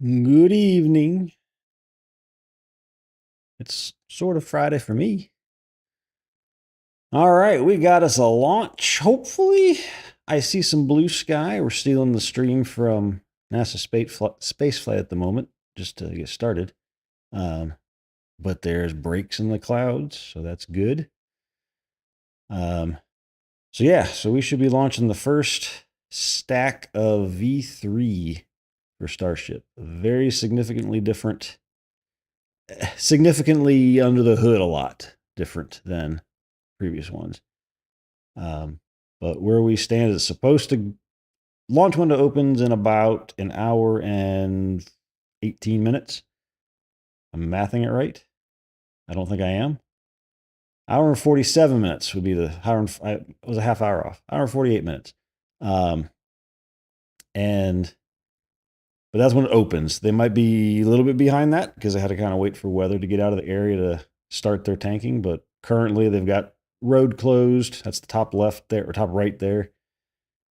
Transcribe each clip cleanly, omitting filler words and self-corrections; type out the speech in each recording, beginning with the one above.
Good evening. It's sort of Friday for me. All right, we got us a launch. Hopefully, I see some blue sky. We're stealing the stream from NASA space flight at the moment, just to get started. Um, but there's breaks in the clouds, so that's good. Um, so we should be launching the first stack of V3 for Starship. Very significantly under the hood a lot different than previous ones. But where we stand is supposed to launch window opens in about an hour and 18 minutes. I'm mathing it right. I don't think I am. Hour and 47 minutes would be the hour. I was a half hour off. Hour and 48 minutes. Um, and but that's when it opens. They might be a little bit behind that because they had to kind of wait for weather to get out of the area to start their tanking. But currently, they've got road closed. That's the top left there or top right there.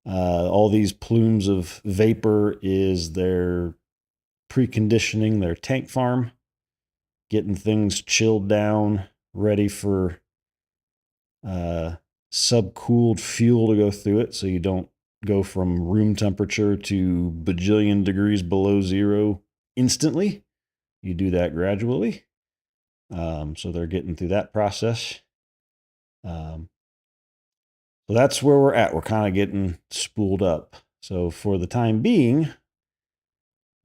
All these plumes of vapor is their preconditioning their tank farm, getting things chilled down, ready for subcooled fuel to go through it, so you don't go from room temperature to bajillion degrees below zero instantly. You do that gradually. So they're getting through that process. So that's where we're at. We're kind of getting spooled up. So for the time being,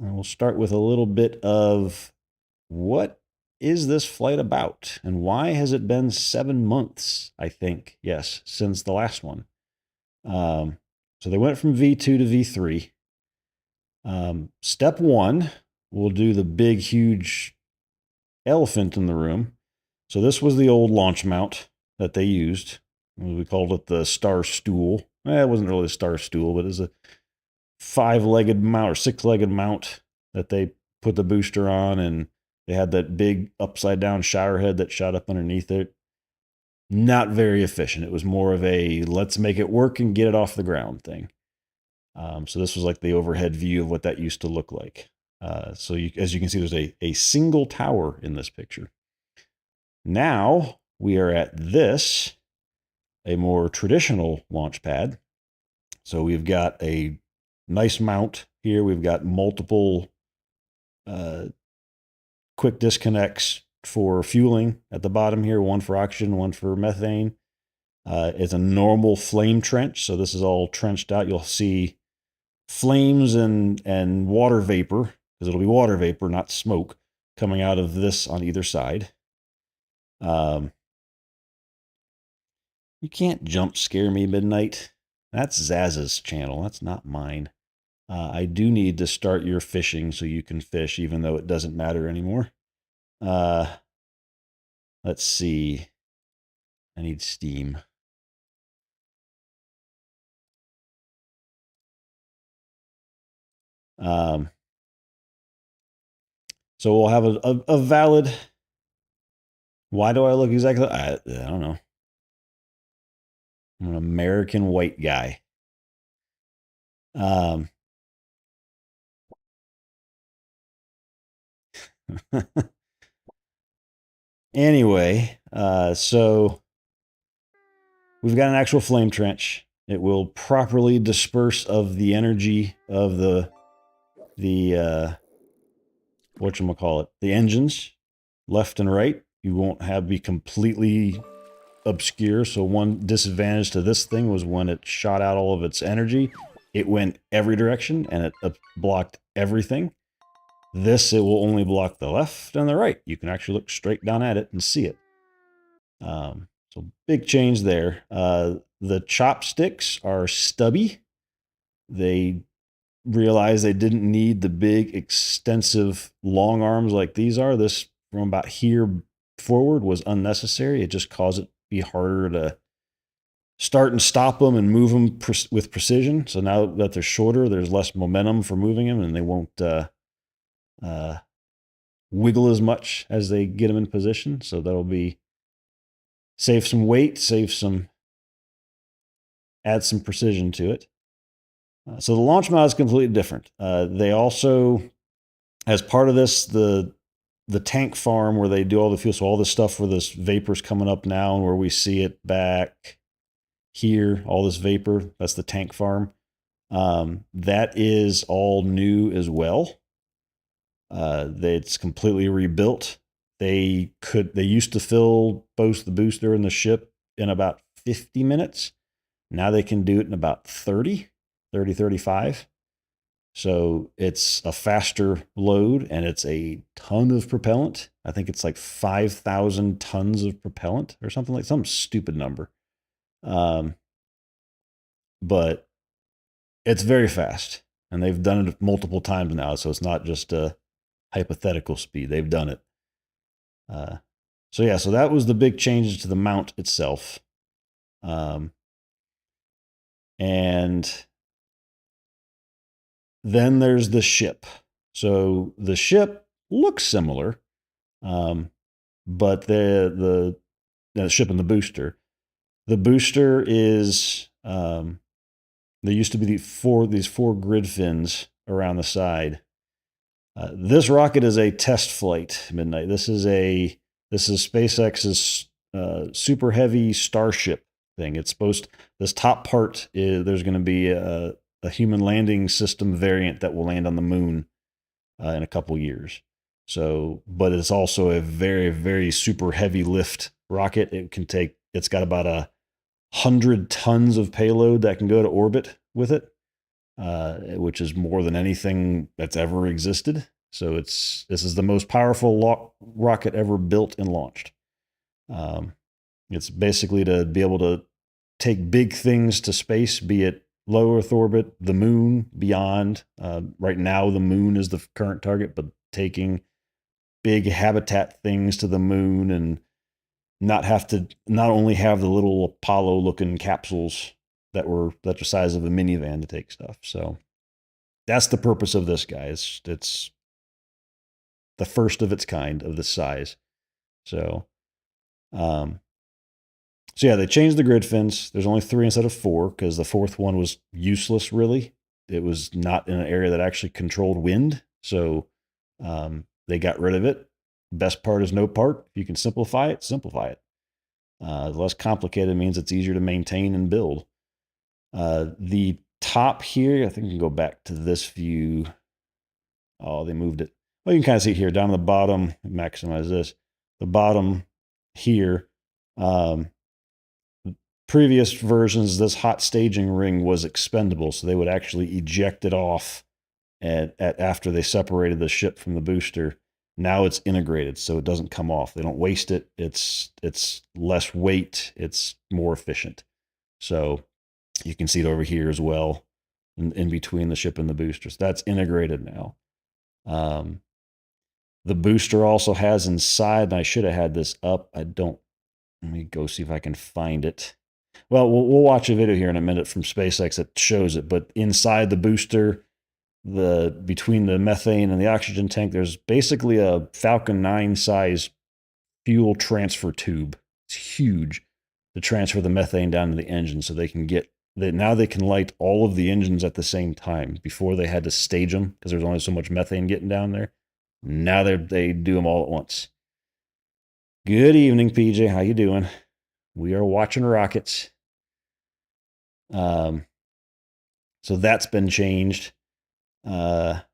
we'll start with a little bit of what is this flight about and why has it been 7 months, I think, yes, since the last one. So they went from V2 to V3. Step one, we'll do the big, huge elephant in the room. So this was the old launch mount that they used. We called it the star stool. It wasn't really a star stool, but it was a 5-legged mount or 6-legged mount that they put the booster on, and they had that big upside down shower head that shot up underneath it. Not very efficient. It was more of a let's make it work and get it off the ground thing. So this was like the overhead view of what that used to look like. As you can see, there's a single tower in this picture. Now we are at this, a more traditional launch pad. So we've got a nice mount here. We've got multiple quick disconnects for fueling at the bottom here, one for oxygen, one for methane. It's a normal flame trench, so this is all trenched out. You'll see flames and water vapor, because it'll be water vapor, not smoke, coming out of this on either side. You can't jump scare me, Midnight. That's Zaz's channel. That's not mine. I do need to start your fishing so you can fish, even though it doesn't matter anymore. Let's see. I need steam. So we'll have a valid. Why do I look exactly? I don't know. I'm an American white guy. Anyway, so we've got an actual flame trench. It will properly disperse of the energy of the whatchamacallit, the engines left and right. You won't be completely obscure. So one disadvantage to this thing was when it shot out all of its energy, it went every direction and it blocked everything. This, it will only block the left and the right. You can actually look straight down at it and see it. So big change there. The chopsticks are stubby. They realized they didn't need the big, extensive long arms like these are. This, from about here forward, was unnecessary. It just caused it to be harder to start and stop them and move them with precision. So now that they're shorter, there's less momentum for moving them, and they won't wiggle as much as they get them in position. So that'll be save some weight, add some precision to it. So the launch mount is completely different. They also as part of this, the tank farm where they do all the fuel, so all this stuff where this vapor's coming up now, and where we see it back here, all this vapor, that's the tank farm. That is all new as well. It's completely rebuilt. They used to fill both the booster and the ship in about 50 minutes. Now they can do it in about 35. So it's a faster load, and it's a ton of propellant. I think it's like 5,000 tons of propellant or something, like some stupid number. But it's very fast, and they've done it multiple times now. So it's not just a hypothetical speed. They've done it. So that was the big changes to the mount itself. And then there's the ship. So the ship looks similar, but the ship and the booster. The booster is there used to be these four grid fins around the side. This rocket is a test flight, Midnight. This is SpaceX's super heavy Starship thing. It's this top part is, there's going to be a human landing system variant that will land on the moon in a couple years. So, but it's also a very, very super heavy lift rocket. It's got about 100 tons of payload that can go to orbit with it, which is more than anything that's ever existed. So this is the most powerful rocket ever built and launched. It's basically to be able to take big things to space, be it low Earth orbit, the moon, beyond. Right now, the moon is the current target, but taking big habitat things to the moon and not only have the little Apollo-looking capsules that are the size of a minivan to take stuff. So that's the purpose of this guy. It's the first of its kind of this size. So, they changed the grid fins. There's only 3 instead of 4 because the 4th one was useless, really. It was not in an area that actually controlled wind. So they got rid of it. Best part is no part. If you can simplify it, simplify it. Less complicated means it's easier to maintain and build. The top here, I think you can go back to this view. Oh, they moved it. Well, you can kind of see it here down the bottom. Maximize this. The bottom here. Previous versions, this hot staging ring was expendable, so they would actually eject it off after they separated the ship from the booster. Now it's integrated, so it doesn't come off. They don't waste it. It's less weight. It's more efficient. So you can see it over here as well, in between the ship and the boosters. That's integrated now. The booster also has inside, and I should have had this up. I don't. Let me go see if I can find it. Well, we'll watch a video here in a minute from SpaceX that shows it. But inside the booster, between the methane and the oxygen tank, there's basically a Falcon 9 size fuel transfer tube. It's huge to transfer the methane down to the engine, so now they can light all of the engines at the same time. Before they had to stage them because there's only so much methane getting down there. Now they do them all at once. Good evening, PJ. How you doing? We are watching rockets. So that's been changed. The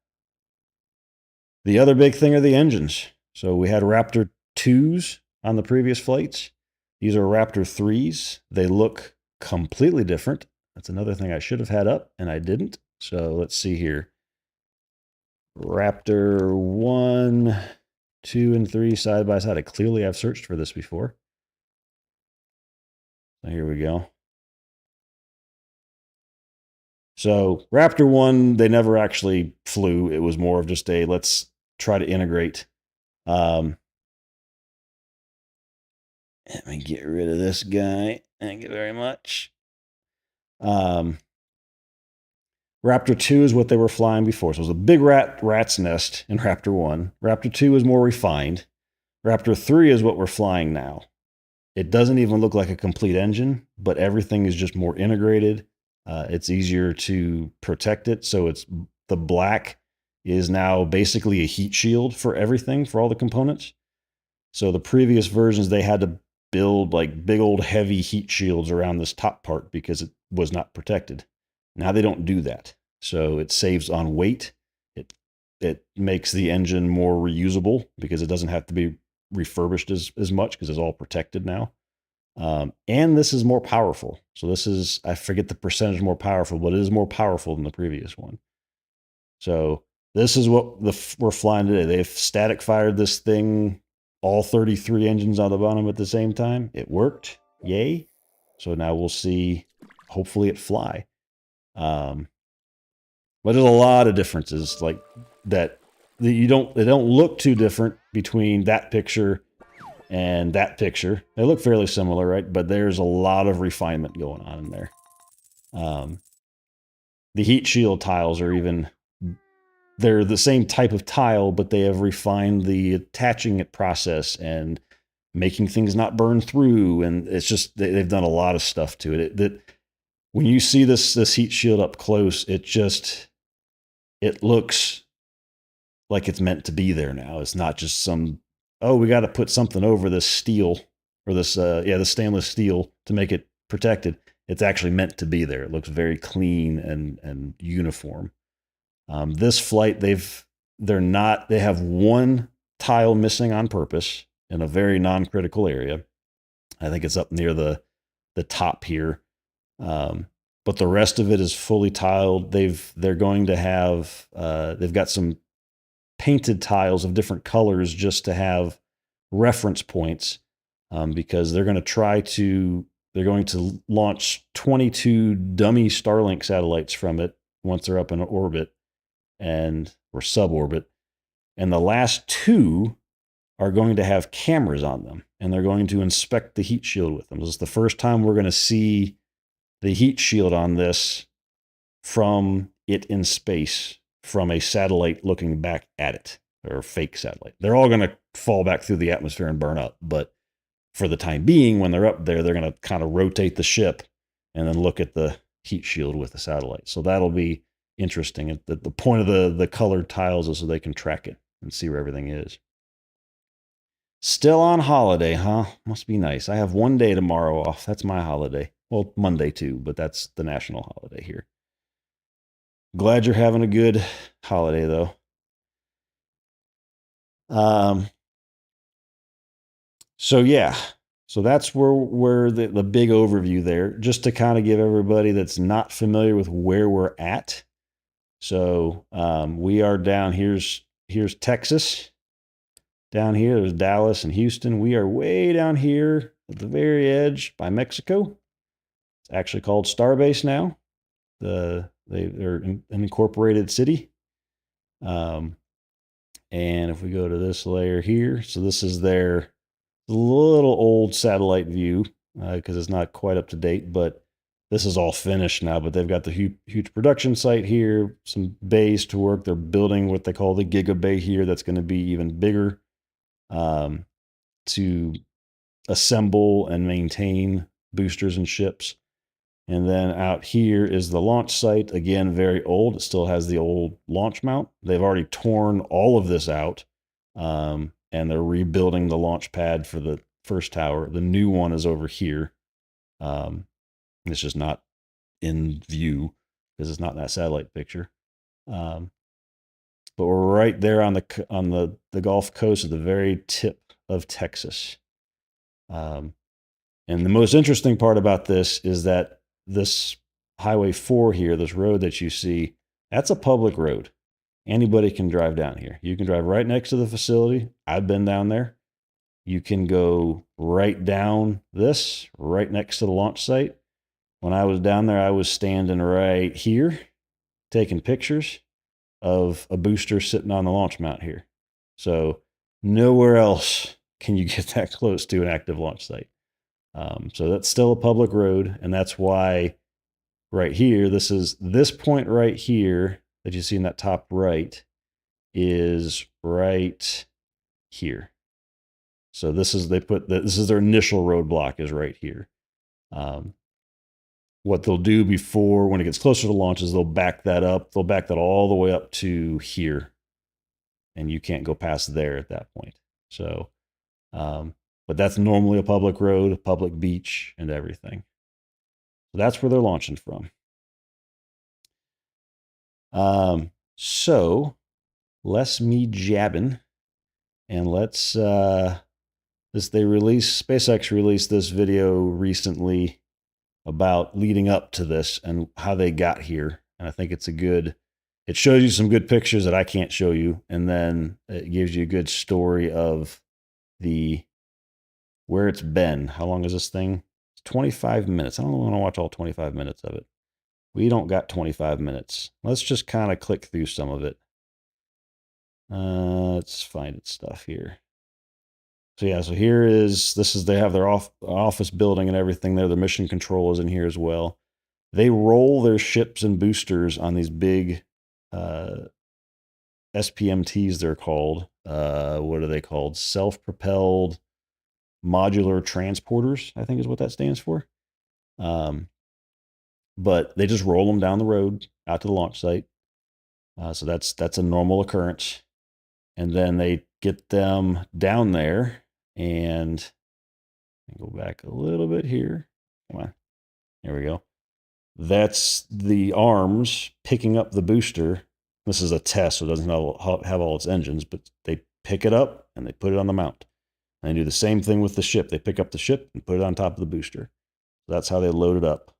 other big thing are the engines. So we had Raptor 2s on the previous flights. These are Raptor 3s. They look completely different. That's another thing I should have had up, and I didn't. So let's see here. Raptor 1, 2, and 3 side by side. Clearly I've searched for this before. So here we go. So Raptor 1, they never actually flew. It was more of just let's try to integrate. Let me get rid of this guy. Thank you very much. Raptor 2 is what they were flying before. So it was a big rat's nest in Raptor 1. Raptor 2 is more refined. Raptor 3 is what we're flying now. It doesn't even look like a complete engine, but everything is just more integrated. It's easier to protect it. So the black is now basically a heat shield for everything, for all the components. So the previous versions, they had to build like big old heavy heat shields around this top part because it was not protected. Now they don't do that. So it saves on weight. It makes the engine more reusable because it doesn't have to be refurbished as much because it's all protected now. And this is more powerful. So this is, I forget the percentage more powerful, but it is more powerful than the previous one. So this is what we're flying today. They've static fired this thing, all 33 engines on the bottom at the same time. It worked. Yay. So now we'll see, hopefully it fly. But there's a lot of differences like that. They don't look too different between that picture and that picture. They look fairly similar, right? But there's a lot of refinement going on in there. The heat shield tiles are even, they're the same type of tile, but they have refined the attaching it process and making things not burn through. And it's just, they've done a lot of stuff to it. That when you see this heat shield up close, it looks like it's meant to be there now. It's not just some, oh, we got to put something over this steel or this, the stainless steel to make it protected. It's actually meant to be there. It looks very clean and uniform. This flight, they have one tile missing on purpose in a very non-critical area. I think it's up near the top here. But the rest of it is fully tiled. They're going to have, they've got some painted tiles of different colors just to have reference points, because they're going to launch 22 dummy Starlink satellites from it once they're up in orbit or suborbit. And the last two are going to have cameras on them, and they're going to inspect the heat shield with them. This is the first time we're going to see the heat shield on this from it in space, from a satellite looking back at it, or a fake satellite. They're all going to fall back through the atmosphere and burn up. But for the time being, when they're up there, they're going to kind of rotate the ship and then look at the heat shield with the satellite. So that'll be interesting. The point of the colored tiles is so they can track it and see where everything is. Still on holiday, huh? Must be nice. I have one day tomorrow off. That's my holiday. Well, Monday too, but that's the national holiday here. Glad you're having a good holiday, though. So yeah, so that's where the big overview there, just to kind of give everybody that's not familiar with where we're at. So we are down, here's Texas. Down here, there's Dallas and Houston. We are way down here at the very edge by Mexico. It's actually called Starbase now. They're an incorporated city. And if we go to this layer here, so this is their little old satellite view because it's not quite up to date, but this is all finished now. But they've got the huge production site here, some bays to work. They're building what they call the Giga Bay here. That's going to be even bigger to assemble and maintain boosters and ships. And then out here is the launch site. Again, very old. It still has the old launch mount. They've already torn all of this out, and they're rebuilding the launch pad for the first tower. The new one is over here. It's just not in view because it's not in that satellite picture. But we're right there on the Gulf Coast at the very tip of Texas. And the most interesting part about this is that this Highway 4 here, this road that you see, that's a public road. Anybody can drive down here. You can drive right next to the facility. I've been down there. You can go right down this, right next to the launch site. When I was down there, I was standing right here, taking pictures of a booster sitting on the launch mount here. So nowhere else can you get that close to an active launch site. So that's still a public road, and that's why right here, this point right here that you see in that top right is right here. So this is their initial roadblock is right here. What they'll do before, when it gets closer to launch, is they'll back that up. They'll back that all the way up to here and you can't go past there at that point. So, but that's normally a public road, a public beach, and everything. So that's where they're launching from. So less me jabbing, and let's SpaceX released this video recently about leading up to this and how they got here. And I think it shows you some good pictures that I can't show you. And then it gives you a good story of where it's been. How long is this thing? It's 25 minutes. I don't want to watch all 25 minutes of it. We don't got 25 minutes. Let's just kind of click through some of it. Let's find its stuff here. So yeah, so they have their office building and everything there. The mission control is in here as well. They roll their ships and boosters on these big SPMTs, they're called. What are they called? Self-propelled modular transporters, I think is what that stands for. But they just roll them down the road out to the launch site. So that's a normal occurrence. And then they get them down there, and go back a little bit here. Come on. There we go. That's the arms picking up the booster. This is a test, so it doesn't have all its engines, but they pick it up and they put it on the mount. And they do the same thing with the ship. They pick up the ship and put it on top of the booster. So that's how they load it up.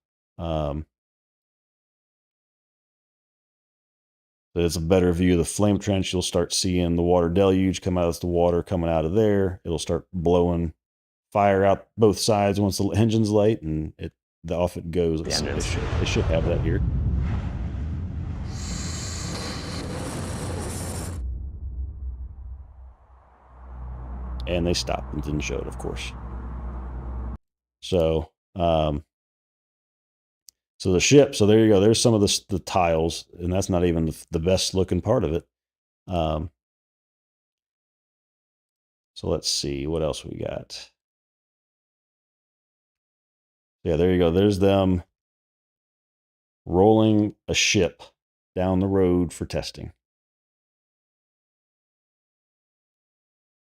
It's a better view of the flame trench. You'll start seeing the water deluge come out. As the water coming out of there. It'll start blowing fire out both sides once the engine's light, and off it goes. They should have that here. And they stopped and didn't show it, of course. So, so the ship. So there you go. There's some of the tiles, and that's not even the best looking part of it. So let's see what else we got. Yeah, there you go. There's them rolling a ship down the road for testing.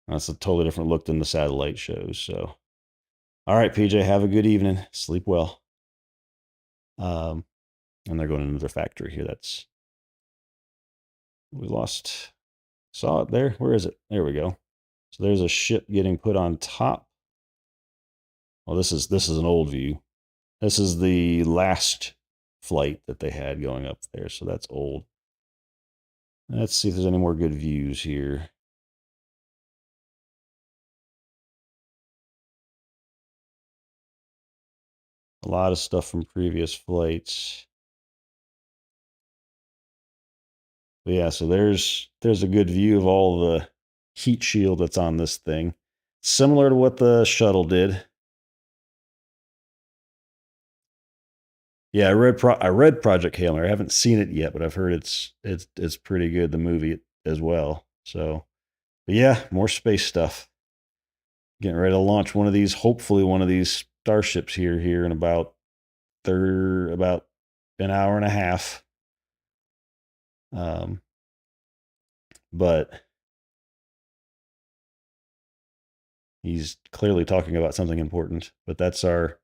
That's a totally different look than the satellite shows. So, all right, PJ, have a good evening. Sleep well. And they're going into their factory here. We saw it there. Where is it? There we go. So there's a ship getting put on top. Well, this is an old view. This is the last flight that they had going up there. So that's old. Let's see if there's any more good views here. A lot of stuff from previous flights. But yeah, so there's a good view of all the heat shield that's on this thing. Similar to what the shuttle did. Yeah, I read Project Hail Mary. I haven't seen it yet, but I've heard it's pretty good, the movie as well. So, but yeah, more space stuff. Getting ready to launch one of these, hopefully one of these starships here in about an hour and a half. But he's clearly talking about something important. But that's the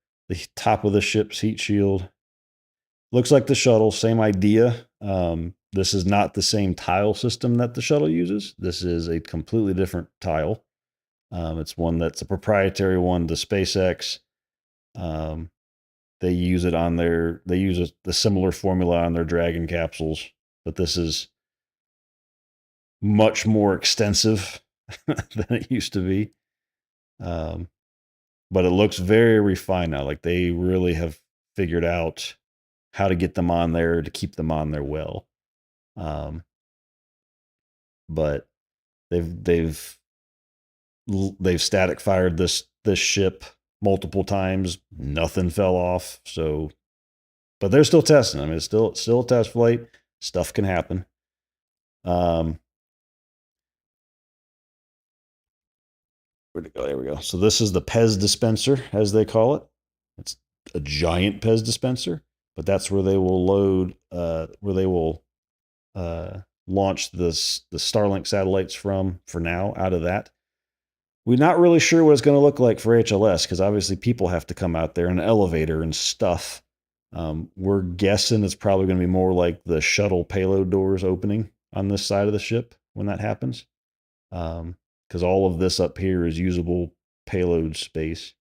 top of the ship's heat shield. Looks like the shuttle, same idea. This is not the same tile system that the shuttle uses. This is a completely different tile. It's one that's a proprietary one to SpaceX. They use the similar formula on their Dragon capsules, but this is much more extensive than it used to be. But it looks very refined now. Like they really have figured out how to get them on there to keep them on there well. But they've static fired this ship multiple times. Nothing fell off. So, but they're still testing. I mean, it's still a test flight. Stuff can happen. Where'd it go? There we go. So this is the Pez dispenser, as they call it. It's a giant Pez dispenser, but that's where they will launch the Starlink satellites from for now out of that. We're not really sure what it's going to look like for HLS because obviously people have to come out there in an elevator and stuff. We're guessing it's probably going to be more like the shuttle payload doors opening on this side of the ship when that happens. Because all of this up here is usable payload space.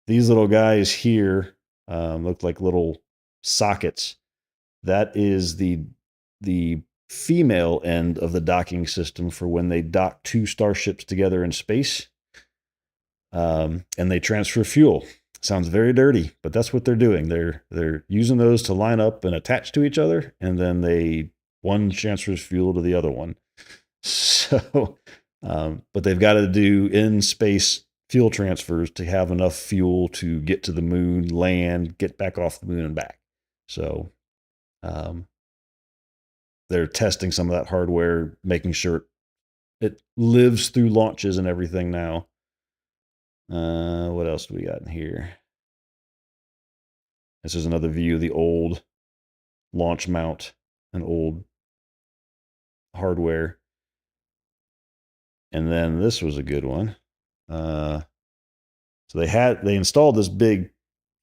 These little guys here look like little sockets. That is the female end of the docking system for when they dock two starships together in space, and they transfer fuel. Sounds very dirty, but that's what they're doing. They're using those to line up and attach to each other, and then one transfers fuel to the other one. So, but they've got to do in space fuel transfers to have enough fuel to get to the moon, land, get back off the moon and back. So, they're testing some of that hardware, making sure it lives through launches and everything now. What else do we got in here? This is another view of the old launch mount and old hardware. And then this was a good one. So they installed this big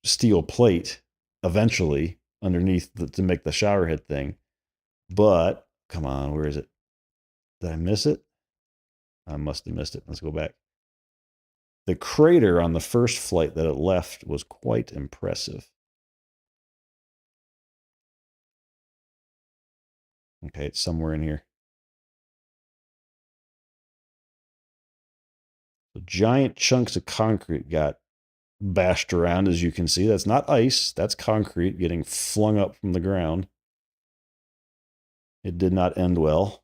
steel plate eventually underneath to make the shower head thing. But come on, where is it? Did I miss it? I must have missed it. Let's go back. The crater on the first flight that it left was quite impressive. Okay, it's somewhere in here. So giant chunks of concrete got bashed around, as you can see. That's not ice, that's concrete getting flung up from the ground. It did not end well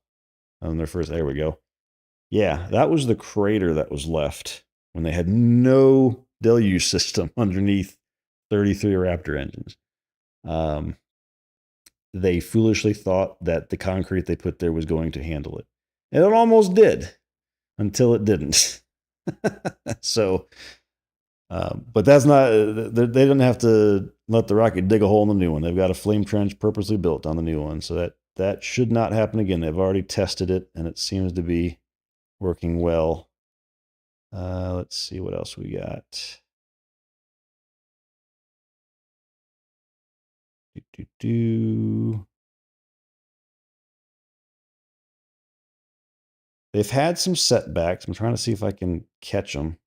on their first. There we go. Yeah, that was the crater that was left when they had no deluge system underneath 33 Raptor engines. They foolishly thought that the concrete they put there was going to handle it. And it almost did until it didn't. So, but that's not, they didn't have to let the rocket dig a hole in the new one. They've got a flame trench purposely built on the new one. So that should not happen again. They've already tested it and it seems to be working well. Let's see what else we got. They've had some setbacks. I'm trying to see if I can catch them.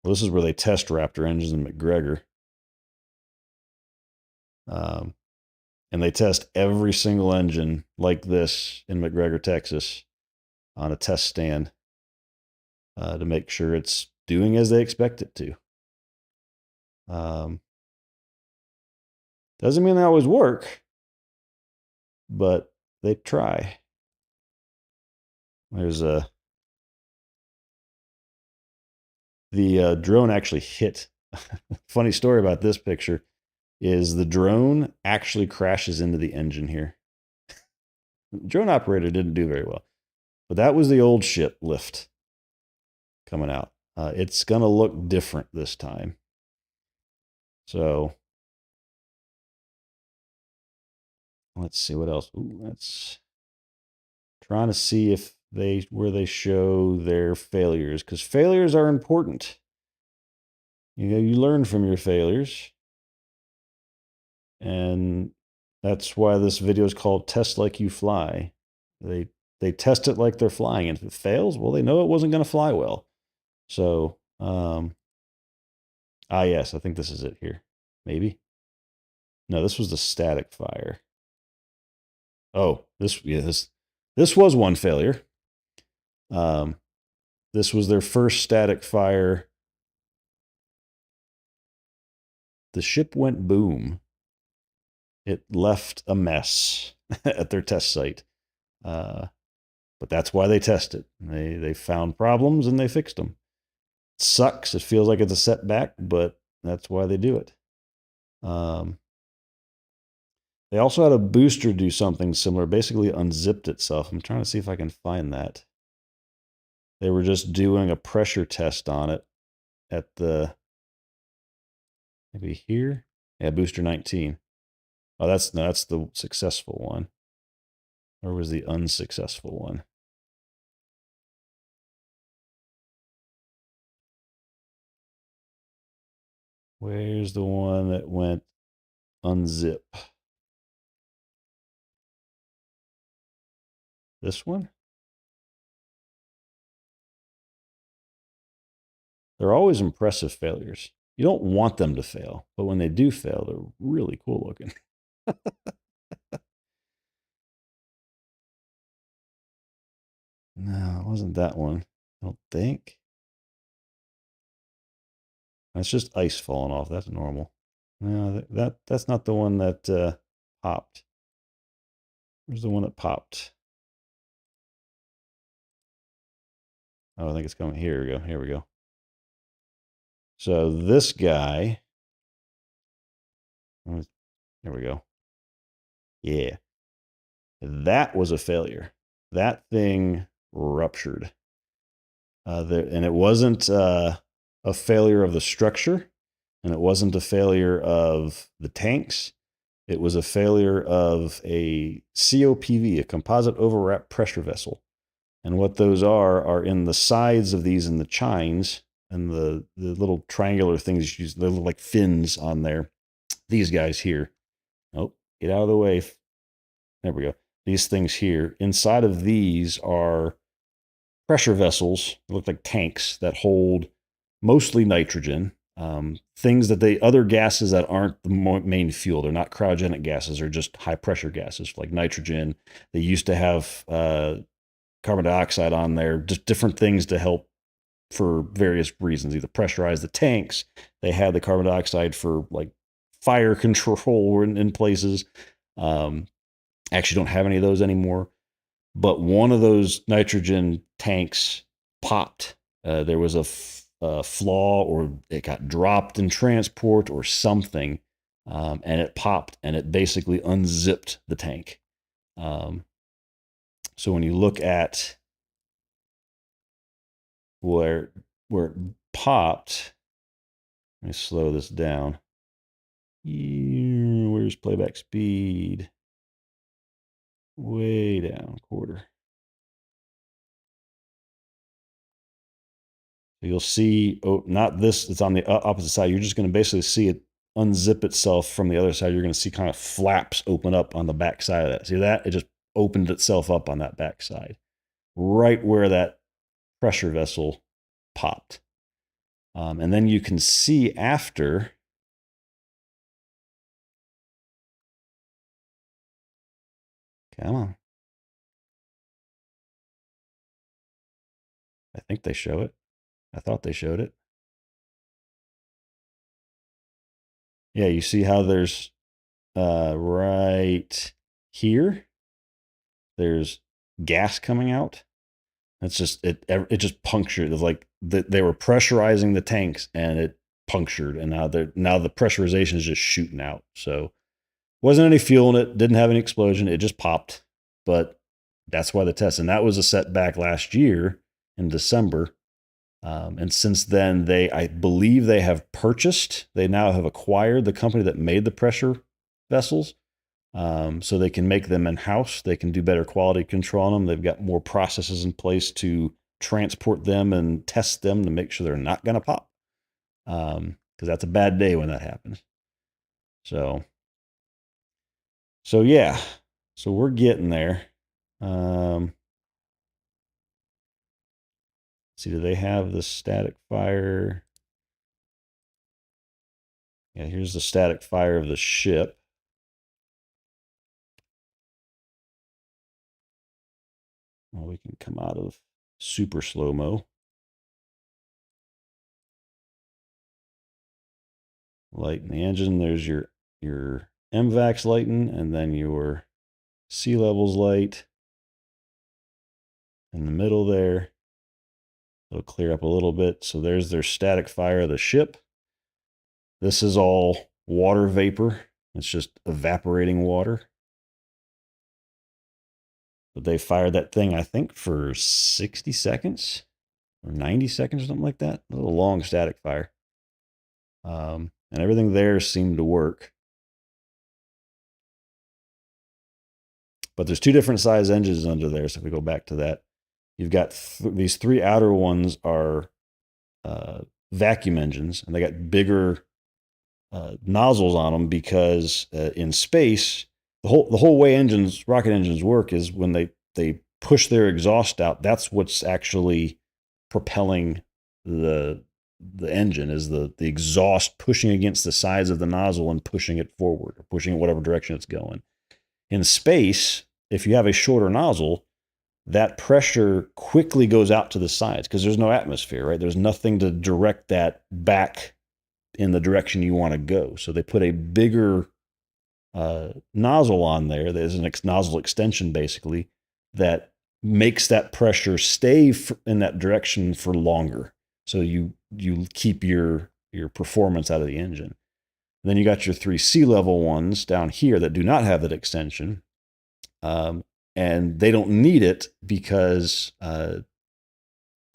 Well, this is where they test Raptor engines in McGregor. And they test every single engine like this in McGregor, Texas, on a test stand to make sure it's doing as they expect it to. Doesn't mean they always work, but they try. There's the drone actually hit. Funny story about this picture is the drone actually crashes into the engine here. The drone operator didn't do very well, but that was the old ship lift coming out. It's going to look different this time. So let's see what else. Ooh, that's trying to see if where they show their failures, because failures are important. You know, you learn from your failures. And that's why this video is called Test Like You Fly. They test it like they're flying. And if it fails, well, they know it wasn't going to fly well. So, yes, I think this is it here. Maybe. No, this was the static fire. Oh, this was one failure. This was their first static fire. The ship went boom. It left a mess at their test site. But that's why they test it. They found problems and they fixed them. It sucks. It feels like it's a setback, but that's why they do it. They also had a booster do something similar, basically unzipped itself. I'm trying to see if I can find that. They were just doing a pressure test on it at maybe here? Yeah, booster 19. Oh, that's the successful one. Or was the unsuccessful one? Where's the one that went unzip? This one? They're always impressive failures. You don't want them to fail, but when they do fail, they're really cool looking. No, it wasn't that one. I don't think. That's just ice falling off. That's normal. No, that's not the one that popped. Where's the one that popped? Oh, I think it's coming. Here we go. Here we go. So this guy. There we go. Yeah. That was a failure. That thing ruptured. And it wasn't a failure of the structure, and it wasn't a failure of the tanks. It was a failure of a COPV, a composite overwrap pressure vessel. And what those are in the sides of these and the chines and the little triangular things, they look like fins on there. These guys here. Oh, get out of the way. There we go. These things here. Inside of these are pressure vessels that look like tanks that hold mostly nitrogen, things that other gases that aren't the main fuel. They're not cryogenic gases. They're just high pressure gases like nitrogen. They used to have carbon dioxide on there, just different things to help for various reasons, either pressurize the tanks. They had the carbon dioxide for like fire control in places. Actually don't have any of those anymore. But one of those nitrogen tanks popped. There was a flaw, or it got dropped in transport or something, and it popped, and it basically unzipped the tank. So when you look at where it popped, let me slow this down. Where's playback speed? Way down, quarter. You'll see, oh, not this, it's on the opposite side. You're just going to basically see it unzip itself from the other side. You're going to see kind of flaps open up on the back side of that. See that? It just opened itself up on that back side, right where that pressure vessel popped. And then you can see after. Come on. I think they show it. I thought they showed it. Yeah, you see how there's right here, there's gas coming out. It's just it just punctured. It's like they were pressurizing the tanks and it punctured, and now the pressurization is just shooting out. So wasn't any fuel in it, didn't have any explosion, it just popped. But that's why the test, and that was a setback last year in December. And since then, I believe they have purchased, they now have acquired the company that made the pressure vessels. So they can make them in house. They can do better quality control on them. They've got more processes in place to transport them and test them to make sure they're not going to pop. Because that's a bad day when that happens. So yeah. So we're getting there. See, do they have the static fire? Yeah, here's the static fire of the ship. Well, we can come out of super slow-mo. Lighten the engine. There's your MVAX lighting, and then your sea levels light in the middle there. It'll clear up a little bit. So there's their static fire of the ship. This is all water vapor. It's just evaporating water. But they fired that thing, I think, for 60 seconds or 90 seconds or something like that. A little long static fire. And everything there seemed to work. But there's two different size engines under there. So if we go back to that, you've got these three outer ones are vacuum engines, and they got bigger nozzles on them because in space, the whole way rocket engines work is when they push their exhaust out. That's what's actually propelling the engine, is the exhaust pushing against the sides of the nozzle and pushing it forward, or pushing it whatever direction it's going. In space, if you have a shorter nozzle, that pressure quickly goes out to the sides because there's no atmosphere, right? There's nothing to direct that back in the direction you want to go. So they put a bigger nozzle on there. There's an nozzle extension, basically, that makes that pressure stay in that direction for longer. So you keep your performance out of the engine. And then you got your three sea level ones down here that do not have that extension. And they don't need it because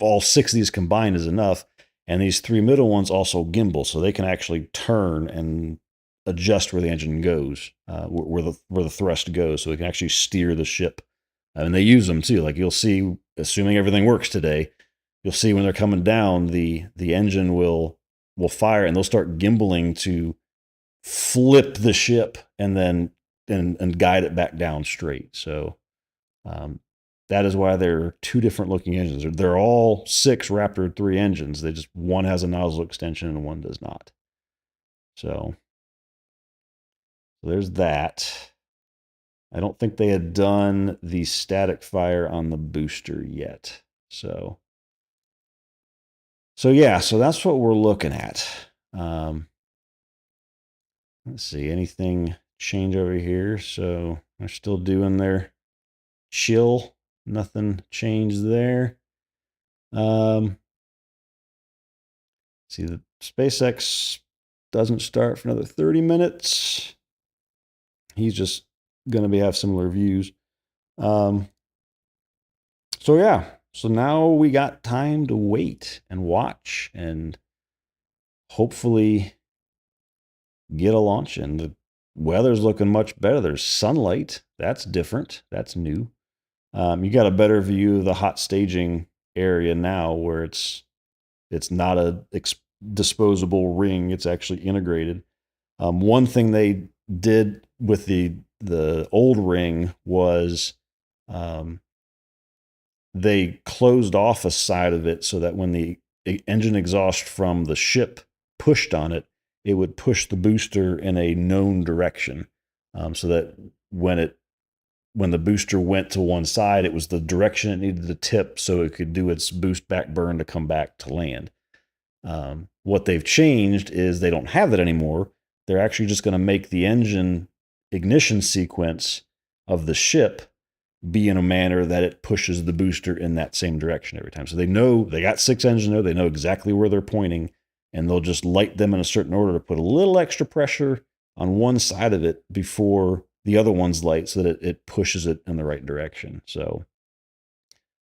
all six of these combined is enough. And these three middle ones also gimbal, so they can actually turn and adjust where the engine goes, where the thrust goes, so they can actually steer the ship. And they use them too. Like you'll see, assuming everything works today, you'll see when they're coming down, the engine will fire, and they'll start gimbaling to flip the ship and then and guide it back down straight. So that is why there are two different looking engines. They're all six Raptor 3 engines. They just, one has a nozzle extension and one does not. So there's that. I don't think they had done the static fire on the booster yet. So yeah, so that's what we're looking at. Let's see, anything change over here? So they're still doing their chill. Nothing changed there. See, the SpaceX doesn't start for another 30 minutes. He's just going to have similar views. So yeah, so now we got time to wait and watch and hopefully get a launch. And the weather's looking much better. There's sunlight. That's different. That's new. You got a better view of the hot staging area now, where it's not a disposable ring. It's actually integrated. One thing they did with the old ring was they closed off a side of it so that when the engine exhaust from the ship pushed on it, it would push the booster in a known direction, so that when the booster went to one side, it was the direction it needed to tip so it could do its boost back burn to come back to land. What they've changed is they don't have that anymore. They're actually just going to make the engine ignition sequence of the ship be in a manner that it pushes the booster in that same direction every time. So they know they got six engines there. They know exactly where they're pointing, and they'll just light them in a certain order to put a little extra pressure on one side of it before the other one's light, so that it pushes it in the right direction. So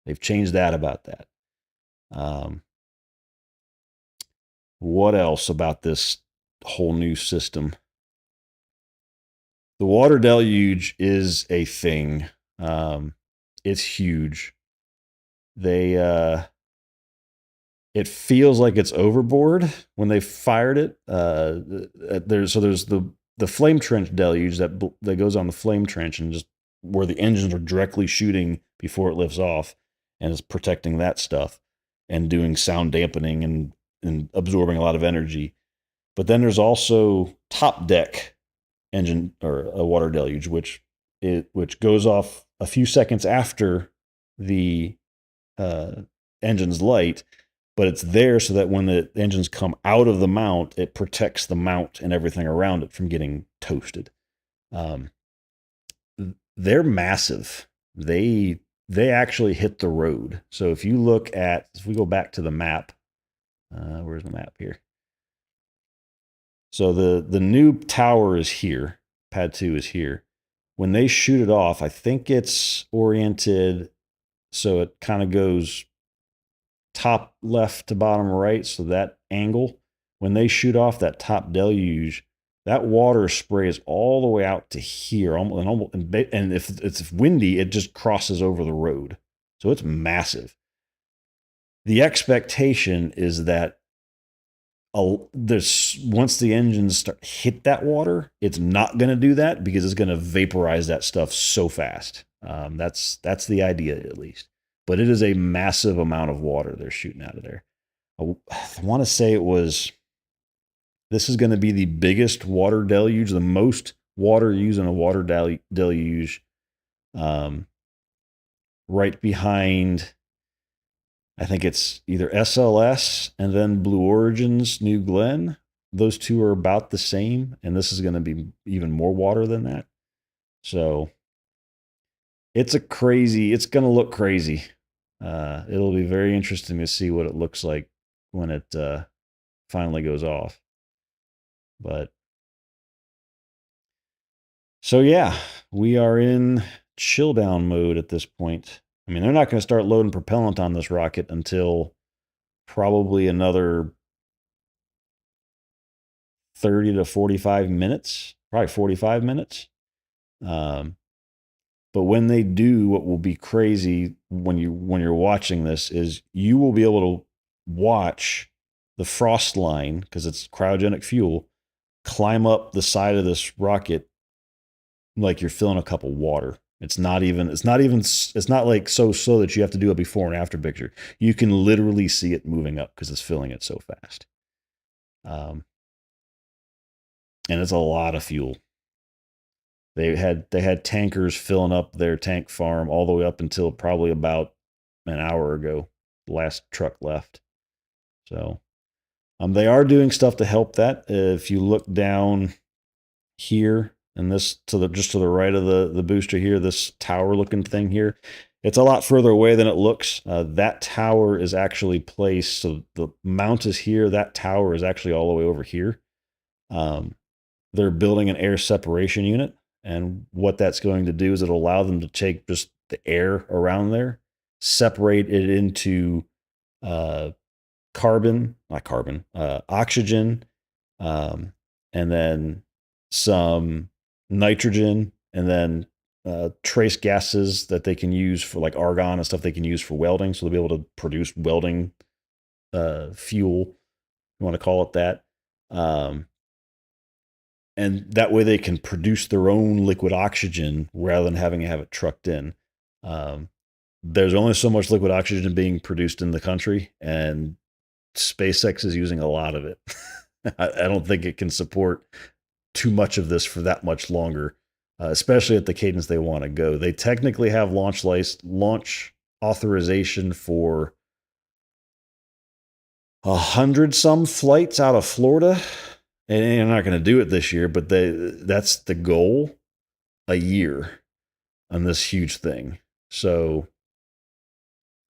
they've changed that about that. What else about this whole new system? The water deluge is a thing. It's huge. It feels like it's overboard when they fired it. There's the flame trench deluge that goes on the flame trench, and just where the engines are directly shooting before it lifts off, and is protecting that stuff and doing sound dampening and absorbing a lot of energy. But then there's also top deck engine, or a water deluge, which goes off a few seconds after the engine's light, but it's there so that when the engines come out of the mount, it protects the mount and everything around it from getting toasted. They're massive. They actually hit the road. So if we go back to the map, where's the map here? So the new tower is here. Pad 2 is here. When they shoot it off, I think it's oriented so it kind of goes top left to bottom right. So that angle, when they shoot off that top deluge, that water sprays all the way out to here, and if it's windy, it just crosses over the road. So it's massive. The expectation is that there's once the engines start hit that water, it's not going to do that because it's going to vaporize that stuff so fast. That's the idea at least. But it is a massive amount of water they're shooting out of there. I want to say this is going to be the biggest water deluge, the most water used in a water deluge, right behind, I think it's either SLS and then Blue Origin's New Glenn. Those two are about the same, and this is going to be even more water than that. So it's going to look crazy. It'll be very interesting to see what it looks like when it finally goes off. But so yeah, we are in chill down mode at this point. I mean, they're not going to start loading propellant on this rocket until probably another 30 to 45 minutes, probably 45 minutes. But when they do, what will be crazy when you're watching this is you will be able to watch the frost line, because it's cryogenic fuel, climb up the side of this rocket like you're filling a cup of water. It's not like so slow that you have to do a before and after picture. You can literally see it moving up because it's filling it so fast. And it's a lot of fuel. They had tankers filling up their tank farm all the way up until probably about an hour ago. The last truck left. So they are doing stuff to help that. If you look down here, and this just to the right of the booster here, this tower looking thing here, it's a lot further away than it looks. That tower is actually placed, so the mount is here. That tower is actually all the way over here. They're building an air separation unit, and what that's going to do is it'll allow them to take just the air around there, separate it into oxygen, and then some nitrogen, and then trace gases that they can use for like argon and stuff they can use for welding. So they'll be able to produce welding fuel, if you want to call it that. And that way they can produce their own liquid oxygen rather than having to have it trucked in. There's only so much liquid oxygen being produced in the country, and SpaceX is using a lot of it. I don't think it can support too much of this for that much longer, especially at the cadence they want to go. They technically have launch authorization for 100 some flights out of Florida. And they're not going to do it this year, but that's the goal, a year on this huge thing. So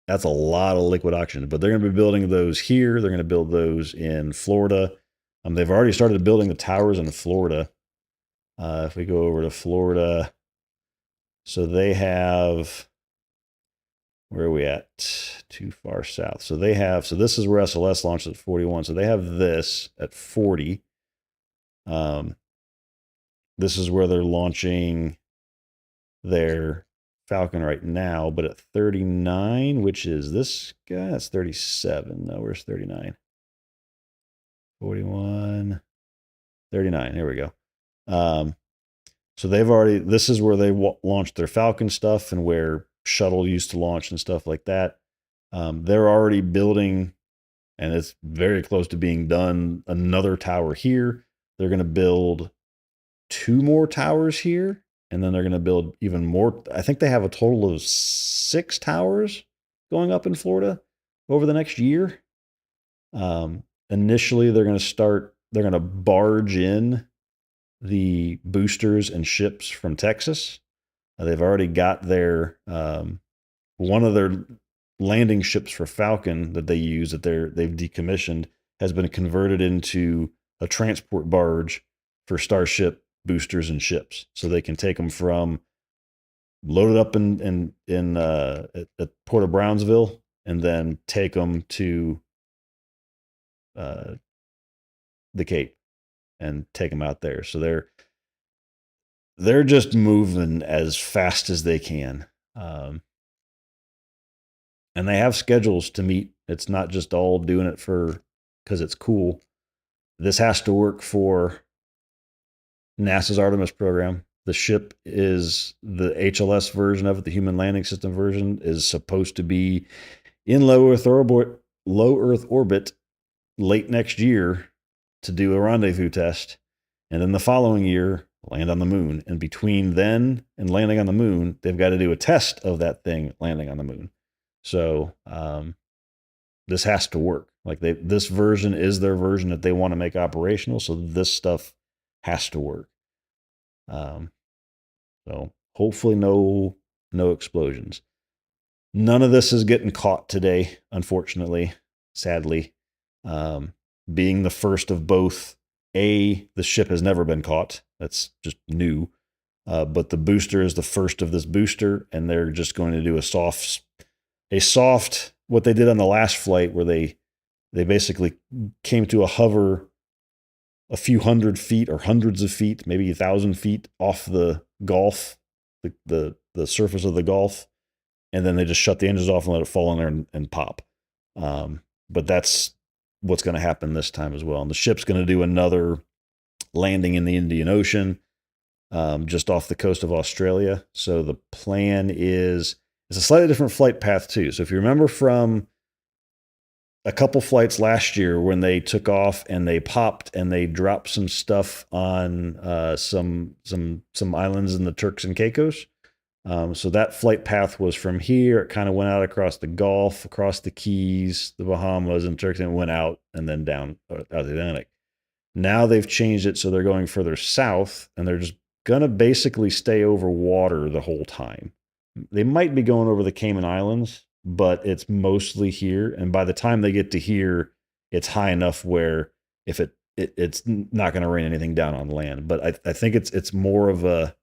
that's a lot of liquid oxygen. But they're going to be building those here. They're going to build those in Florida. They've already started building the towers in Florida. If we go over to Florida, so they have, where are we at? Too far south. So this is where SLS launched at 41. So they have this at 40. This is where they're launching their Falcon right now, but at 39, which is this guy, that's 37. No, where's 39? 41, 39. Here we go. So this is where they launched their Falcon stuff and where shuttle used to launch and stuff like that. They're already building, and it's very close to being done, another tower here. They're going to build 2 more towers here, and then they're going to build even more. I think they have a total of 6 towers going up in Florida over the next year. Initially, they're going to barge in the boosters and ships from Texas. They've already got their one of their landing ships for Falcon that they use they've decommissioned has been converted into a transport barge for Starship boosters and ships, so they can take them from loaded up at Port of Brownsville and then take them to the Cape. and take them out there. So they're just moving as fast as they can. And they have schedules to meet. It's not just all doing it for because it's cool. This has to work for NASA's Artemis program. The ship is the HLS version of it, the Human Landing System version, is supposed to be in low Earth orbit late next year to do a rendezvous test. And then the following year, land on the moon. And between then and landing on the moon, they've got to do a test of that thing landing on the moon. So this has to work. Like this version is their version that they want to make operational. So this stuff has to work. So hopefully no explosions. None of this is getting caught today, unfortunately, sadly. Being the first of both, the ship has never been caught. That's just new. But the booster is the first of this booster, and they're just going to do a soft, what they did on the last flight, where they basically came to a hover a few hundred feet or hundreds of feet, maybe 1,000 feet off the Gulf, the surface of the Gulf, and then they just shut the engines off and let it fall in there and pop. But that's what's going to happen this time as well. And the ship's going to do another landing in the Indian Ocean, just off the coast of Australia. So the plan is, it's a slightly different flight path too. So if you remember from a couple flights last year when they took off and they popped and they dropped some stuff on some islands in the Turks and Caicos. So that flight path was from here. It kind of went out across the Gulf, across the Keys, the Bahamas, and Turks, and went out and then down out the Atlantic. Now they've changed it so they're going further south, and they're just gonna basically stay over water the whole time. They might be going over the Cayman Islands, but it's mostly here. And by the time they get to here, it's high enough where if it's not going to rain anything down on land. But I think it's more of a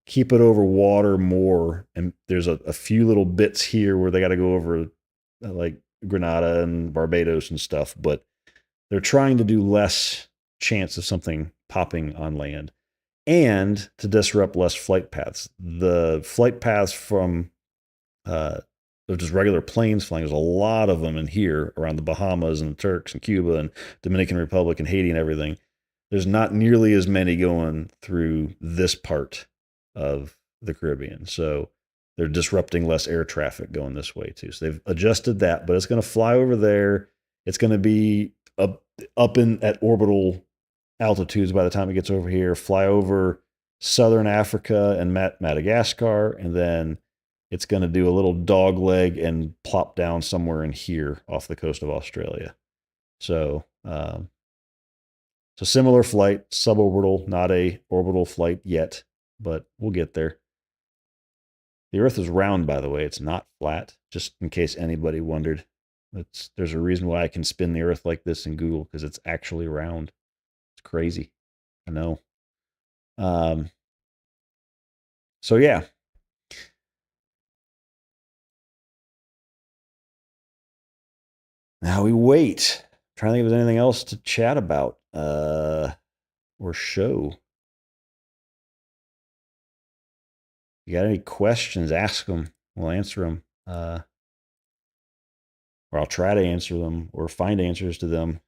keep it over water more. And there's a few little bits here where they got to go over like Grenada and Barbados and stuff, but they're trying to do less chance of something popping on land and to disrupt less flight paths. The flight paths from just regular planes flying, there's a lot of them in here around the Bahamas and the Turks and Cuba and Dominican Republic and Haiti and everything. There's not nearly as many going through this part of the Caribbean. So they're disrupting less air traffic going this way too. So they've adjusted that, but it's going to fly over there. It's going to be up at orbital altitudes by the time it gets over here, fly over southern Africa and Madagascar, and then it's going to do a little dog leg and plop down somewhere in here off the coast of Australia. So, similar flight, suborbital, not a orbital flight yet, but we'll get there. The Earth is round, by the way. It's not flat, just in case anybody wondered. There's a reason why I can spin the Earth like this in Google, because it's actually round. It's crazy. I know. So yeah. Now we wait. I'm trying to think if there's anything else to chat about or show. You got any questions, ask them. We'll answer them. Or I'll try to answer them or find answers to them.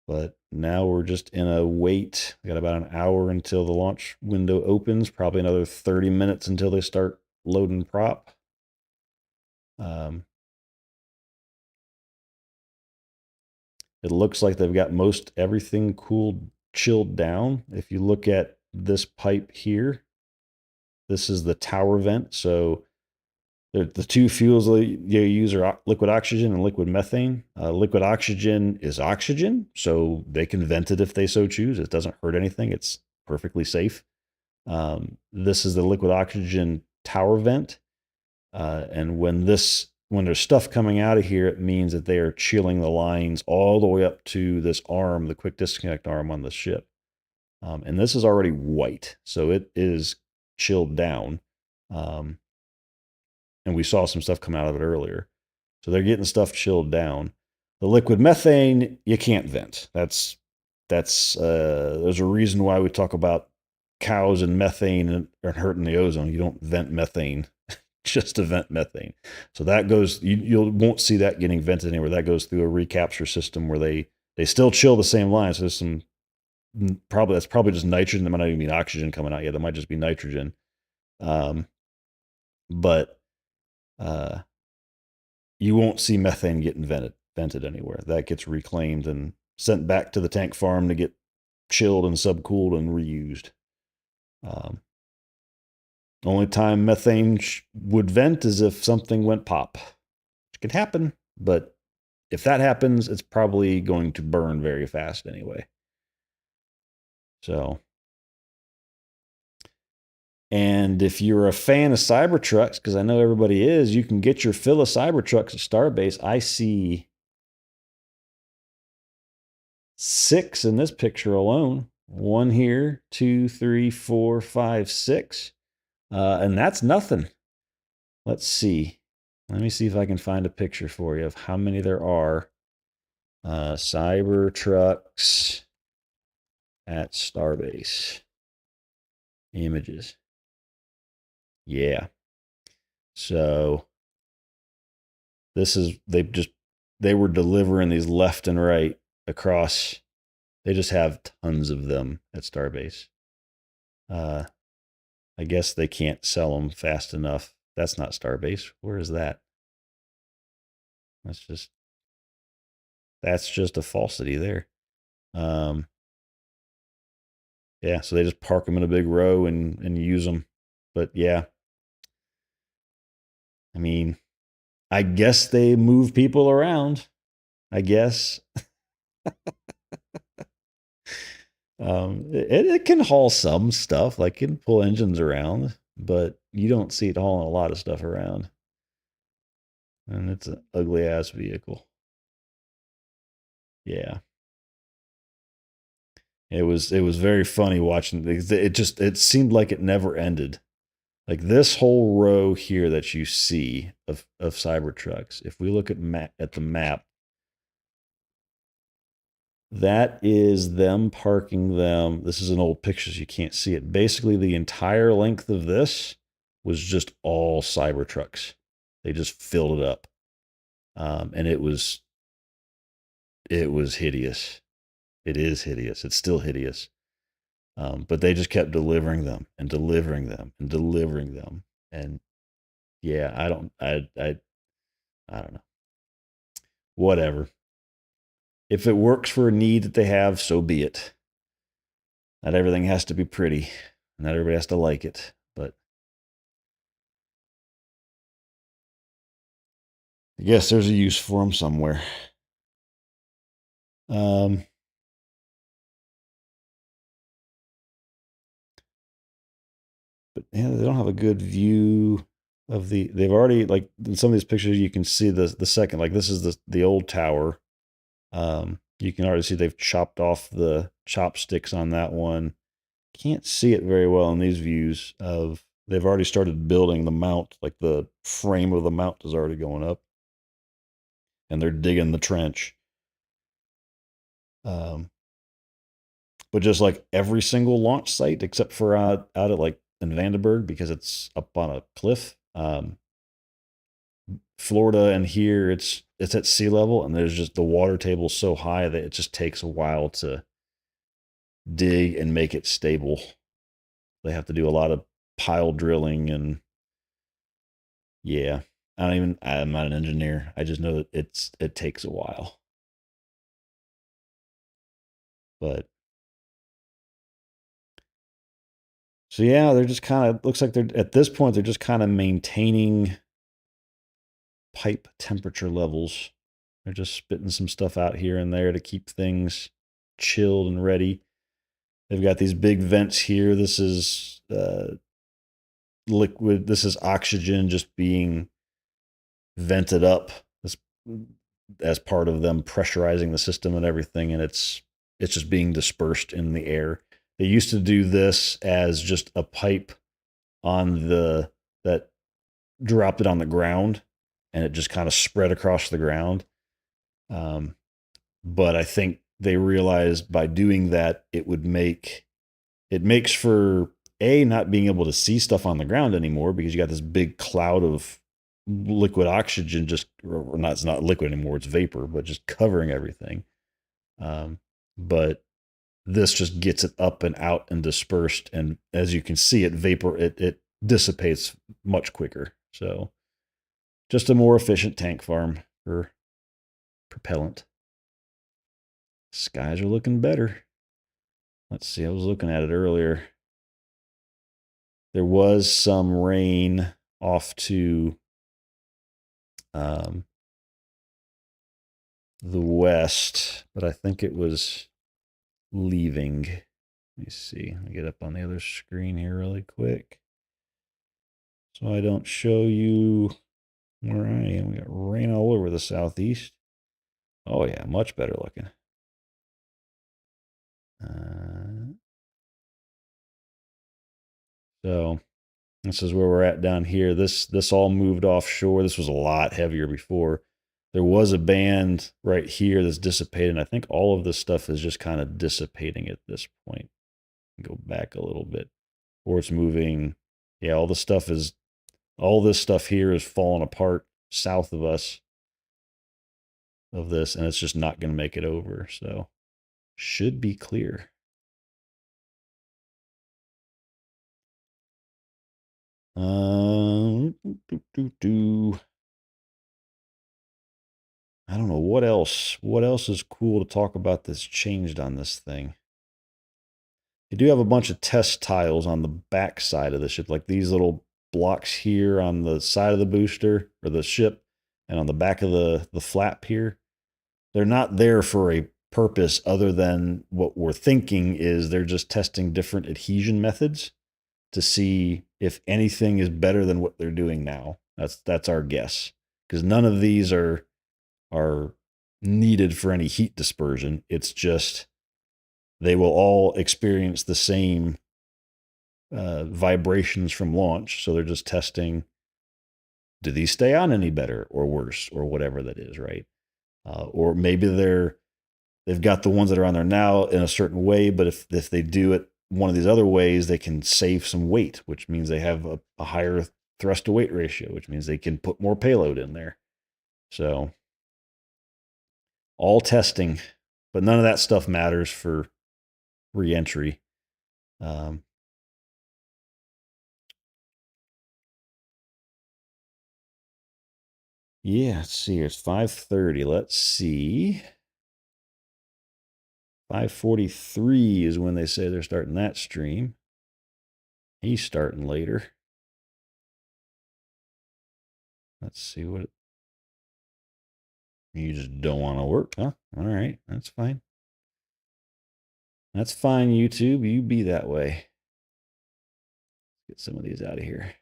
But now we're just in a wait. We got about an hour until the launch window opens, probably another 30 minutes until they start loading prop. It looks like they've got most everything chilled down. If you look at this pipe here, this is the tower vent. So the two fuels they use are liquid oxygen and liquid methane. Liquid oxygen is oxygen, so they can vent it if they so choose. It doesn't hurt anything. It's perfectly safe. This is the liquid oxygen tower vent. And when there's stuff coming out of here, it means that they are chilling the lines all the way up to this arm, the quick disconnect arm on the ship. And this is already white, so it is chilled down. And we saw some stuff come out of it earlier. So they're getting stuff chilled down. The liquid methane, you can't vent. That's That's there's a reason why we talk about cows and methane and hurting the ozone. You don't vent methane just to vent methane. So that goes, you won't see that getting vented anywhere. That goes through a recapture system where they still chill the same line. So there's some that's probably just nitrogen. There might not even be oxygen coming out yet. That might just be nitrogen. But you won't see methane getting vented anywhere. That gets reclaimed and sent back to the tank farm to get chilled and subcooled and reused. Only time methane would vent is if something went pop, which could happen. But if that happens, it's probably going to burn very fast anyway. So, and if you're a fan of Cybertrucks, because I know everybody is, you can get your fill of Cybertrucks at Starbase. I see 6 in this picture alone. 1 here, 2, 3, 4, 5, 6. And that's nothing. Let's see. Let me see if I can find a picture for you of how many there are. Cybertrucks at Starbase. Images. Yeah. So this is, they were delivering these left and right across. They just have tons of them at Starbase. I guess they can't sell them fast enough. That's not Starbase. Where is that? That's just a falsity there. Yeah, so they just park them in a big row and use them. But yeah, I mean, I guess they move people around. I guess. It can haul some stuff, like it can pull engines around, but you don't see it hauling a lot of stuff around. And it's an ugly ass vehicle. Yeah. It was very funny watching. It seemed like it never ended. Like this whole row here that you see of Cybertrucks, if we look at the map, that is them parking them. This is an old picture, so you can't see it. Basically, the entire length of this was just all Cybertrucks. They just filled it up, and it was hideous. It is hideous. It's still hideous. But they just kept delivering them and delivering them and delivering them. And yeah, I don't know. Whatever. If it works for a need that they have, so be it. Not everything has to be pretty. Not everybody has to like it. But I guess there's a use for them somewhere. But yeah, they don't have a good view of they've already, like in some of these pictures you can see the second, like this is the old tower. You can already see they've chopped off the chopsticks on that one. Can't see it very well in these views of they've already started building the mount, like the frame of the mount is already going up. And they're digging the trench. But just like every single launch site, except for out at like in Vandenberg, because it's up on a cliff. Florida and here it's at sea level, and there's just the water table so high that it just takes a while to dig and make it stable. They have to do a lot of pile drilling and yeah. I'm not an engineer. I just know that it takes a while. But so yeah, they're just kind of, looks like they're at this point they're just kind of maintaining pipe temperature levels. They're just spitting some stuff out here and there to keep things chilled and ready. They've got these big vents here. This is liquid. This is oxygen just being vented up as part of them pressurizing the system and everything, and it's just being dispersed in the air. They used to do this as just a pipe on that dropped it on the ground, and it just kind of spread across the ground. But I think they realized by doing that, it makes for not being able to see stuff on the ground anymore because you got this big cloud of liquid oxygen or not, it's not liquid anymore, it's vapor, but just covering everything. But this just gets it up and out and dispersed, and as you can see, it dissipates much quicker. So just a more efficient tank farm for propellant. Skies are looking better. Let's see, I was looking at it earlier. There was some rain off to the west, but I think it was leaving. Let me see. Let me get up on the other screen here really quick, so I don't show you where I am. We got rain all over the southeast. Oh yeah, much better looking. So this is where we're at down here. This all moved offshore. This was a lot heavier before. There was a band right here that's dissipating. I think all of this stuff is just kind of dissipating at this point. Go back a little bit. Or it's moving. Yeah, all this stuff here is falling apart south of us of this, and it's just not going to make it over. So should be clear. I don't know what else. What else is cool to talk about that's changed on this thing? They do have a bunch of test tiles on the back side of the ship, like these little blocks here on the side of the booster or the ship, and on the back of the flap here. They're not there for a purpose other than what we're thinking is they're just testing different adhesion methods to see if anything is better than what they're doing now. That's our guess, because none of these are needed for any heat dispersion. It's just they will all experience the same vibrations from launch. So they're just testing, do these stay on any better or worse or whatever that is, right? Or maybe they've got the ones that are on there now in a certain way, but if they do it one of these other ways, they can save some weight, which means they have a higher thrust to weight ratio, which means they can put more payload in there. So all testing, but none of that stuff matters for reentry. Yeah, let's see. It's 5:30. Let's see. 5:43 is when they say they're starting that stream. He's starting later. Let's see what. You just don't want to work, huh? All right, that's fine. That's fine, YouTube. You be that way. Let's get some of these out of here.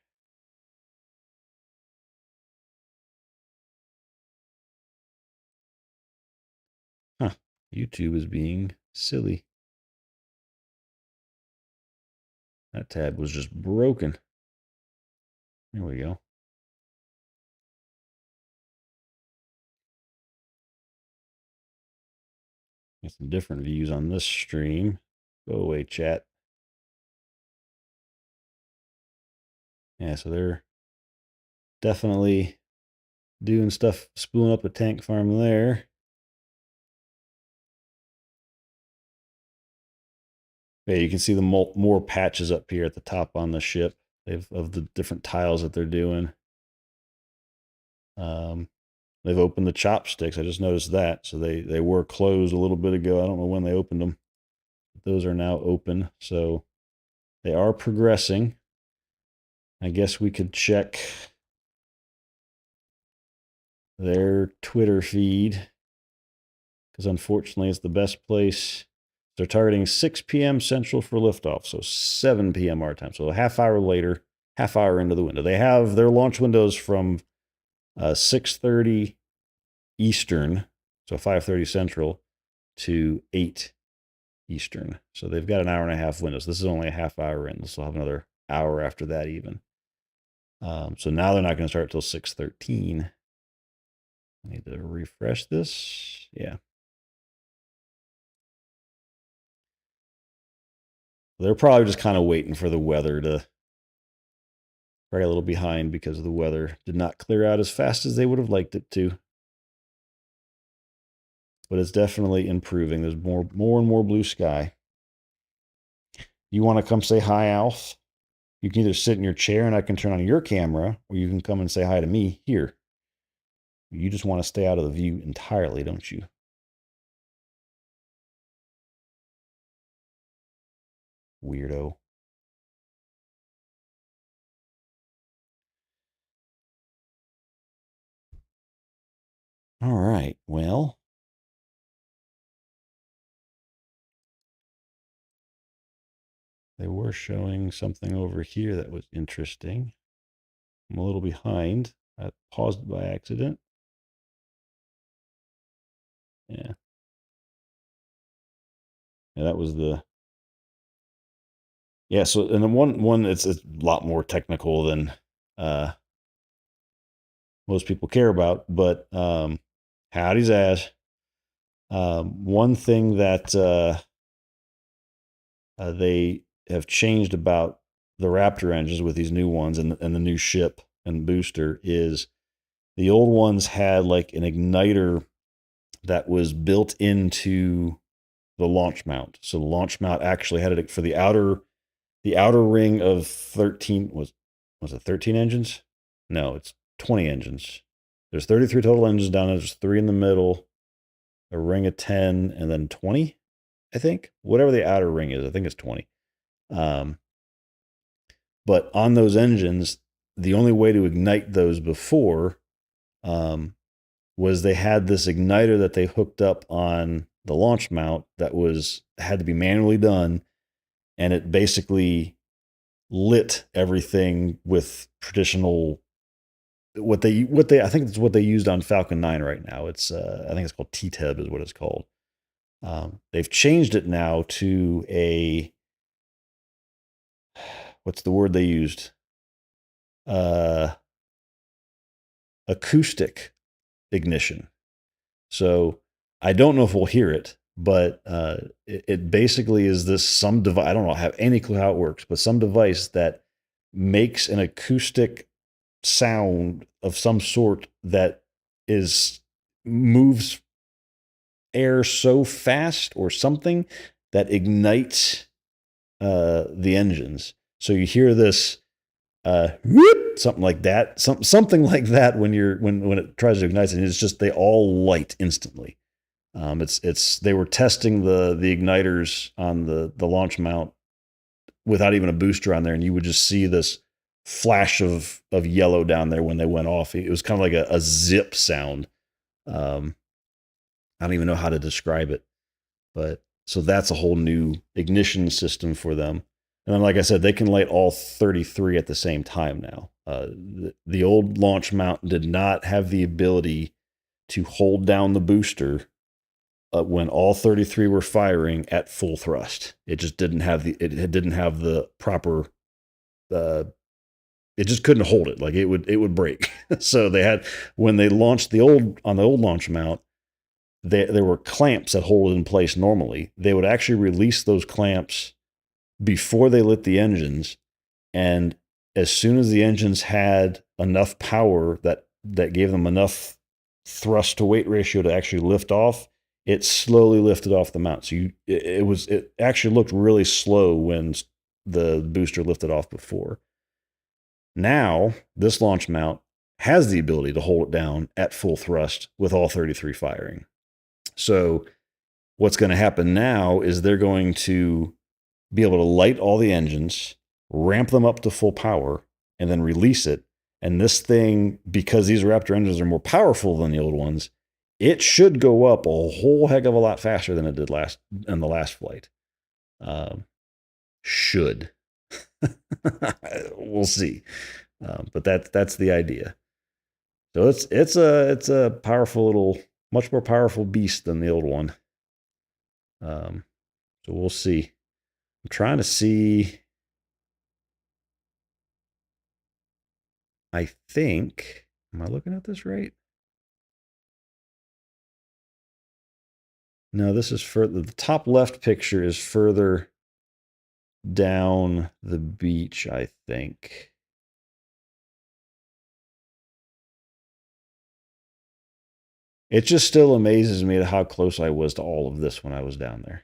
Huh. YouTube is being silly. That tab was just broken. There we go. Got some different views on this stream. Go away, chat. Yeah, so they're definitely doing stuff, spooling up a tank farm there. Yeah, you can see the more patches up here at the top on the ship of the different tiles that they're doing. They've opened the chopsticks. I just noticed that. So they were closed a little bit ago. I don't know when they opened them. Those are now open. So they are progressing. I guess we could check their Twitter feed, because unfortunately it's the best place. They're targeting 6 p.m. Central for liftoff, so 7 p.m. our time. So a half hour later, half hour into the window. They have their launch windows from 6:30 Eastern, so 5:30 Central, to 8 Eastern. So they've got an hour and a half windows. This is only a half hour in. This will have another hour after that even. So now they're not going to start till 6:13. I need to refresh this. Yeah. They're probably just kind of waiting for the weather to, probably a little behind because the weather did not clear out as fast as they would have liked it to. But it's definitely improving. There's more and more blue sky. You want to come say hi, Alf? You can either sit in your chair and I can turn on your camera, or you can come and say hi to me here. You just want to stay out of the view entirely, don't you? Weirdo. All right. Well, they were showing something over here that was interesting. I'm a little behind. I paused by accident. Yeah. Yeah, that was the. Yeah, so and the one it's a lot more technical than uh most people care about, but howdy's ass. One thing that they have changed about the Raptor engines with these new ones and the new ship and booster is the old ones had like an igniter that was built into the launch mount. So the launch mount actually had it for the outer ring of 13 was it 13 engines? No, it's 20 engines. There's 33 total engines down there. There's 3 in the middle, a ring of 10, and then 20, I think. Whatever the outer ring is, I think it's 20. Um, but on those engines, the only way to ignite those before um, was they had this igniter that they hooked up on the launch mount that was had to be manually done, and it basically lit everything with traditional what they I think it's what they used on Falcon 9 right now. It's I think it's called TTEB is what it's called. They've changed it now to a what's the word they used? Uh, acoustic ignition. So I don't know if we'll hear it, but it basically is this some device. I don't know, have any clue how it works, but some device that makes an acoustic sound of some sort that is moves air so fast or something that ignites the engines. So you hear this whoop, something like that, something like that when it tries to ignite, and it's just they all light instantly. It's they were testing the igniters on the launch mount without even a booster on there, and you would just see this flash of yellow down there when they went off. It was kind of like a zip sound. Um, I don't even know how to describe it, but so that's a whole new ignition system for them. And then, like I said, they can light all 33 at the same time now. The old launch mount did not have the ability to hold down the booster when all 33 were firing at full thrust. It just didn't have the proper. Uh, it just couldn't hold it. Like it would break. So they had when they launched the old launch mount, there were clamps that hold it in place normally. They would actually release those clamps before they lit the engines, and as soon as the engines had enough power that gave them enough thrust to weight ratio to actually lift off, it slowly lifted off the mount. So it actually looked really slow when the booster lifted off before. Now this launch mount has the ability to hold it down at full thrust with all 33 firing. So what's going to happen now is they're going to be able to light all the engines, ramp them up to full power, and then release it. And this thing, because these Raptor engines are more powerful than the old ones, it should go up a whole heck of a lot faster than it did in the last flight. Should. We'll see. But that's the idea. So it's a powerful little, much more powerful beast than the old one. So we'll see. I'm trying to see. I think. Am I looking at this right? No, this is further. The top left picture is further down the beach, I think. It just still amazes me at how close I was to all of this when I was down there.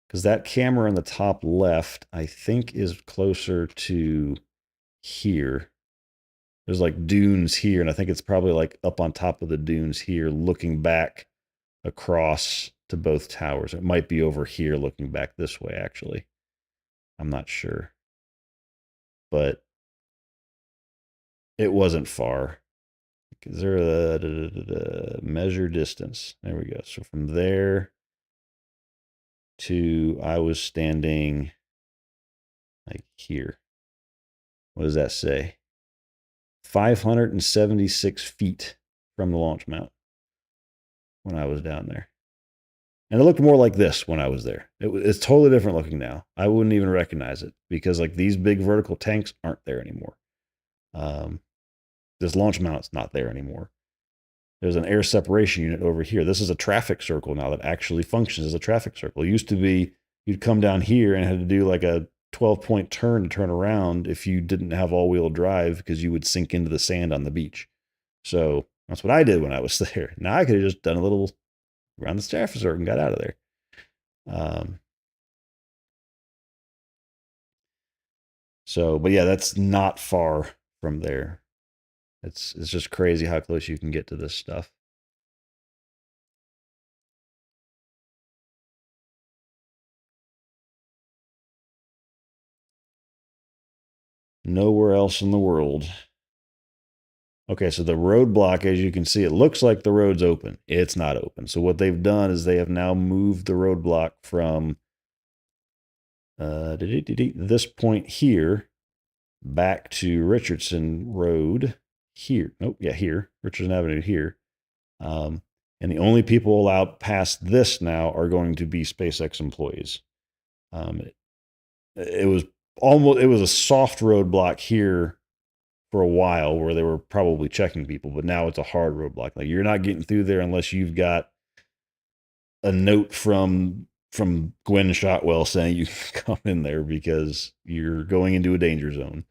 Because that camera in the top left, I think, is closer to here. There's like dunes here, and I think it's probably like up on top of the dunes here, looking back across to both towers. It might be over here looking back this way, actually. I'm not sure. But it wasn't far. Is there a measure distance? There we go. So from there to I was standing like here. What does that say? 576 feet from the launch mount when I was down there. And it looked more like this when I was there. It's totally different looking now. I wouldn't even recognize it because like these big vertical tanks aren't there anymore. This launch mount's not there anymore. There's an air separation unit over here. This is a traffic circle now that actually functions as a traffic circle. It used to be you'd come down here and had to do like a 12-point turn to turn around if you didn't have all-wheel drive because you would sink into the sand on the beach. So that's what I did when I was there. Now I could have just done a little around the traffic circle and got out of there. But yeah, that's not far from there. It's just crazy how close you can get to this stuff. Nowhere else in the world. Okay, so the roadblock, as you can see, it looks like the road's open. It's not open. So what they've done is they have now moved the roadblock from this point here back to Richardson Road here. Nope, yeah, here. Richardson Avenue here. And the only people allowed past this now are going to be SpaceX employees. It was a soft roadblock here for a while where they were probably checking people, but now it's a hard roadblock. Like you're not getting through there unless you've got a note from Gwen Shotwell saying you can come in there because you're going into a danger zone.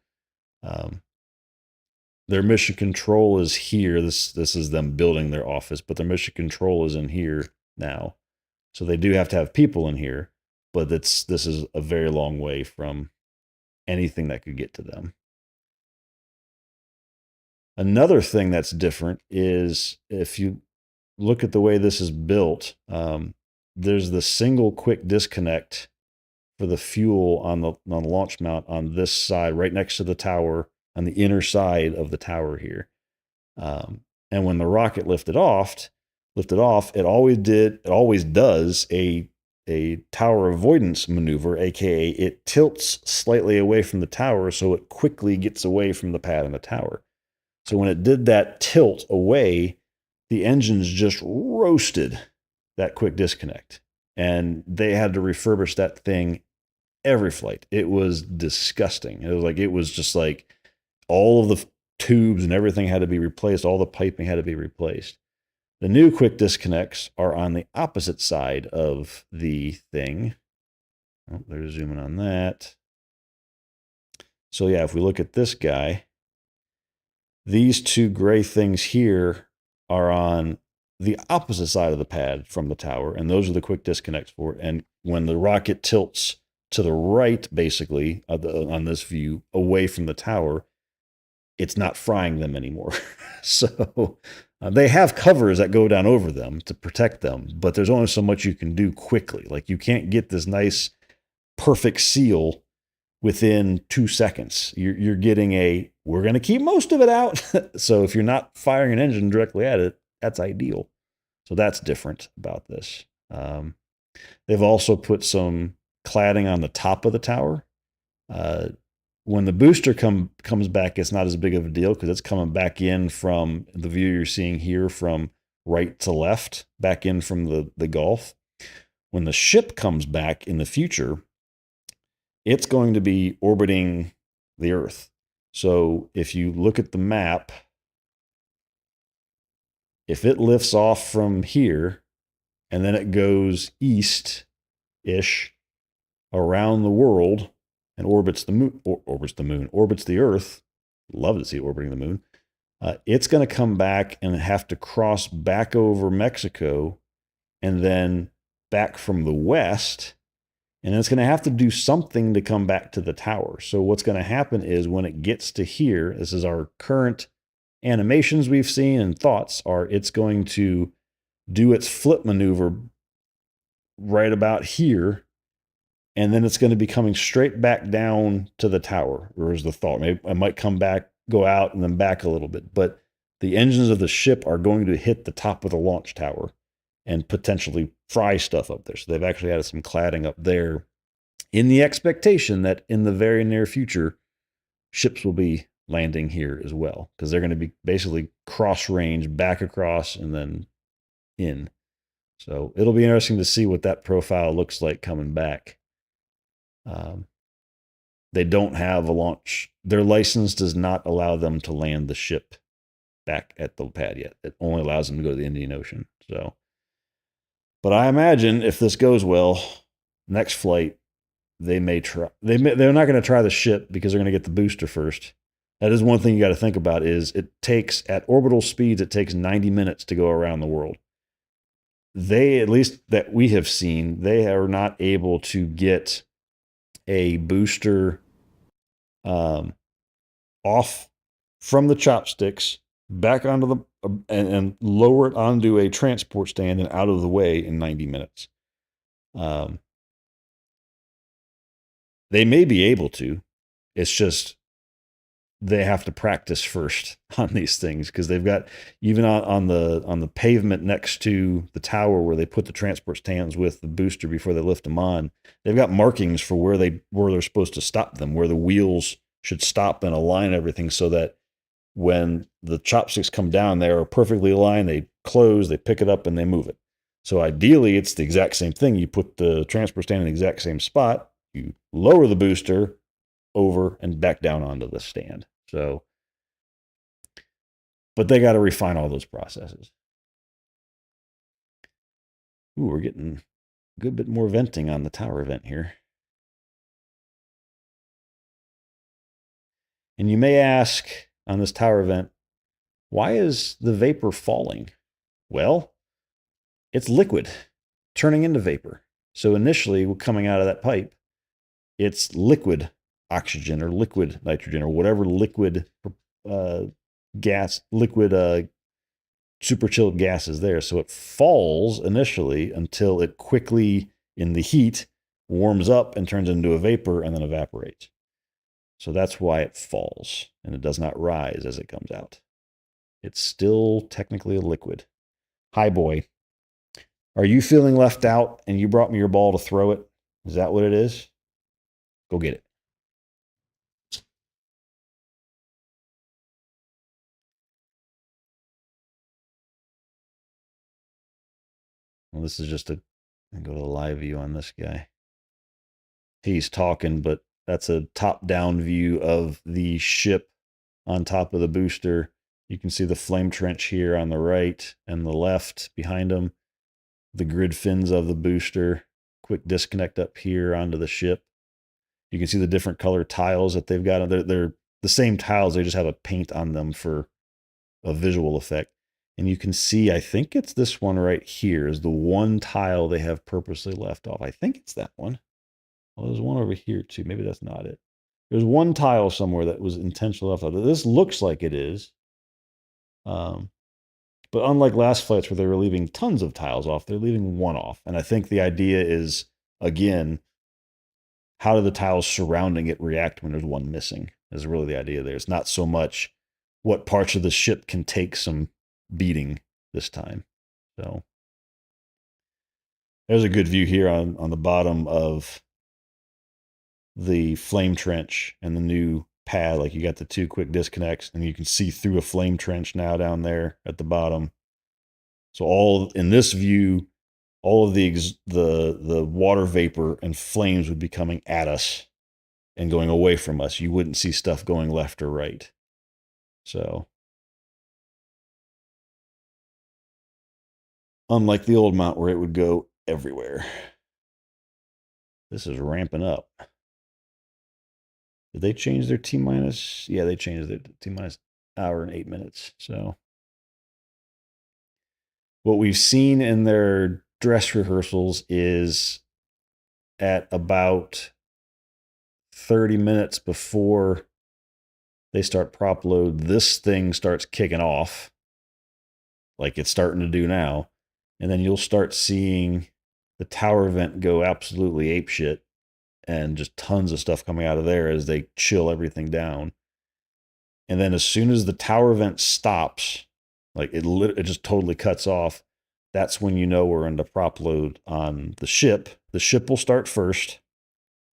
Their mission control is here. This is them building their office, but their mission control is in here now. So they do have to have people in here, but this is a very long way from anything that could get to them. Another thing that's different is if you look at the way this is built, there's the single quick disconnect for the fuel on the launch mount on this side, right next to the tower, on the inner side of the tower here. And when the rocket lifted off, it always does a tower avoidance maneuver, aka it tilts slightly away from the tower so it quickly gets away from the pad and the tower. So when it did that tilt away, the engines just roasted that quick disconnect. And they had to refurbish that thing every flight. It was disgusting. It was just like all of the tubes and everything had to be replaced. All the piping had to be replaced. The new quick disconnects are on the opposite side of the thing. Oh, they're zooming on that. So yeah, if we look at this guy, these two gray things here are on the opposite side of the pad from the tower, and those are the quick disconnects for it. And when the rocket tilts to the right, basically, on this view, away from the tower, it's not frying them anymore. So they have covers that go down over them to protect them, but there's only so much you can do quickly. Like you can't get this nice, perfect seal within 2 seconds. You're getting we're going to keep most of it out. So if you're not firing an engine directly at it, that's ideal. So that's different about this. They've also put some cladding on the top of the tower. When the booster comes back, it's not as big of a deal because it's coming back in from the view you're seeing here from right to left, back in from the Gulf. When the ship comes back in the future, it's going to be orbiting the Earth. So if you look at the map, if it lifts off from here and then it goes east-ish, around the world and orbits the moon, orbits the Earth. Love to see it orbiting the moon. It's going to come back and have to cross back over Mexico and then back from the west. And it's going to have to do something to come back to the tower. So what's going to happen is when it gets to here, this is our current animations we've seen and thoughts are it's going to do its flip maneuver right about here. And then it's going to be coming straight back down to the tower, or is the thought. Maybe I might come back, go out, and then back a little bit. But the engines of the ship are going to hit the top of the launch tower and potentially fry stuff up there. So they've actually added some cladding up there in the expectation that in the very near future, ships will be landing here as well, because they're going to be basically cross range back across and then in. So it'll be interesting to see what that profile looks like coming back. They don't have a launch. Their license does not allow them to land the ship back at the pad yet. It only allows them to go to the Indian Ocean. So, but I imagine if this goes well, next flight, they may try. They're not going to try the ship because they're going to get the booster first. That is one thing you got to think about is it takes, at orbital speeds, it takes 90 minutes to go around the world. They, at least that we have seen, they are not able to get a booster off from the chopsticks back onto the and lower it onto a transport stand and out of the way in 90 minutes. They may be able to. It's just they have to practice first on these things because they've got even on the pavement next to the tower where they put the transport stands with the booster before they lift them on. They've got markings for where they're supposed to stop them, where the wheels should stop and align everything so that when the chopsticks come down, they are perfectly aligned. They close, they pick it up, and they move it. So ideally, it's the exact same thing. You put the transport stand in the exact same spot. You lower the booster over and back down onto the stand. So, but they got to refine all those processes. Ooh, we're getting a good bit more venting on the tower vent here. And you may ask on this tower vent, why is the vapor falling? Well, it's liquid turning into vapor. So initially, coming out of that pipe, it's liquid oxygen or liquid nitrogen or whatever liquid gas, liquid super chilled gas is there. So it falls initially until it quickly, in the heat, warms up and turns into a vapor and then evaporates. So that's why it falls and it does not rise as it comes out. It's still technically a liquid. Hi, boy. Are you feeling left out and you brought me your ball to throw it? Is that what it is? Go get it. Well, this is just a, go to the live view on this guy. He's talking, but that's a top-down view of the ship on top of the booster. You can see the flame trench here on the right and the left behind him. The grid fins of the booster. Quick disconnect up here onto the ship. You can see the different color tiles that they've got. They're the same tiles. They just have a paint on them for a visual effect. And you can see, I think it's this one right here is the one tile they have purposely left off. I think it's that one. Well, there's one over here too. Maybe that's not it. There's one tile somewhere that was intentionally left off. This looks like it is. But unlike last flights where they were leaving tons of tiles off, they're leaving one off. And I think the idea is, again, how do the tiles surrounding it react when there's one missing? Is really the idea there. It's not so much what parts of the ship can take some beating this time. So there's a good view here on the bottom of the flame trench and the new pad. Like you got the two quick disconnects and you can see through a flame trench now down there at the bottom. So all in this view, all of the water vapor and flames would be coming at us and going away from us. You wouldn't see stuff going left or right. So unlike the old mount where it would go everywhere. This is ramping up. Did they change their T minus? Yeah, they changed their T minus hour and 8 minutes. So what we've seen in their dress rehearsals is at about 30 minutes before they start prop load, this thing starts kicking off like it's starting to do now. And then you'll start seeing the tower vent go absolutely apeshit and just tons of stuff coming out of there as they chill everything down. And then as soon as the tower vent stops, like it just totally cuts off, that's when you know we're into prop load on the ship. The ship will start first.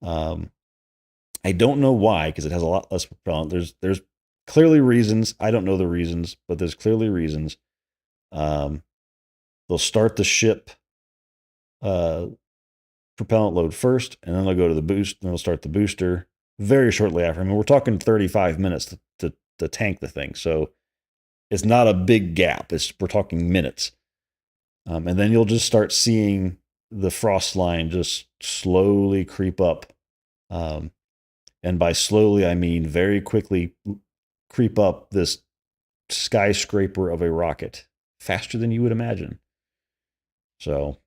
I don't know why, because it has a lot less propellant. There's clearly reasons. I don't know the reasons, but there's clearly reasons. They'll start the ship propellant load first, and then they'll go to the boost, and they'll start the booster very shortly after. I mean, we're talking 35 minutes to tank the thing, so it's not a big gap. We're talking minutes. And then you'll just start seeing the frost line just slowly creep up. And by slowly, I mean very quickly creep up this skyscraper of a rocket faster than you would imagine. So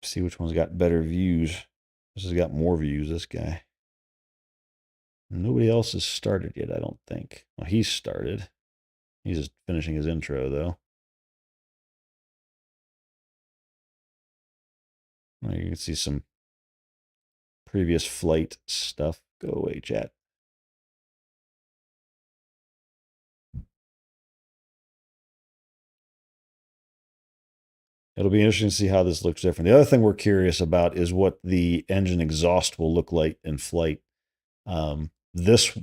see which one's got better views. This has got more views, this guy. Nobody else has started yet, I don't think. Well, he's started. He's just finishing his intro, though. Well, you can see some previous flight stuff. Go away, chat. It'll be interesting to see how this looks different. The other thing we're curious about is what the engine exhaust will look like in flight. This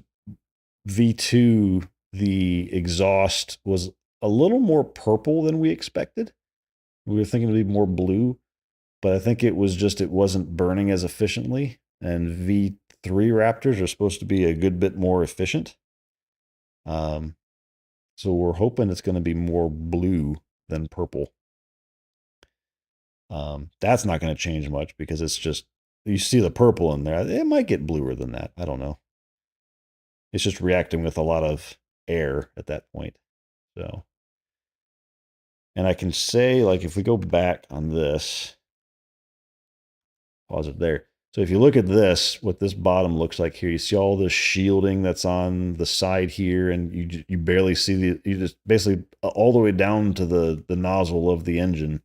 V2, the exhaust was a little more purple than we expected. We were thinking it'd be more blue, but I think it wasn't burning as efficiently. And V3 Raptors are supposed to be a good bit more efficient. So we're hoping it's going to be more blue than purple. That's not going to change much because it's just, you see the purple in there. It might get bluer than that. I don't know. It's just reacting with a lot of air at that point. So, and I can say, like, if we go back on this, pause it there. So if you look at this, what this bottom looks like here, you see all the shielding that's on the side here, and you barely see you just basically all the way down to the nozzle of the engine.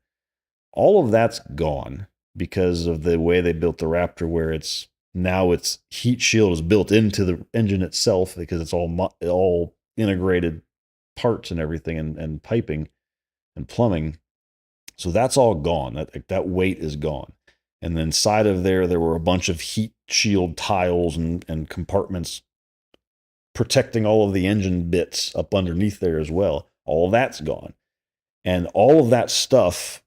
All of that's gone because of the way they built the Raptor, where its heat shield is built into the engine itself because it's all integrated parts and everything and piping and plumbing. So that's all gone. That weight is gone. And then inside of there were a bunch of heat shield tiles and compartments protecting all of the engine bits up underneath there as well. All of that's gone. And all of that stuff,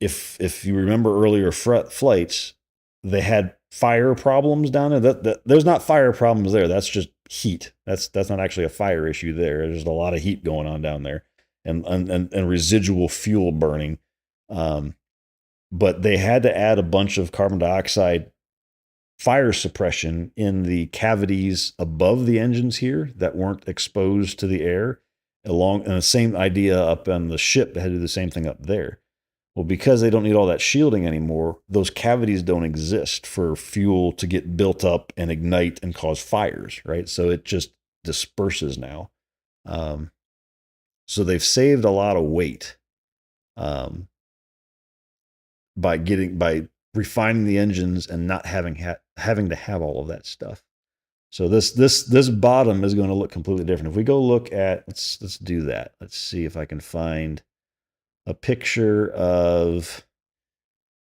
if you remember earlier flights, they had fire problems down there. There's not fire problems there. That's just heat. That's not actually a fire issue there. There's a lot of heat going on down there and residual fuel burning. But they had to add a bunch of carbon dioxide fire suppression in the cavities above the engines here that weren't exposed to the air. And the same idea up on the ship, they had to do the same thing up there. Well, because they don't need all that shielding anymore, those cavities don't exist for fuel to get built up and ignite and cause fires, right? So it just disperses now. So they've saved a lot of weight by refining the engines and not having to have all of that stuff. So this bottom is going to look completely different. If we go look at, let's do that. Let's see if I can find a picture of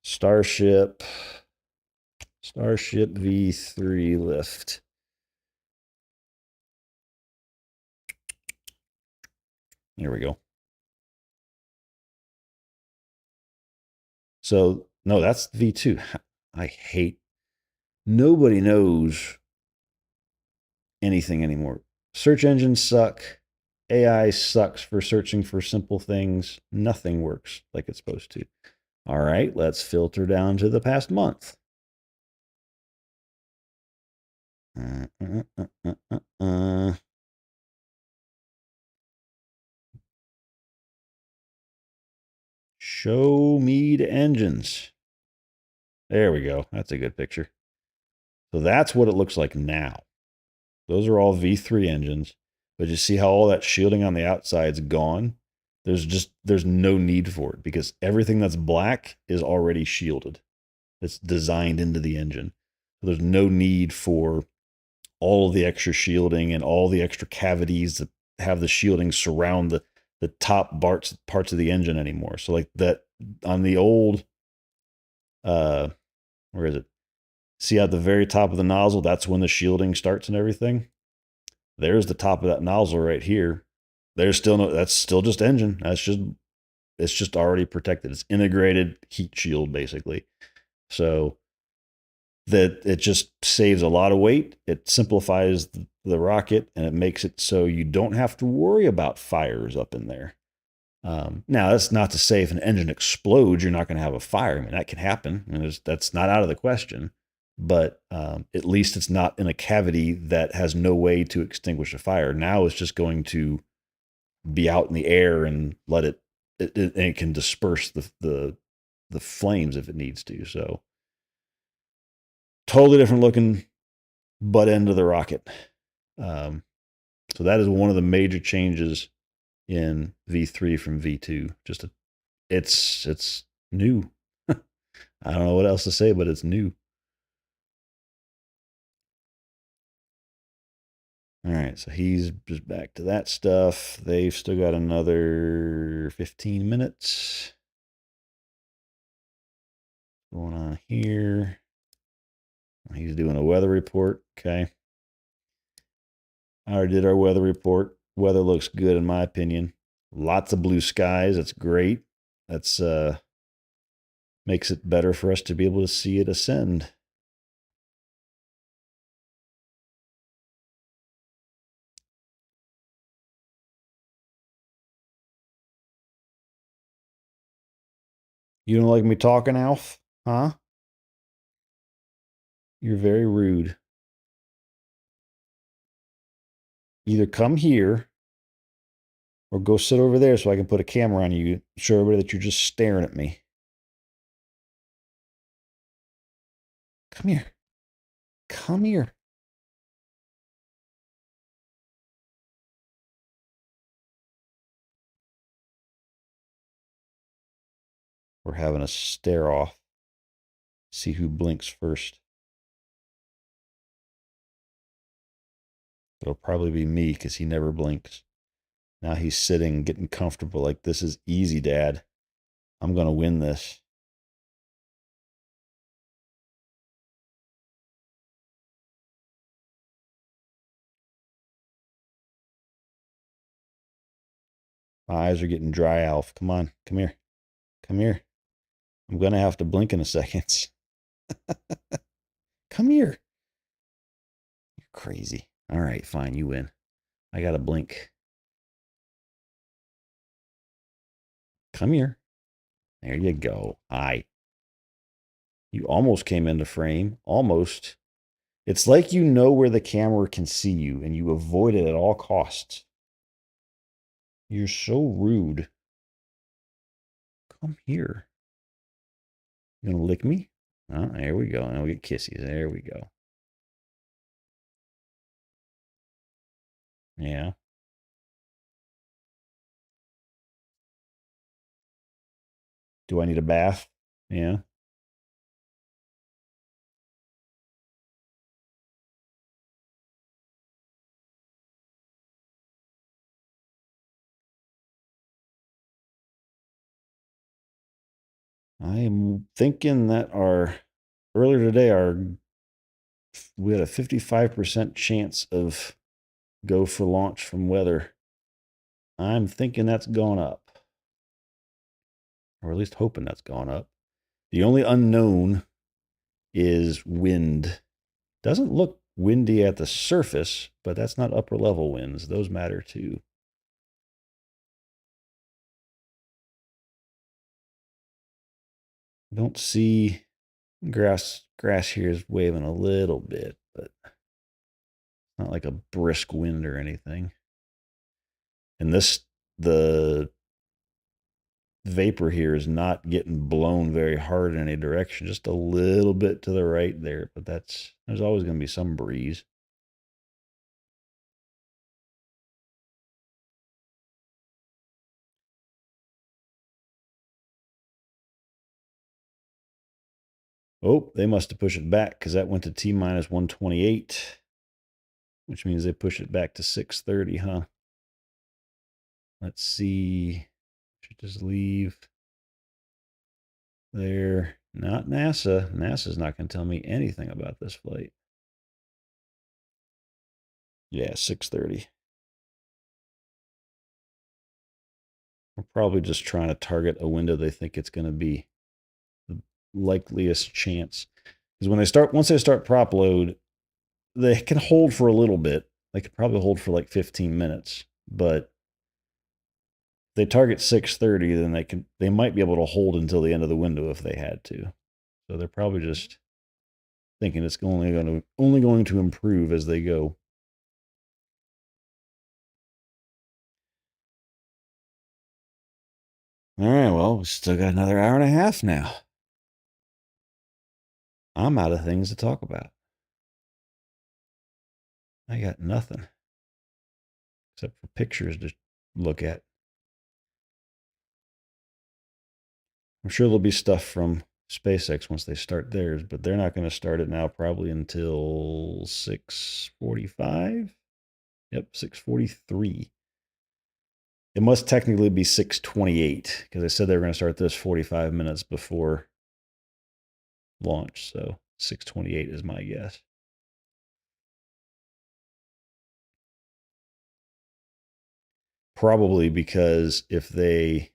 Starship V3 lift. Here we go. So no, that's V2. I hate, nobody knows anything anymore. Search engines suck. AI sucks for searching for simple things. Nothing works like it's supposed to. All right, let's filter down to the past month. Show me the engines. There we go. That's a good picture. So that's what it looks like now. Those are all V3 engines. But you see how all that shielding on the outside's gone? There's no need for it because everything that's black is already shielded. It's designed into the engine. So there's no need for all of the extra shielding and all the extra cavities that have the shielding surround the top parts of the engine anymore. So like that on the old where is it? See at the very top of the nozzle, that's when the shielding starts and everything. There's the top of that nozzle right here. There's still no, that's still just engine. It's just already protected. It's integrated heat shield basically. So that it just saves a lot of weight. It simplifies the rocket and it makes it so you don't have to worry about fires up in there. Now, that's not to say if an engine explodes, you're not going to have a fire. I mean, that can happen. And that's not out of the question. But at least it's not in a cavity that has no way to extinguish a fire. Now it's just going to be out in the air and it can disperse the flames if it needs to. So totally different looking butt end of the rocket. So that is one of the major changes in V3 from V2. It's new. I don't know what else to say, but it's new. All right, so he's just back to that stuff. They've still got another 15 minutes going on here. He's doing a weather report. Okay. I already did our weather report. Weather looks good in my opinion. Lots of blue skies. That's great. That's makes it better for us to be able to see it ascend. You don't like me talking, Alf? Huh? You're very rude. Either come here or go sit over there so I can put a camera on you, show everybody that you're just staring at me. Come here. Come here. We're having a stare off. See who blinks first. It'll probably be me because he never blinks. Now he's sitting, getting comfortable. Like, this is easy, Dad. I'm going to win this. My eyes are getting dry, Alf. Come on. Come here. Come here. I'm going to have to blink in a second. Come here. You're crazy. All right, fine. You win. I got to blink. Come here. There you go. You almost came into frame. Almost. It's like you know where the camera can see you and you avoid it at all costs. You're so rude. Come here. You gonna lick me? Oh, there we go. And we get kissies. There we go. Yeah. Do I need a bath? Yeah. I am thinking that earlier today, we had a 55% chance of go for launch from weather. I'm thinking that's gone up, or at least hoping that's gone up. The only unknown is wind. Doesn't look windy at the surface, but that's not upper level winds. Those matter too. Don't see grass here is waving a little bit, but not like a brisk wind or anything. And the vapor here is not getting blown very hard in any direction, just a little bit to the right there, but there's always going to be some breeze. Oh, they must have pushed it back because that went to T minus 128, which means they push it back to 6:30, huh? Let's see. Should just leave there. Not NASA. NASA's not going to tell me anything about this flight. Yeah, 6:30. We're probably just trying to target a window they think it's going to be the likeliest chance. Because once they start prop load, they can hold for a little bit. They could probably hold for like 15 minutes, but they target 6:30, then they might be able to hold until the end of the window if they had to. So they're probably just thinking it's only going to improve as they go. All right, well, we still got another hour and a half now. I'm out of things to talk about. I got nothing except for pictures to look at. I'm sure there'll be stuff from SpaceX once they start theirs, but they're not going to start it now probably until 6:45. Yep, 6:43. It must technically be 6:28 because they said they were going to start this 45 minutes before launch. So 6:28 is my guess. Probably because if they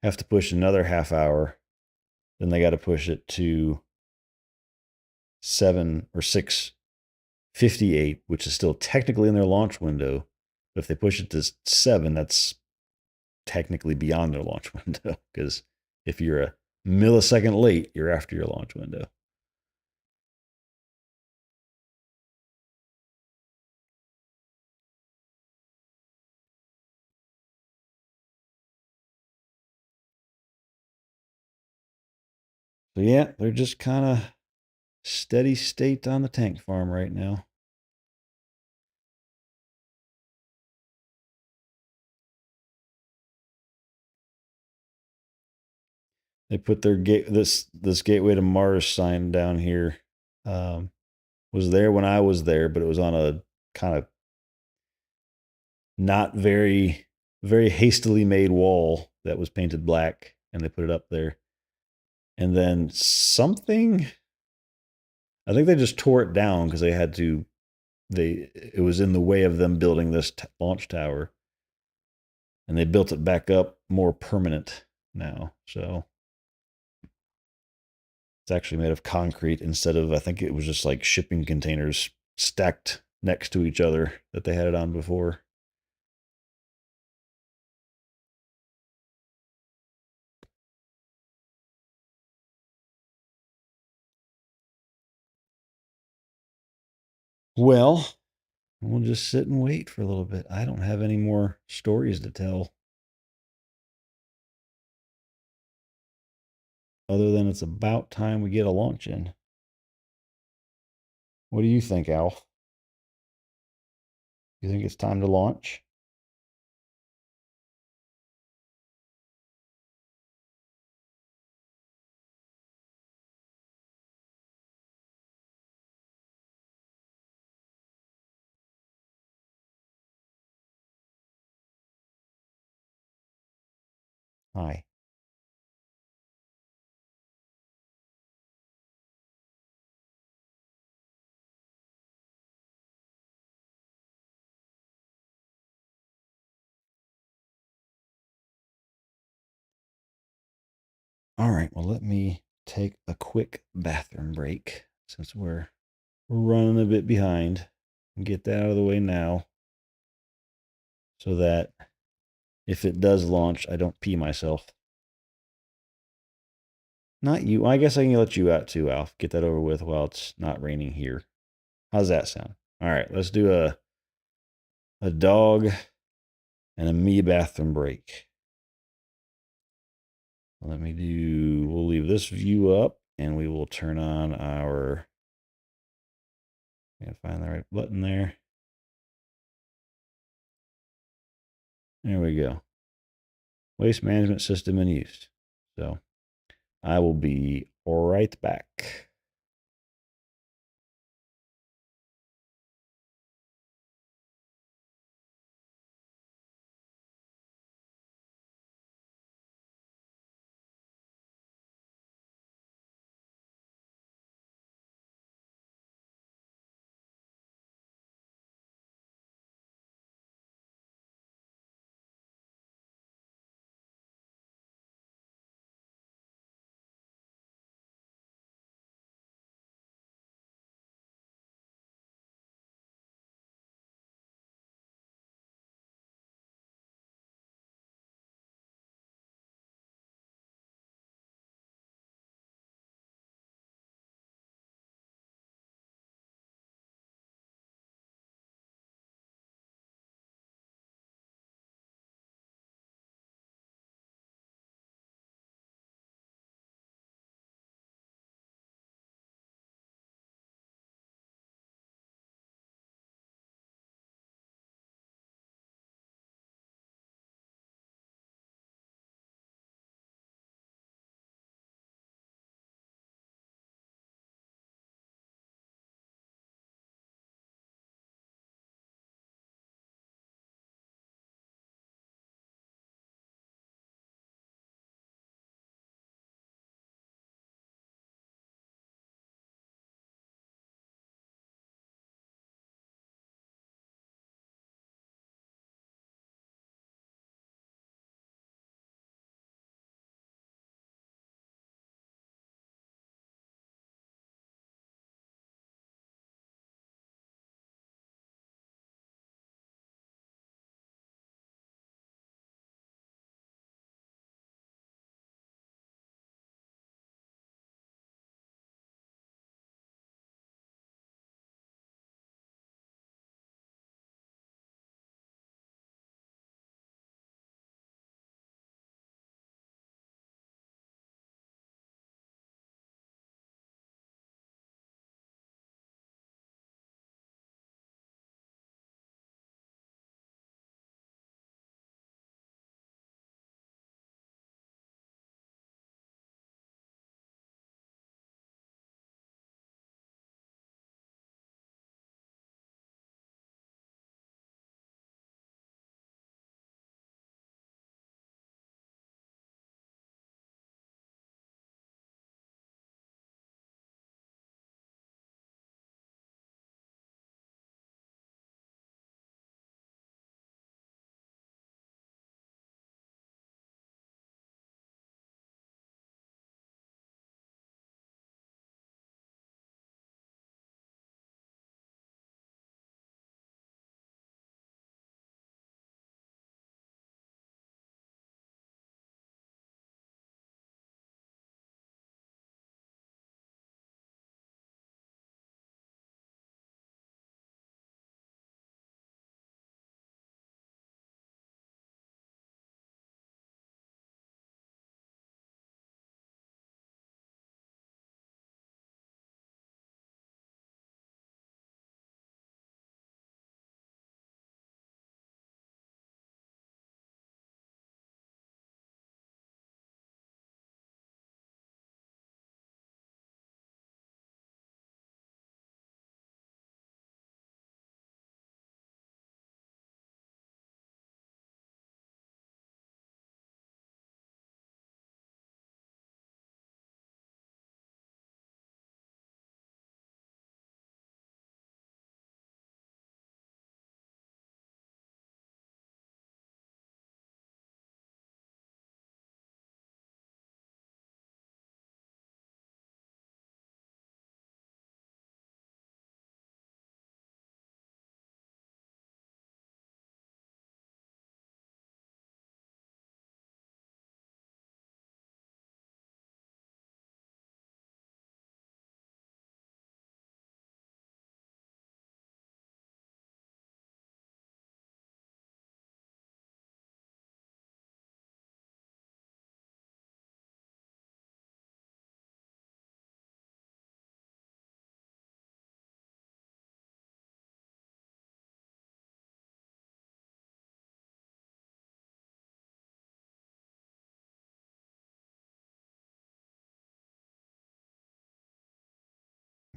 have to push another half hour, then they got to push it to 7 or 6:58, which is still technically in their launch window. But if they push it to 7, that's technically beyond their launch window because if you're a millisecond late, you're after your launch window. So yeah, they're just kind of steady state on the tank farm right now. They put their this gateway to Mars sign down here. Um, was there when I was there, but it was on a kind of not very hastily made wall that was painted black, and they put it up there. And then something, I think they just tore it down because they had to. It was in the way of them building this launch tower, and they built it back up more permanent now. So it's actually made of concrete instead of, I think it was just like shipping containers stacked next to each other that they had it on before. Well, we'll just sit and wait for a little bit. I don't have any more stories to tell other than it's about time we get a launch in. What do you think, Alf? You think it's time to launch? Hi. All right, well, let me take a quick bathroom break since we're we're running a bit behind. Get that out of the way now so that if it does launch, I don't pee myself. Not you. I guess I can let you out too, Alf. Get that over with while it's not raining here. How's that sound? All right, let's do a dog and a me bathroom break. We'll leave this view up and we will turn on our, gotta find the right button there. There we go. Waste management system in use. So I will be right back.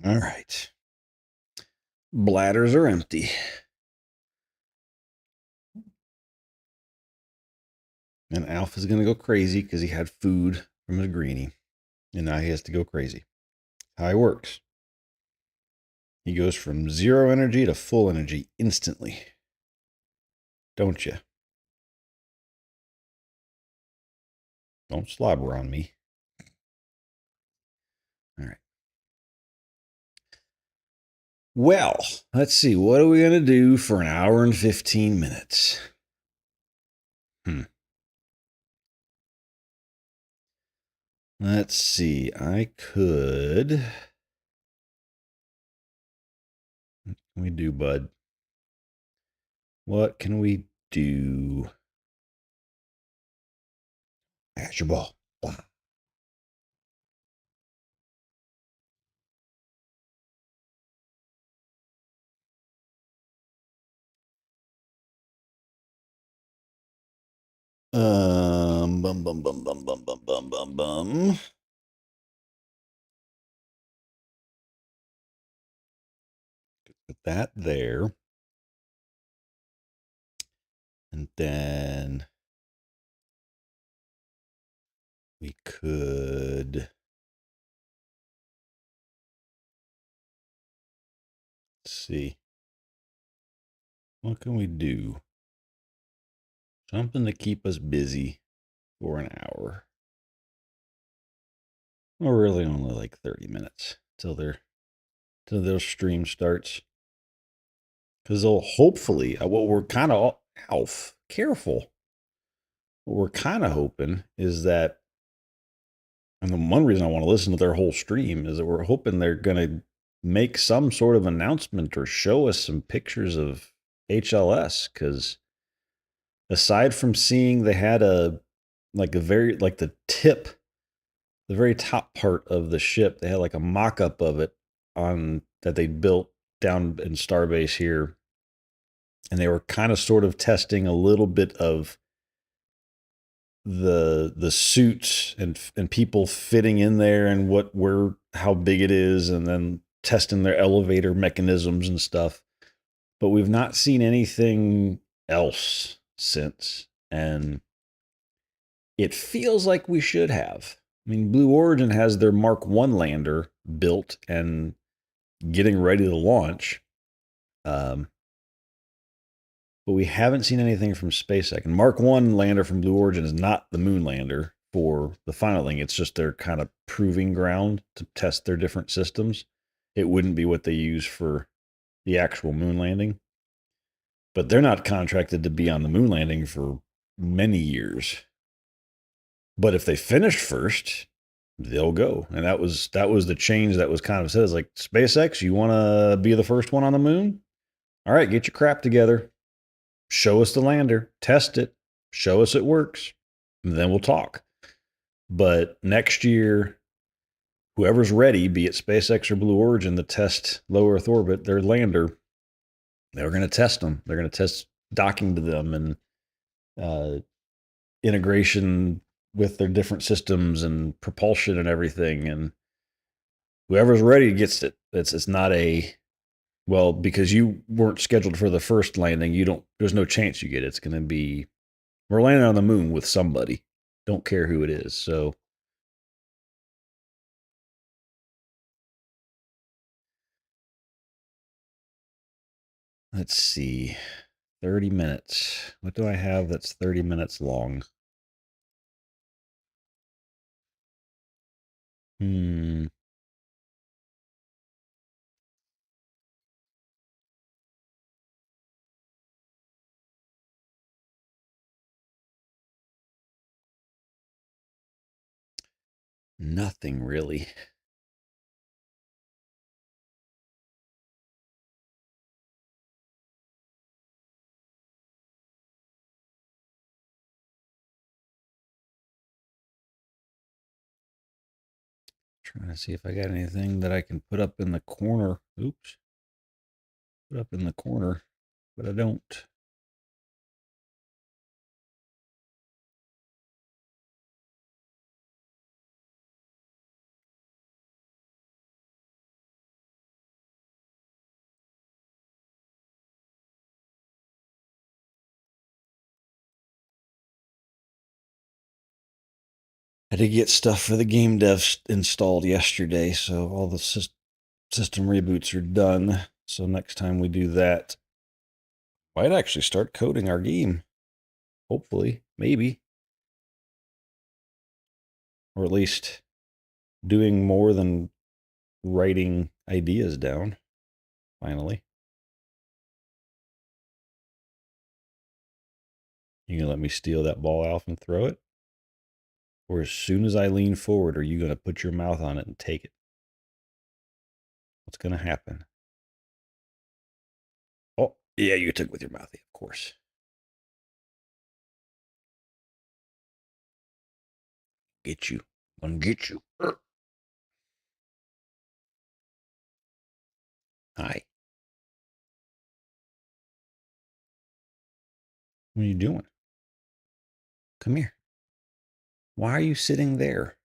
All right. Bladders are empty. And Alpha's going to go crazy because he had food from his greenie. And now he has to go crazy. How he works. He goes from 0 energy to full energy instantly. Don't you? Don't slobber on me. All right. Well, let's see. What are we going to do for an hour and 15 minutes? Let's see. I could. What can we do, bud? What can we do? Pass your ball. Blah. Bum bum bum bum bum bum bum bum bum. Put that there. And then we could, let's see. What can we do? Something to keep us busy for an hour. Or really only like 30 minutes till their stream starts. Because they'll hopefully, what we're kind of, Alf, careful. What we're kind of hoping is that, and the one reason I want to listen to their whole stream is that we're hoping they're going to make some sort of announcement or show us some pictures of HLS. Because aside from seeing they had the tip, the very top part of the ship, they had like a mock-up of it on that they built down in Starbase here. And they were kind of sort of testing a little bit of the suits and people fitting in there and how big it is, and then testing their elevator mechanisms and stuff. But we've not seen anything else since, and it feels like we should have. I mean, Blue Origin has their Mark 1 lander built and getting ready to launch. But we haven't seen anything from SpaceX. And Mark 1 lander from Blue Origin is not the moon lander for the final thing. It's just their kind of proving ground to test their different systems. It wouldn't be what they use for the actual moon landing. But they're not contracted to be on the moon landing for many years. But if they finish first, they'll go. And that was the change that was kind of said. It's like, SpaceX, you want to be the first one on the moon? All right, get your crap together. Show us the lander, test it, show us it works, and then we'll talk. But next year, whoever's ready, be it SpaceX or Blue Origin, to test low Earth orbit, their lander, they're going to test them. They're going to test docking to them and integration with their different systems and propulsion and everything. And whoever's ready gets it. It's not because you weren't scheduled for the first landing, there's no chance you get it. It's going to be, we're landing on the moon with somebody. Don't care who it is. So let's see. 30 minutes. What do I have that's 30 minutes long? Nothing really. Trying to see if I got anything that I can put up in the corner. Oops. Put up in the corner, but I don't. Had to get stuff for the game dev installed yesterday, so all the system reboots are done. So next time we do that, might actually start coding our game. Hopefully, maybe. Or at least doing more than writing ideas down, finally. You gonna let me steal that ball, Alf, and throw it? Or as soon as I lean forward, are you gonna put your mouth on it and take it? What's gonna happen? Oh, yeah, you took it with your mouth, of course. Get you. I'm gonna get you. Hi. What are you doing? Come here. Why are you sitting there?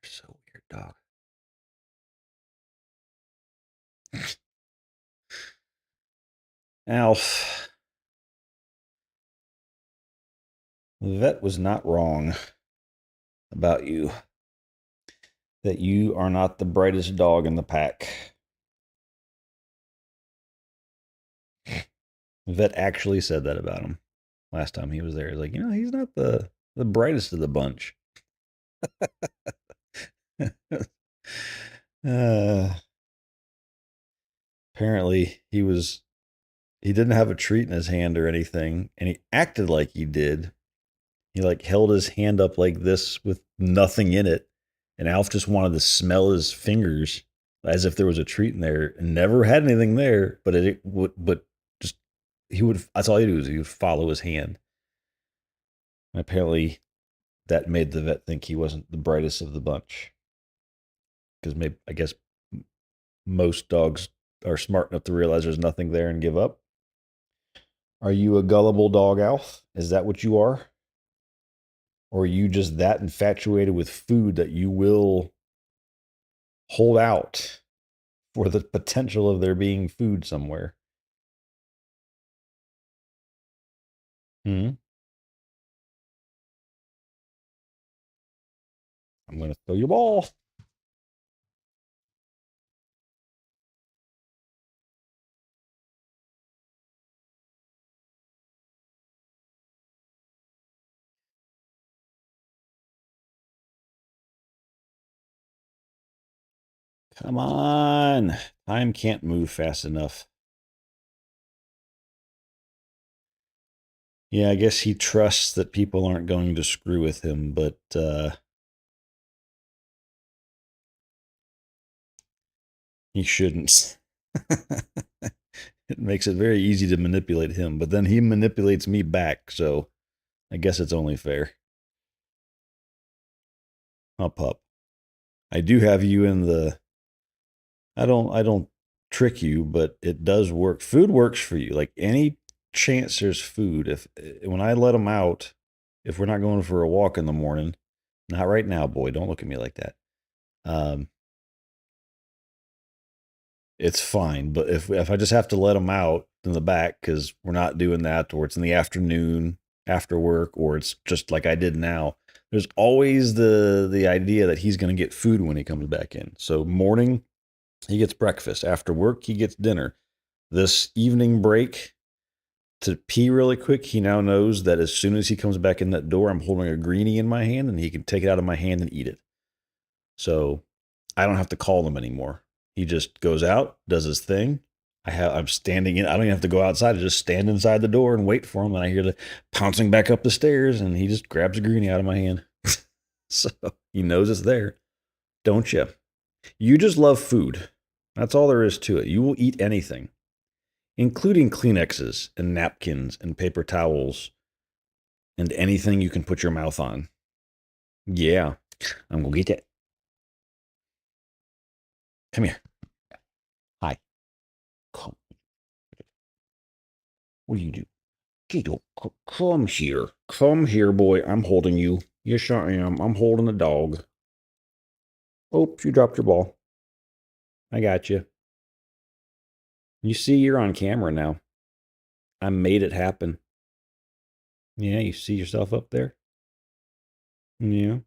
You're so weird, dog. Alf, the vet was not wrong about you. That you are not the brightest dog in the pack. The vet actually said that about him last time he was there. He's like, he's not the brightest of the bunch. uh, apparently he didn't have a treat in his hand or anything, and he acted like he did. He like held his hand up like this with nothing in it, and Alf just wanted to smell his fingers as if there was a treat in there, and never had anything there. But it would, but just he would. That's all he would do is he would follow his hand. And apparently, that made the vet think he wasn't the brightest of the bunch, because maybe I guess most dogs are smart enough to realize there's nothing there and give up. Are you a gullible dog, Alf? Is that what you are? Or are you just that infatuated with food that you will hold out for the potential of there being food somewhere? Hmm? I'm going to throw your ball. Come on. Time can't move fast enough. Yeah, I guess he trusts that people aren't going to screw with him, but he shouldn't. It makes it very easy to manipulate him, but then he manipulates me back, so I guess it's only fair. Huh, pup. I do have you in the I don't trick you, but it does work. Food works for you. Like any chance there's food, if when I let them out, if we're not going for a walk in the morning, not right now, boy, don't look at me like that. Um, it's fine. But if I just have to let them out in the back because we're not doing that, or it's in the afternoon after work, or it's just like I did now, there's always the idea that he's going to get food when he comes back in. So morning, he gets breakfast. After work, he gets dinner. This evening break to pee really quick, he now knows that as soon as he comes back in that door, I'm holding a greenie in my hand and he can take it out of my hand and eat it. So I don't have to call him anymore. He just goes out, does his thing. I'm standing in. I don't even have to go outside. I just stand inside the door and wait for him. And I hear the pouncing back up the stairs, and he just grabs a greenie out of my hand. So he knows it's there, don't you? You just love food. That's all there is to it. You will eat anything, including Kleenexes and napkins and paper towels and anything you can put your mouth on. Yeah, I'm gonna get it. Come here. Hi. Come. What do you do? Kiddo, come here. Come here, boy. I'm holding you. Yes, I am. I'm holding the dog. Oops, you dropped your ball. I got you. You see, you're on camera now. I made it happen. Yeah, you see yourself up there? Yeah.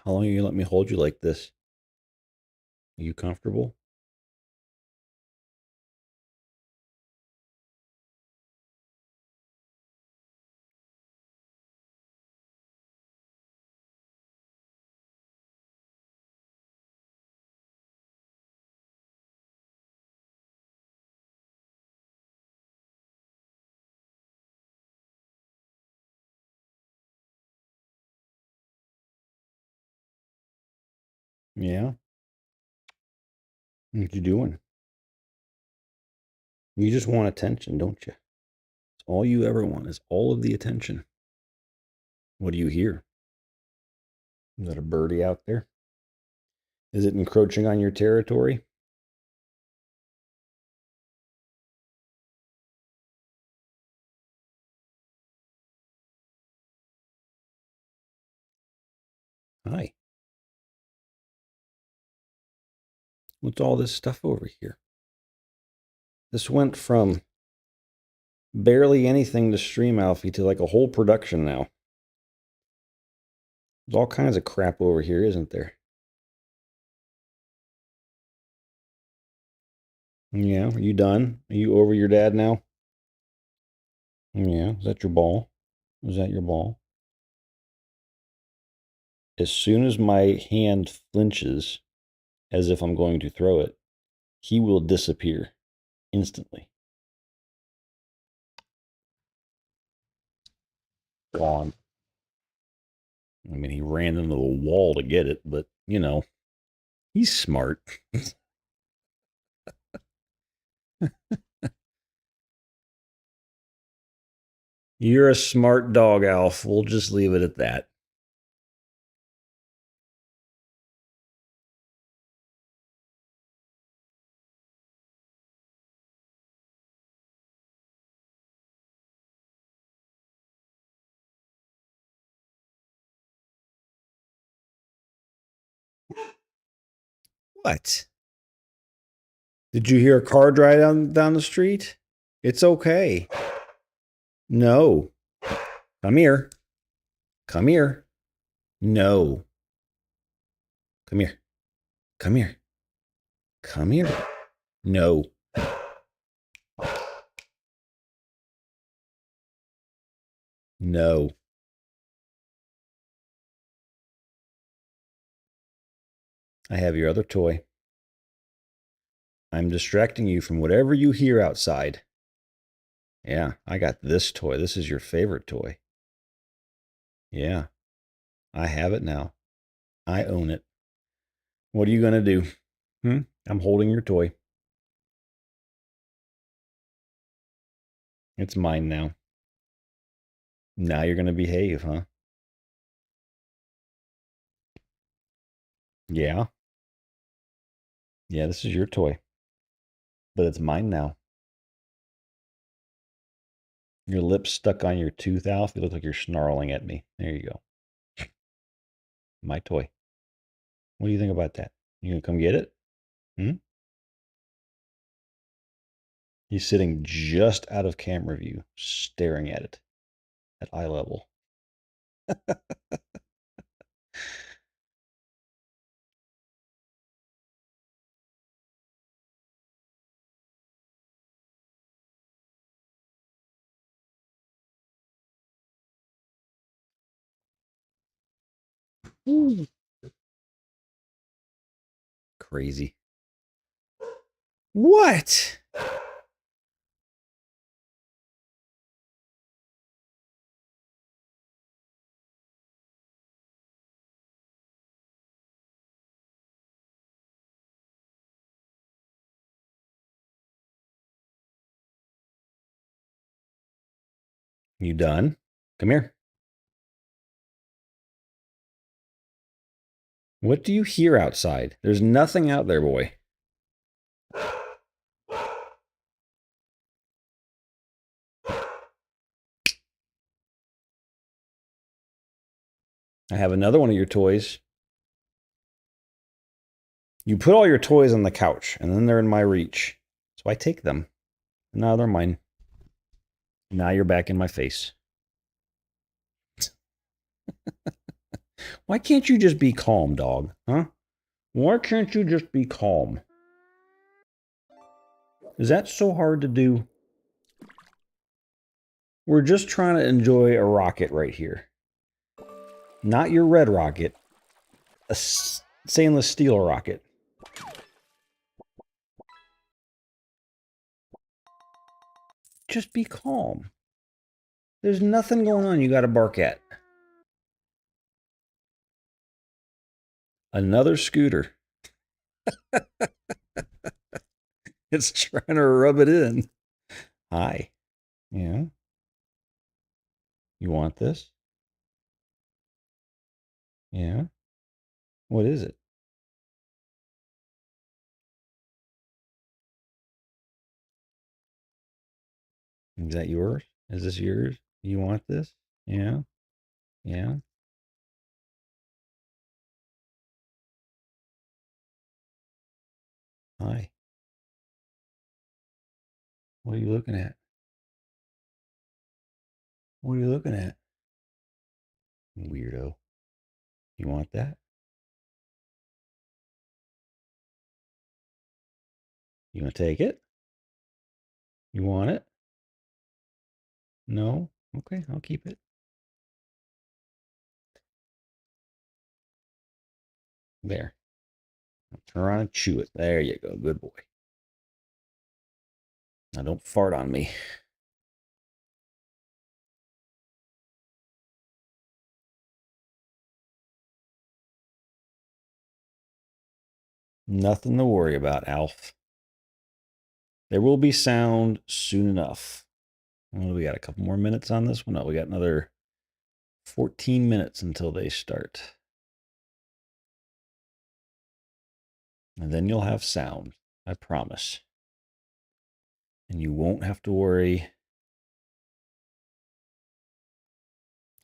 How long are you let me hold you like this? Are you comfortable? Yeah. What you doing? You just want attention, don't you? It's all you ever want is all of the attention. What do you hear? Is that a birdie out there? Is it encroaching on your territory? Hi. What's all this stuff over here? This went from barely anything to stream Alfie to like a whole production now. There's all kinds of crap over here, isn't there? Yeah. Are you done? Are you over your dad now? Yeah. Is that your ball? Is that your ball? As soon as my hand flinches, as if I'm going to throw it, he will disappear instantly. Gone. I mean, he ran into the wall to get it, but you know, he's smart. You're a smart dog, Alf. We'll just leave it at that. What? Did you hear a car drive down the street? It's okay. No. Come here. Come here. No. Come here. Come here. Come here. No. No. I have your other toy. I'm distracting you from whatever you hear outside. Yeah, I got this toy. This is your favorite toy. Yeah, I have it now. I own it. What are you going to do? I'm holding your toy. It's mine now. Now you're going to behave, huh? Yeah. Yeah, this is your toy. But it's mine now. Your lips stuck on your tooth, Alf. You look like you're snarling at me. There you go. My toy. What do you think about that? You gonna come get it? Hmm? He's sitting just out of camera view, staring at it at eye level. Crazy. What? You done? Come here. What do you hear outside? There's nothing out there, boy. I have another one of your toys. You put all your toys on the couch, and then they're in my reach. So I take them. Now they're mine. Now you're back in my face. Why can't you just be calm, dog? Huh? Why can't you just be calm? Is that so hard to do? We're just trying to enjoy a rocket right here. Not your red rocket. A stainless steel rocket. Just be calm. There's nothing going on you gotta bark at. Another scooter. It's trying to rub it in. Hi. Yeah. You want this? Yeah. What is it? Is that yours? Is this yours? You want this? Yeah. Yeah. Hi. What are you looking at? What are you looking at? Weirdo. You want that? You want to take it? You want it? No? Okay, I'll keep it. There. Turn around and chew it. There you go. Good boy. Now don't fart on me. Nothing to worry about, Alf. There will be sound soon enough. Well, we got a couple more minutes on this one. No, we got another 14 minutes until they start. And then you'll have sound. I promise. And you won't have to worry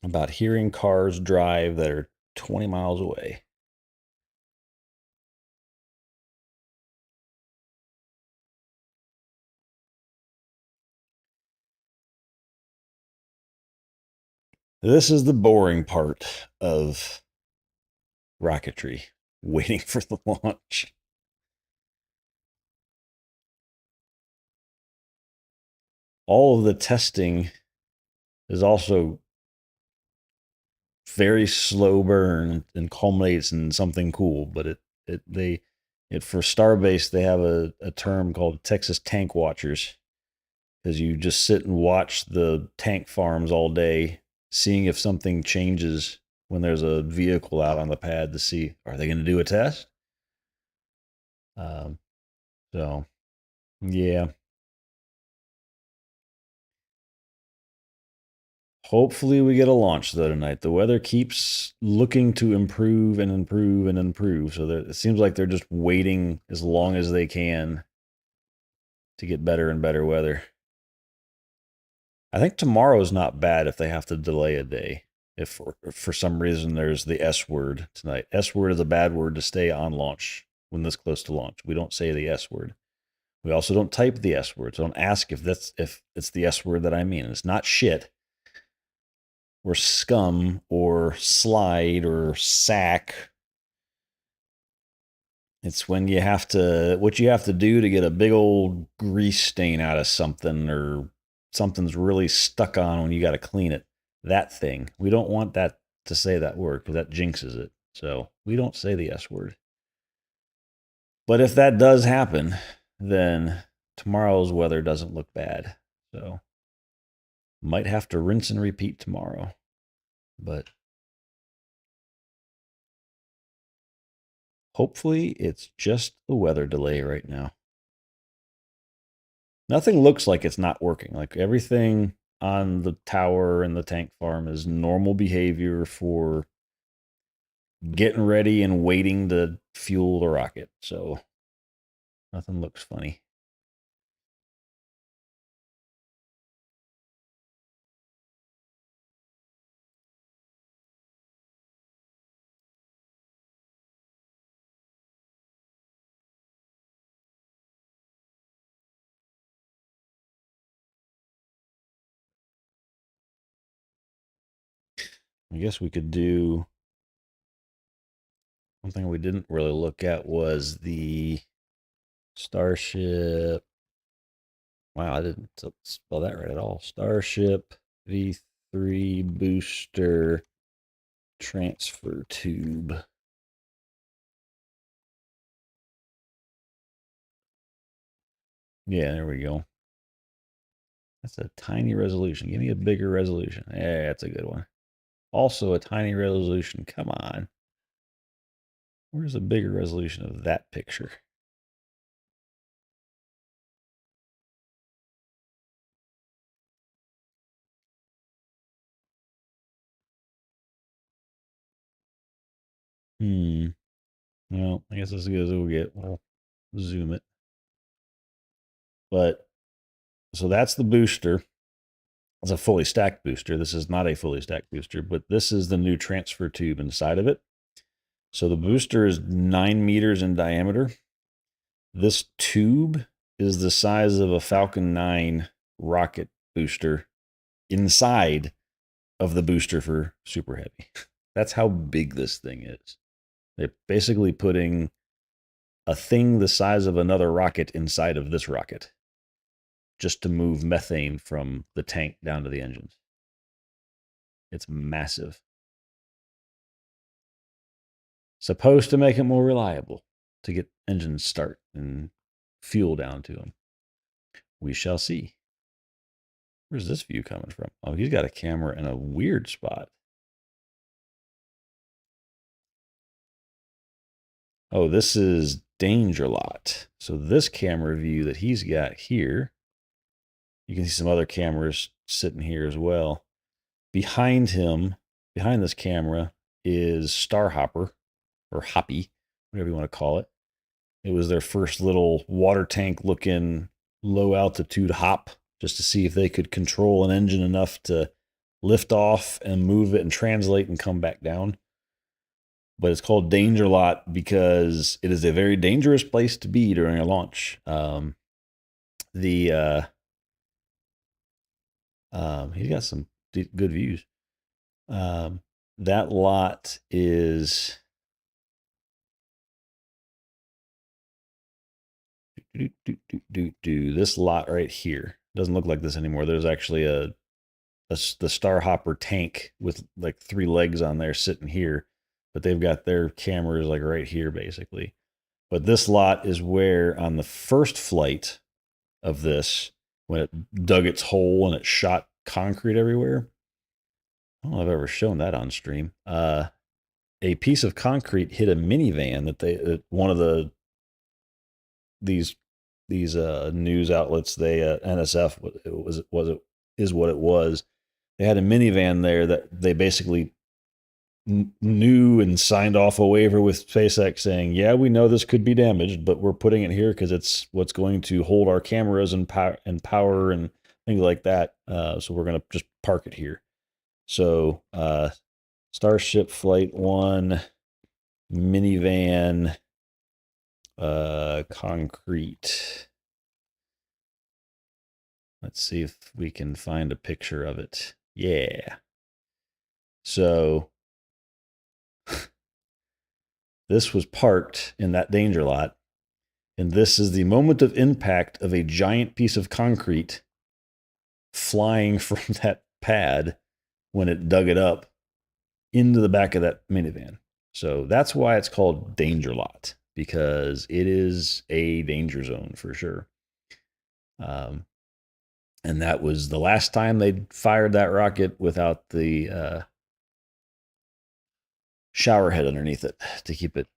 about hearing cars drive that are 20 miles away. This is the boring part of rocketry, waiting for the launch. All of the testing is also very slow burn and culminates in something cool, but it for Starbase they have a term called Texas Tank Watchers, because you just sit and watch the tank farms all day, seeing if something changes when there's a vehicle out on the pad to see, are they going to do a test? Um, so, yeah. Hopefully, we get a launch though tonight. The weather keeps looking to improve and improve and improve. So it seems like they're just waiting as long as they can to get better and better weather. I think tomorrow's not bad if they have to delay a day. If for some reason there's the S word tonight. S word is a bad word to stay on launch when this close to launch. We don't say the S word. We also don't type the S word. So don't ask if it's the S word that I mean. It's not shit or scum or slide or sack. It's when you have to, what you have to do to get a big old grease stain out of something, or something's really stuck on when you got to clean it. That thing. We don't want that to say that word because that jinxes it. So we don't say the S word. But if that does happen, then tomorrow's weather doesn't look bad. So might have to rinse and repeat tomorrow. But hopefully it's just a weather delay right now. Nothing looks like it's not working. Like everything on the tower and the tank farm is normal behavior for getting ready and waiting to fuel the rocket. So nothing looks funny. I guess we could do one thing we didn't really look at was the Starship. Wow, I didn't spell that right at all. Starship V3 booster transfer tube. Yeah, there we go. That's a tiny resolution. Give me a bigger resolution. Yeah, that's a good one. Also a tiny resolution. Come on. Where's the bigger resolution of that picture? Well, I guess as good as we'll get. We'll zoom it. But so that's the booster. It's a fully stacked booster. This is not a fully stacked booster, but this is the new transfer tube inside of it. So the booster is 9 meters in diameter. This tube is the size of a Falcon 9 rocket booster inside of the booster for Super Heavy. That's how big this thing is. They're basically putting a thing the size of another rocket inside of this rocket just to move methane from the tank down to the engines. It's massive. Supposed to make it more reliable to get engines start and fuel down to them. We shall see. Where's this view coming from? Oh, he's got a camera in a weird spot. Oh, this is Danger Lot. So this camera view that he's got here, you can see some other cameras sitting here as well. Behind him, behind this camera, is Starhopper, or Hoppy, whatever you want to call it. It was their first little water tank looking low altitude hop, just to see if they could control an engine enough to lift off and move it and translate and come back down. But it's called Danger Lot because it is a very dangerous place to be during a launch. He's got some good views. That lot is this lot right here. Doesn't look like this anymore. There's actually the Starhopper tank with like 3 legs on there sitting here, but they've got their cameras like right here basically. But this lot is where on the first flight of this, when it dug its hole and it shot concrete everywhere. I don't know if I've ever shown that on stream. A piece of concrete hit a minivan that one of these news outlets, they NSF is what it was. They had a minivan there that they basically knew and signed off a waiver with SpaceX saying, yeah, we know this could be damaged, but we're putting it here because it's what's going to hold our cameras and power and things like that. So we're going to just park it here. So Starship Flight 1 minivan concrete. Let's see if we can find a picture of it. Yeah. So this was parked in that danger lot. And this is the moment of impact of a giant piece of concrete flying from that pad when it dug it up into the back of that minivan. So that's why it's called Danger Lot, because it is a danger zone for sure. And that was the last time they fired that rocket without the shower head underneath it to keep it.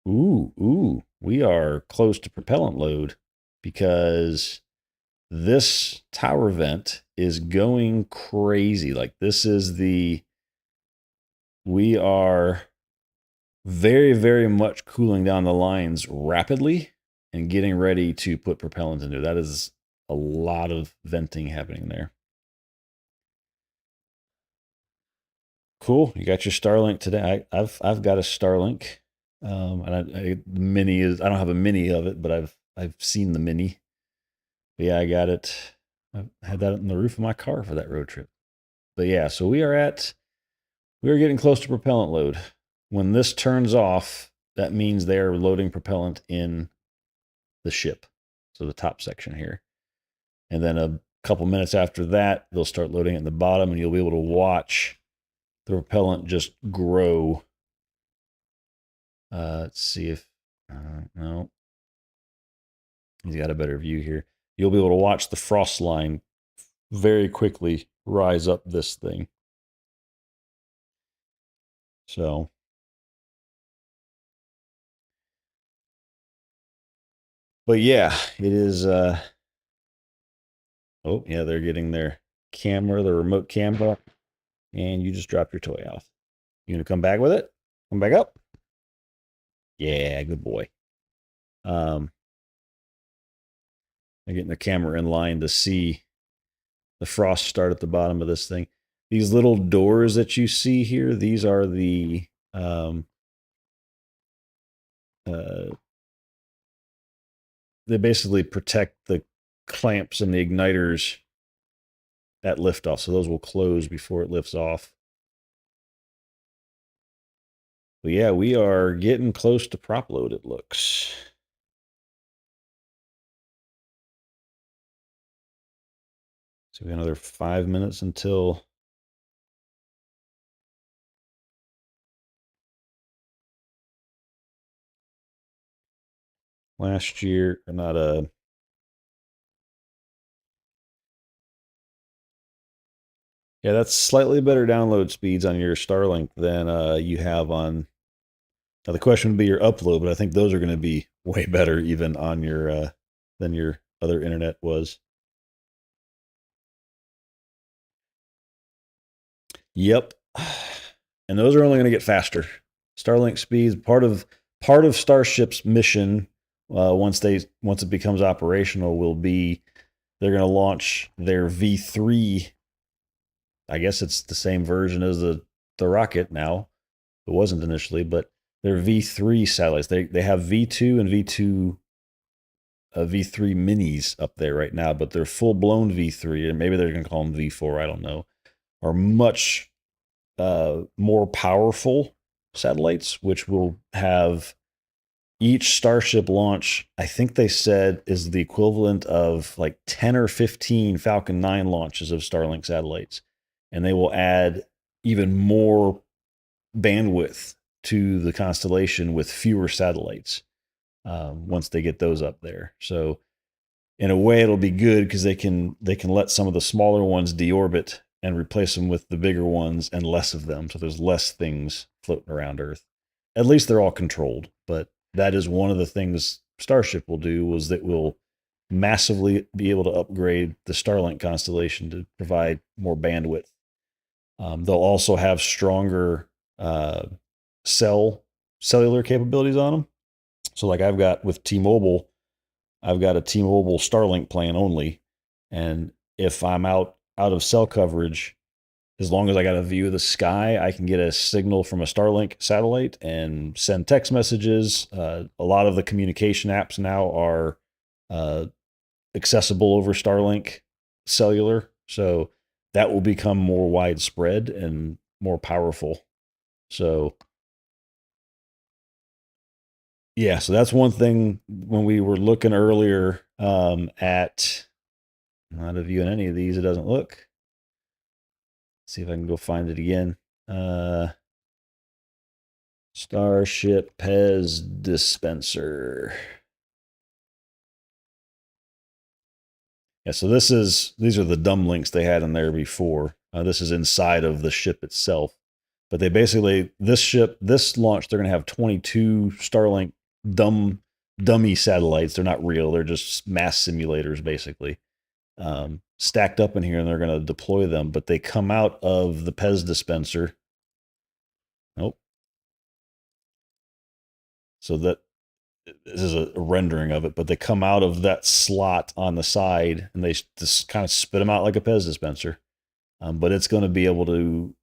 Ooh, we are close to propellant load because this tower vent is going crazy. Like we are very, very much cooling down the lines rapidly and getting ready to put propellant into. That is a lot of venting happening there. Cool. You got your Starlink today. I've got a Starlink. And the mini is, I don't have a mini of it, but I've seen the mini. But yeah, I got it. I had that on the roof of my car for that road trip. But yeah, so we are at We're getting close to propellant load. When this turns off, that means they're loading propellant in the ship. So the top section here. And then a couple minutes after that, they'll start loading it in the bottom, and you'll be able to watch the propellant just grow. Let's see if, no, he's got a better view here. You'll be able to watch the frost line very quickly rise up this thing. So, but yeah, it is, oh yeah, they're getting their camera, the remote camera, and you just dropped your toy off. You gonna come back with it? Come back up? Yeah, good boy. They're getting the camera in line to see the frost start at the bottom of this thing. These little doors that you see here, these are the they basically protect the clamps and the igniters at liftoff. So those will close before it lifts off. But yeah, we are getting close to prop load, it looks. So we have another 5 minutes until last year, or not a. Yeah, that's slightly better download speeds on your Starlink than you have on. Now the question would be your upload, but I think those are going to be way better even on your than your other internet was. Yep, and those are only going to get faster. Starlink speeds part of Starship's mission once it becomes operational will be they're going to launch their V3. I guess it's the same version as the rocket now. It wasn't initially, but they're V3 satellites. They have V2 and V2 V3 minis up there right now, but they're full blown V3, and maybe they're going to call them V4. I don't know. Are much more powerful satellites, which will have each Starship launch. I think they said is the equivalent of like 10 or 15 Falcon 9 launches of Starlink satellites, and they will add even more bandwidth to the constellation with fewer satellites once they get those up there. So in a way, it'll be good because they can let some of the smaller ones deorbit and replace them with the bigger ones and less of them. So there's less things floating around Earth. At least they're all controlled. But that is one of the things Starship will do, was that will massively be able to upgrade the Starlink constellation to provide more bandwidth. They'll also have stronger cellular capabilities on them. So like I've got with T-Mobile, I've got a T-Mobile Starlink plan only, and if I'm out of cell coverage, as long as I got a view of the sky, I can get a signal from a Starlink satellite and send text messages. A lot of the communication apps now are accessible over Starlink cellular, so that will become more widespread and more powerful. So yeah, so that's one thing when we were looking earlier at not a view in any of these, it doesn't look. Let's see if I can go find it again. Starship Pez dispenser. Yeah, so these are the dumb links they had in there before. This is inside of the ship itself. But they basically, this launch, they're going to have 22 Starlink dummy satellites. They're not real. They're just mass simulators, basically, stacked up in here, and they're going to deploy them. But they come out of the Pez dispenser. Nope. So that this is a rendering of it, but they come out of that slot on the side, and they just kind of spit them out like a Pez dispenser. But it's going to be able to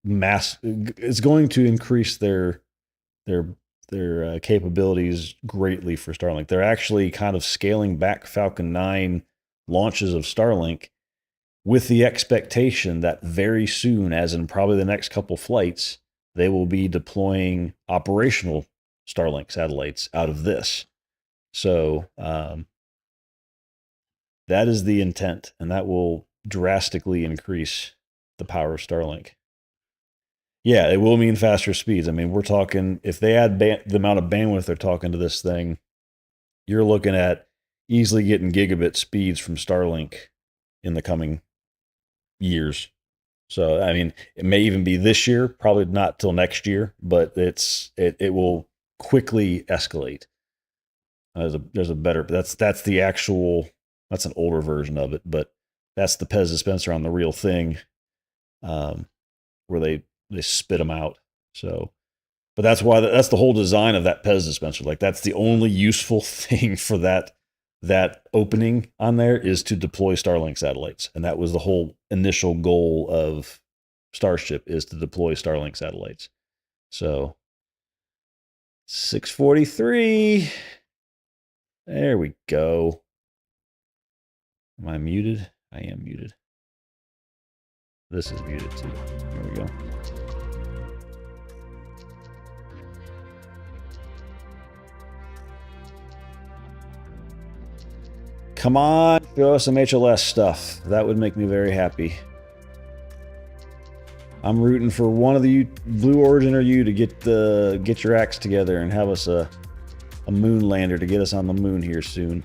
it's going to increase their capabilities greatly for Starlink. They're actually kind of scaling back Falcon 9 launches of Starlink with the expectation that very soon, as in probably the next couple flights, they will be deploying operational Starlink satellites out of this. So that is the intent, and that will drastically increase the power of Starlink. Yeah, it will mean faster speeds. I mean, we're talking, if they add the amount of bandwidth they're talking to this thing, you're looking at easily getting gigabit speeds from Starlink in the coming years. So, I mean, it may even be this year, probably not till next year, but it will quickly escalate. There's a better, that's the actual, that's an older version of it, but that's the Pez dispenser on the real thing, where they spit them out. So, but that's why that's the whole design of that Pez dispenser. Like, that's the only useful thing for that opening on there, is to deploy Starlink satellites. And that was the whole initial goal of Starship, is to deploy Starlink satellites. So 643. There we go. Am I muted? I am muted. This is muted too. There we go. Come on, show us some HLS stuff. That would make me very happy. I'm rooting for one of the Blue Origin or you to get your acts together and have us a moon lander to get us on the moon here soon.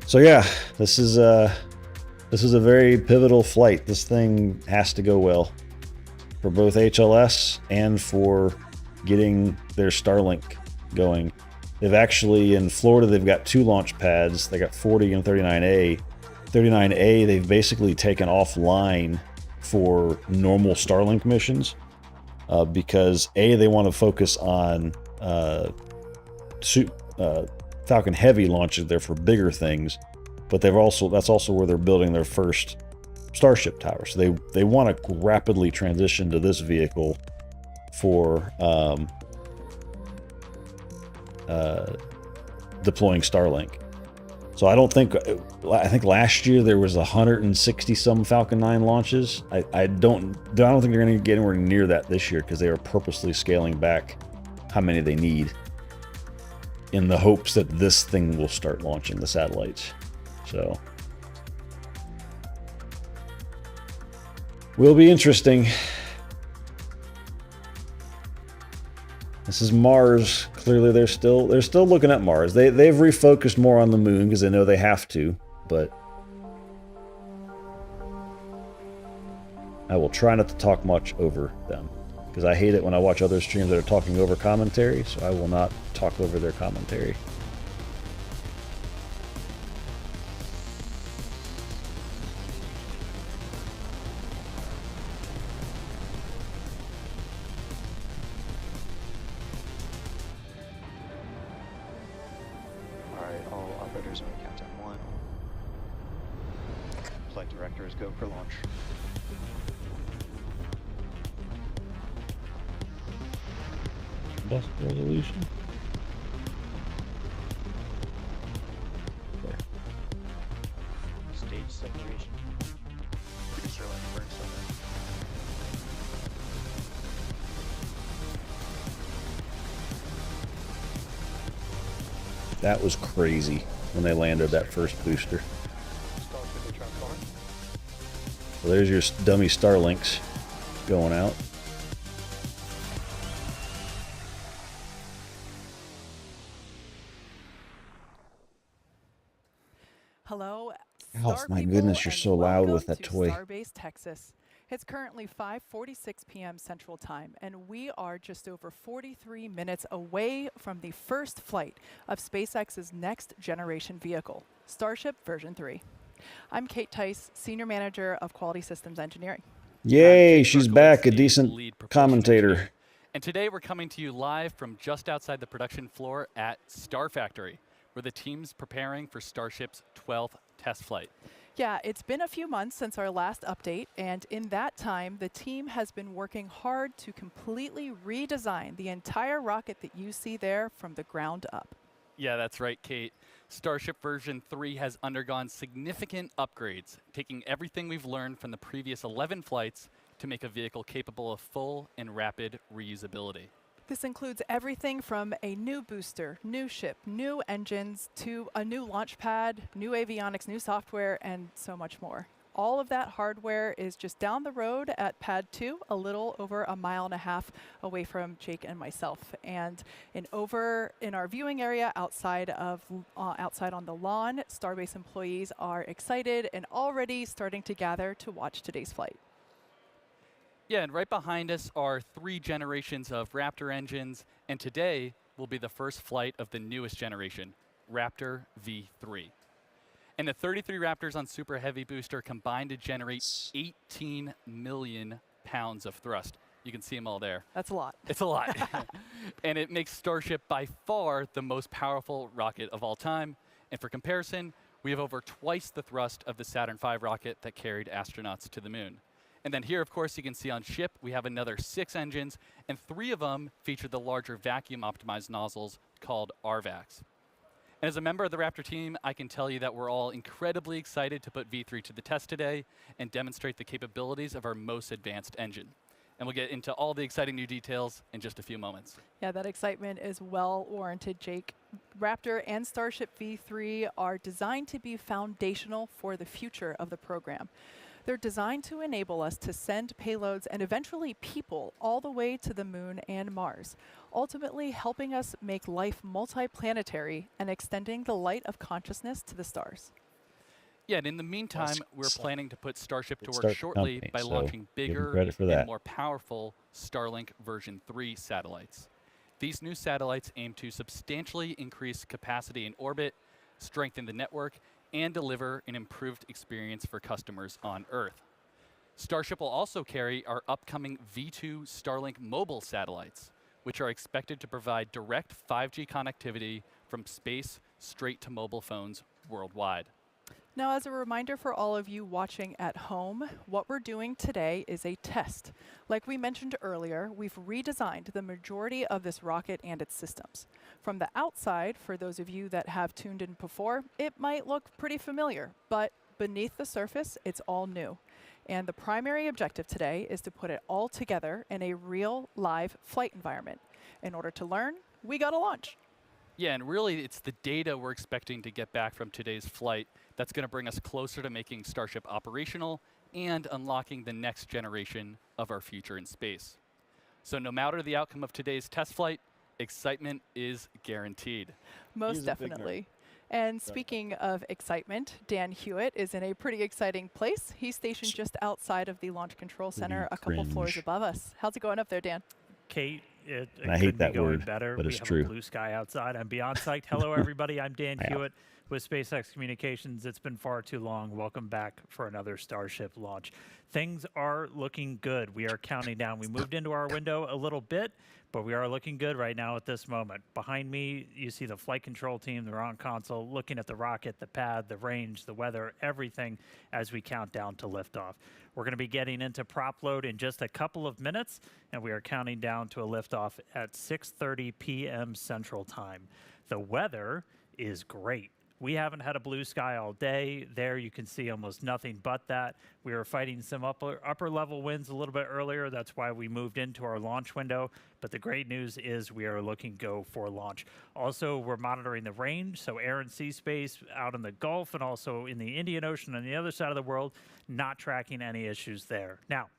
So yeah, this is a very pivotal flight. This thing has to go well for both HLS and for getting their Starlink going. They've actually, in Florida, they've got 2 launch pads. They got 40 and 39A. 39A, they've basically taken offline for normal Starlink missions, because they want to focus on Falcon Heavy launches there for bigger things, but that's also where they're building their first Starship tower. So they want to rapidly transition to this vehicle for deploying Starlink. So I think last year there was 160 some Falcon 9 launches. I don't think they're going to get anywhere near that this year, because they are purposely scaling back how many they need, in the hopes that this thing will start launching the satellites. So will be interesting. This is Mars. Clearly, they're still looking at Mars. They've refocused more on the moon because they know they have to. But I will try not to talk much over them, because I hate it when I watch other streams that are talking over commentary. So I will not talk over their commentary. Flight directors go for launch. Best resolution. There. Stage separation. Producer line burn center. That was crazy when they landed that first booster. So there's your dummy Starlinks going out. Hello, Oh my goodness, you're so loud with that toy. Starbase, Texas. It's currently 5:46 p.m. Central Time, and we are just over 43 minutes away from the first flight of SpaceX's next generation vehicle, Starship version 3. I'm Kate Tice, Senior Manager of Quality Systems Engineering. Yay, she's back, a decent commentator. And today we're coming to you live from just outside the production floor at Star Factory, where the team's preparing for Starship's 12th test flight. Yeah, it's been a few months since our last update, and in that time, the team has been working hard to completely redesign the entire rocket that you see there from the ground up. Yeah, that's right, Kate. Starship version 3 has undergone significant upgrades, taking everything we've learned from the previous 11 flights to make a vehicle capable of full and rapid reusability. This includes everything from a new booster, new ship, new engines, to a new launch pad, new avionics, new software, and so much more. All of that hardware is just down the road at Pad 2, a little over a mile and a half away from Jake and myself. And in our viewing area outside on the lawn, Starbase employees are excited and already starting to gather to watch today's flight. Yeah, and right behind us are 3 generations of Raptor engines, and today will be the first flight of the newest generation, Raptor V3. And the 33 Raptors on Super Heavy Booster combined to generate 18 million pounds of thrust. You can see them all there. That's a lot. It's a lot. And it makes Starship by far the most powerful rocket of all time. And for comparison, we have over twice the thrust of the Saturn V rocket that carried astronauts to the moon. And then here, of course, you can see on ship, we have another 6 engines, and 3 of them feature the larger vacuum-optimized nozzles called RVACs. And as a member of the Raptor team, I can tell you that we're all incredibly excited to put V3 to the test today and demonstrate the capabilities of our most advanced engine. And we'll get into all the exciting new details in just a few moments. Yeah, that excitement is well warranted, Jake. Raptor and Starship V3 are designed to be foundational for the future of the program. They're designed to enable us to send payloads and eventually people all the way to the moon and Mars, ultimately helping us make life multiplanetary and extending the light of consciousness to the stars. Yeah, and in the meantime, we're planning to put Starship to work Start the shortly company, by so launching give 'em bigger credit for and that. more powerful Starlink version 3 satellites. These new satellites aim to substantially increase capacity in orbit, strengthen the network, and deliver an improved experience for customers on Earth. Starship will also carry our upcoming V2 Starlink mobile satellites, which are expected to provide direct 5G connectivity from space straight to mobile phones worldwide. Now, as a reminder for all of you watching at home, what we're doing today is a test. Like we mentioned earlier, we've redesigned the majority of this rocket and its systems. From the outside, for those of you that have tuned in before, it might look pretty familiar, but beneath the surface, it's all new. And the primary objective today is to put it all together in a real live flight environment. In order to learn, we gotta launch. Yeah, and really it's the data we're expecting to get back from today's flight that's going to bring us closer to making Starship operational and unlocking the next generation of our future in space. So no matter the outcome of today's test flight, excitement is guaranteed. Most He's a big nerd. definitely. And speaking of excitement, Dan Hewitt is in a pretty exciting place. He's stationed just outside of the Launch Control Center, a couple floors cringe. above us. How's it going up there, Dan? Kate, it And I hate couldn't that be going word, better. but We it's have true. a blue sky outside. I'm beyond psyched. Hello, everybody. I'm Dan Yeah. Hewitt with SpaceX Communications. It's been far too long. Welcome back for another Starship launch. Things are looking good. We are counting down. We moved into our window a little bit, but we are looking good right now at this moment. Behind me, you see the flight control team, they're on console, looking at the rocket, the pad, the range, the weather, everything as we count down to liftoff. We're going to be getting into prop load in just a couple of minutes, and we are counting down to a liftoff at 6:30 p.m. Central Time. The weather is great. We haven't had a blue sky all day. There you can see almost nothing but that. We were fighting some upper level winds a little bit earlier. That's why we moved into our launch window. But the great news is we are looking go for launch. Also, we're monitoring the range, so air and sea space out in the Gulf and also in the Indian Ocean on the other side of the world, not tracking any issues there. Now,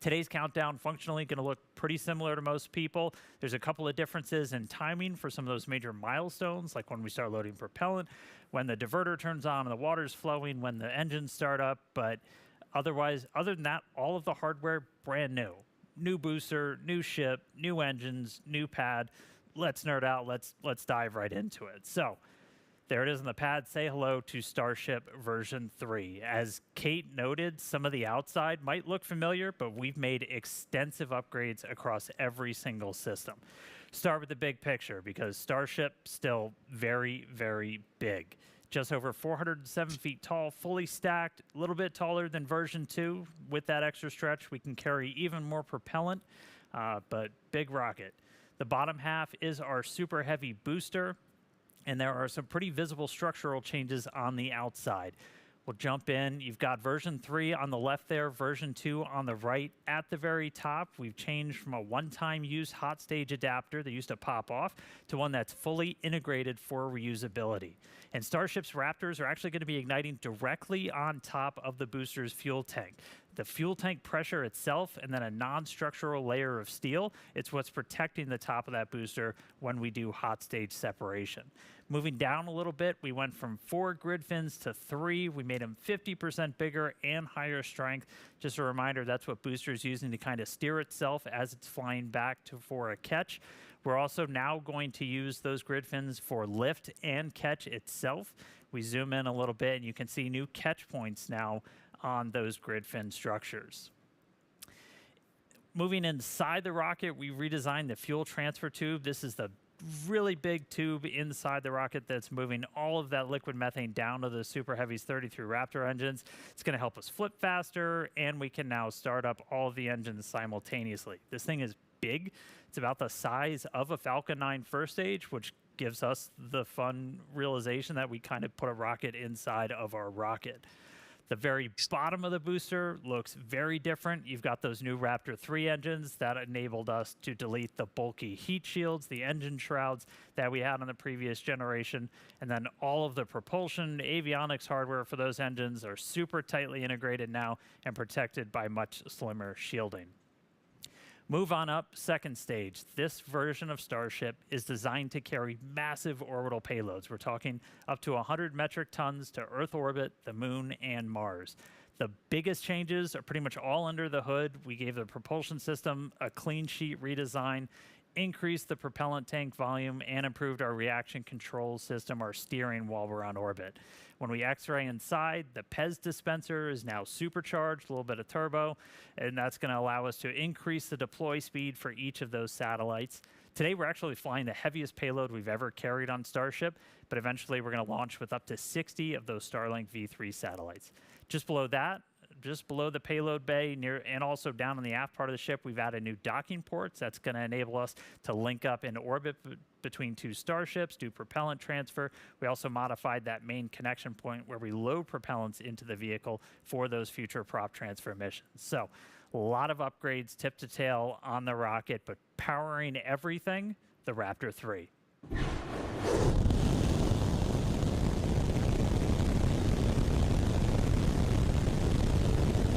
today's countdown functionally going to look pretty similar to most people. There's a couple of differences in timing for some of those major milestones, like when we start loading propellant, when the diverter turns on and the water's flowing, when the engines start up. But otherwise, other than that, all of the hardware brand new. New booster, new ship, new engines, new pad. Let's nerd out. Let's dive right into it. So there it is on the pad. Say hello to Starship version 3. As Kate noted, some of the outside might look familiar, but we've made extensive upgrades across every single system. Start with the big picture because Starship still very, very big. Just over 407 feet tall, fully stacked, a little bit taller than version 2. With that extra stretch, we can carry even more propellant, but big rocket. The bottom half is our super heavy booster. And there are some pretty visible structural changes on the outside. We'll jump in. You've got version 3 on the left there, version 2 on the right. At the very top, we've changed from a one-time use hot stage adapter that used to pop off to one that's fully integrated for reusability. And Starship's Raptors are actually going to be igniting directly on top of the booster's fuel tank. The fuel tank pressure itself and then a non-structural layer of steel, it's what's protecting the top of that booster when we do hot stage separation. Moving down a little bit, we went from 4 grid fins to 3. We made them 50% bigger and higher strength. Just a reminder, that's what booster is using to kind of steer itself as it's flying back for a catch. We're also now going to use those grid fins for lift and catch itself. We zoom in a little bit and you can see new catch points now on those grid fin structures. Moving inside the rocket, we redesigned the fuel transfer tube. This is the really big tube inside the rocket that's moving all of that liquid methane down to the Super Heavy's 33 Raptor engines. It's going to help us flip faster, and we can now start up all of the engines simultaneously. This thing is big. It's about the size of a Falcon 9 first stage, which gives us the fun realization that we kind of put a rocket inside of our rocket. The very bottom of the booster looks very different. You've got those new Raptor 3 engines that enabled us to delete the bulky heat shields, the engine shrouds that we had on the previous generation. And then all of the propulsion, avionics hardware for those engines are super tightly integrated now and protected by much slimmer shielding. Move on up, second stage. This version of Starship is designed to carry massive orbital payloads. We're talking up to 100 metric tons to Earth orbit, the Moon, and Mars. The biggest changes are pretty much all under the hood. We gave the propulsion system a clean sheet redesign, increased the propellant tank volume, and improved our reaction control system, our steering while we're on orbit. When we X-ray inside, the PEZ dispenser is now supercharged, a little bit of turbo, and that's going to allow us to increase the deploy speed for each of those satellites. Today, we're actually flying the heaviest payload we've ever carried on Starship, but eventually we're going to launch with up to 60 of those Starlink V3 satellites. Just below that, just below the payload bay and also down in the aft part of the ship, we've added new docking ports. That's going to enable us to link up in orbit between 2 Starships, do propellant transfer. We also modified that main connection point where we load propellants into the vehicle for those future prop transfer missions. So a lot of upgrades tip to tail on the rocket, but powering everything, the Raptor 3.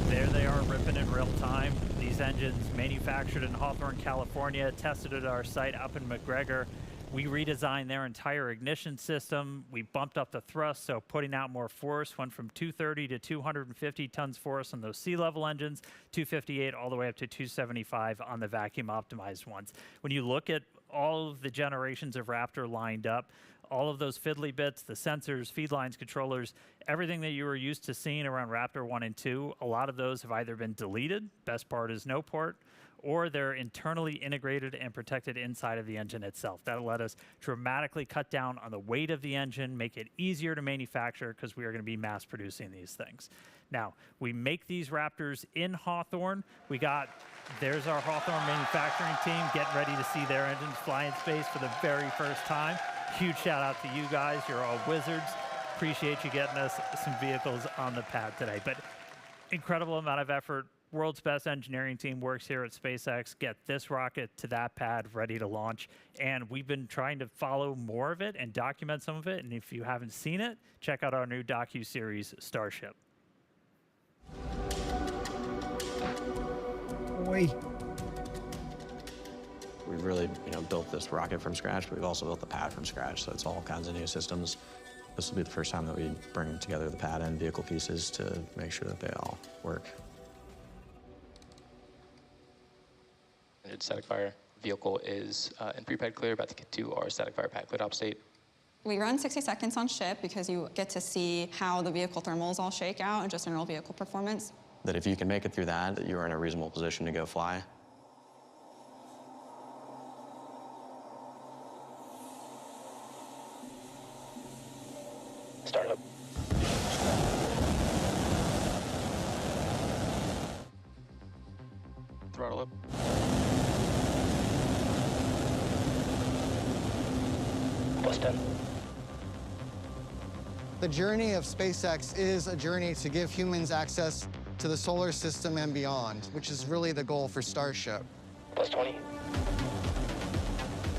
There they are, ripping in real time. These engines manufactured in Hawthorne, California, tested at our site up in McGregor. We redesigned their entire ignition system. We bumped up the thrust, so putting out more force, went from 230 to 250 tons force on those sea-level engines, 258 all the way up to 275 on the vacuum-optimized ones. When you look at all of the generations of Raptor lined up, all of those fiddly bits, the sensors, feed lines, controllers, everything that you were used to seeing around Raptor 1 and 2, a lot of those have either been deleted, best part is no port, or they're internally integrated and protected inside of the engine itself. That'll let us dramatically cut down on the weight of the engine, make it easier to manufacture because we are going to be mass producing these things. Now, we make these Raptors in Hawthorne. There's our Hawthorne manufacturing team getting ready to see their engines fly in space for the very first time. Huge shout out to you guys. You're all wizards. Appreciate you getting us some vehicles on the pad today. But incredible amount of effort. World's best engineering team works here at SpaceX. Get this rocket to that pad ready to launch. And we've been trying to follow more of it and document some of it. And if you haven't seen it, check out our new docu-series, Starship. Oi. We've really, built this rocket from scratch, but we've also built the pad from scratch, so it's all kinds of new systems. This will be the first time that we bring together the pad and vehicle pieces to make sure that they all work. Static fire vehicle is in pre-pad clear, about to get to our static fire pad clear top state. We run 60 seconds on ship because you get to see how the vehicle thermals all shake out and just general vehicle performance. That if you can make it through that you are in a reasonable position to go fly. Start up. Throttle up. +10. The journey of SpaceX is a journey to give humans access to the solar system and beyond, which is really the goal for Starship. Plus 20.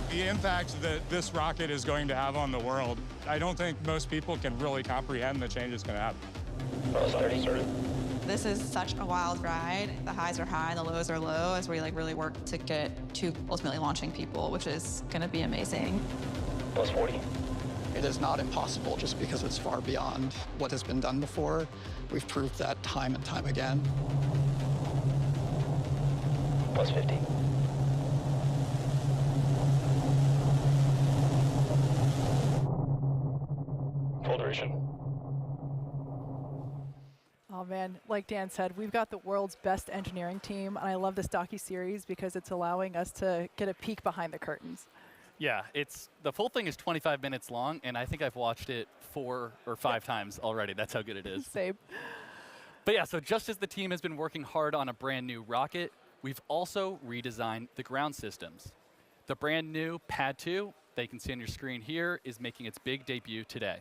The impact that this rocket is going to have on the world, I don't think most people can really comprehend the change it's going to have. Plus 30. This is such a wild ride. The highs are high, the lows are low, as we really work to get to ultimately launching people, which is going to be amazing. Plus 40. It is not impossible just because it's far beyond what has been done before. We've proved that time and time again. Plus 50. Full duration. Oh man, like Dan said, we've got the world's best engineering team, and I love this docu-series because it's allowing us to get a peek behind the curtains. Yeah, the full thing is 25 minutes long, and I think I've watched it 4 or 5 times already. That's how good it is. Same. But yeah, so just as the team has been working hard on a brand new rocket, we've also redesigned the ground systems. The brand new Pad 2, that you can see on your screen here, is making its big debut today.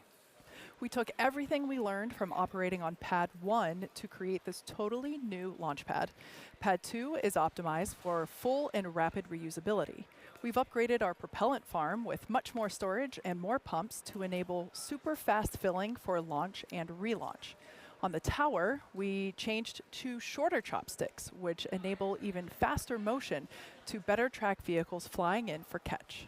We took everything we learned from operating on Pad 1 to create this totally new launch pad. Pad 2 is optimized for full and rapid reusability. We've upgraded our propellant farm with much more storage and more pumps to enable super fast filling for launch and relaunch. On the tower, we changed to shorter chopsticks, which enable even faster motion to better track vehicles flying in for catch.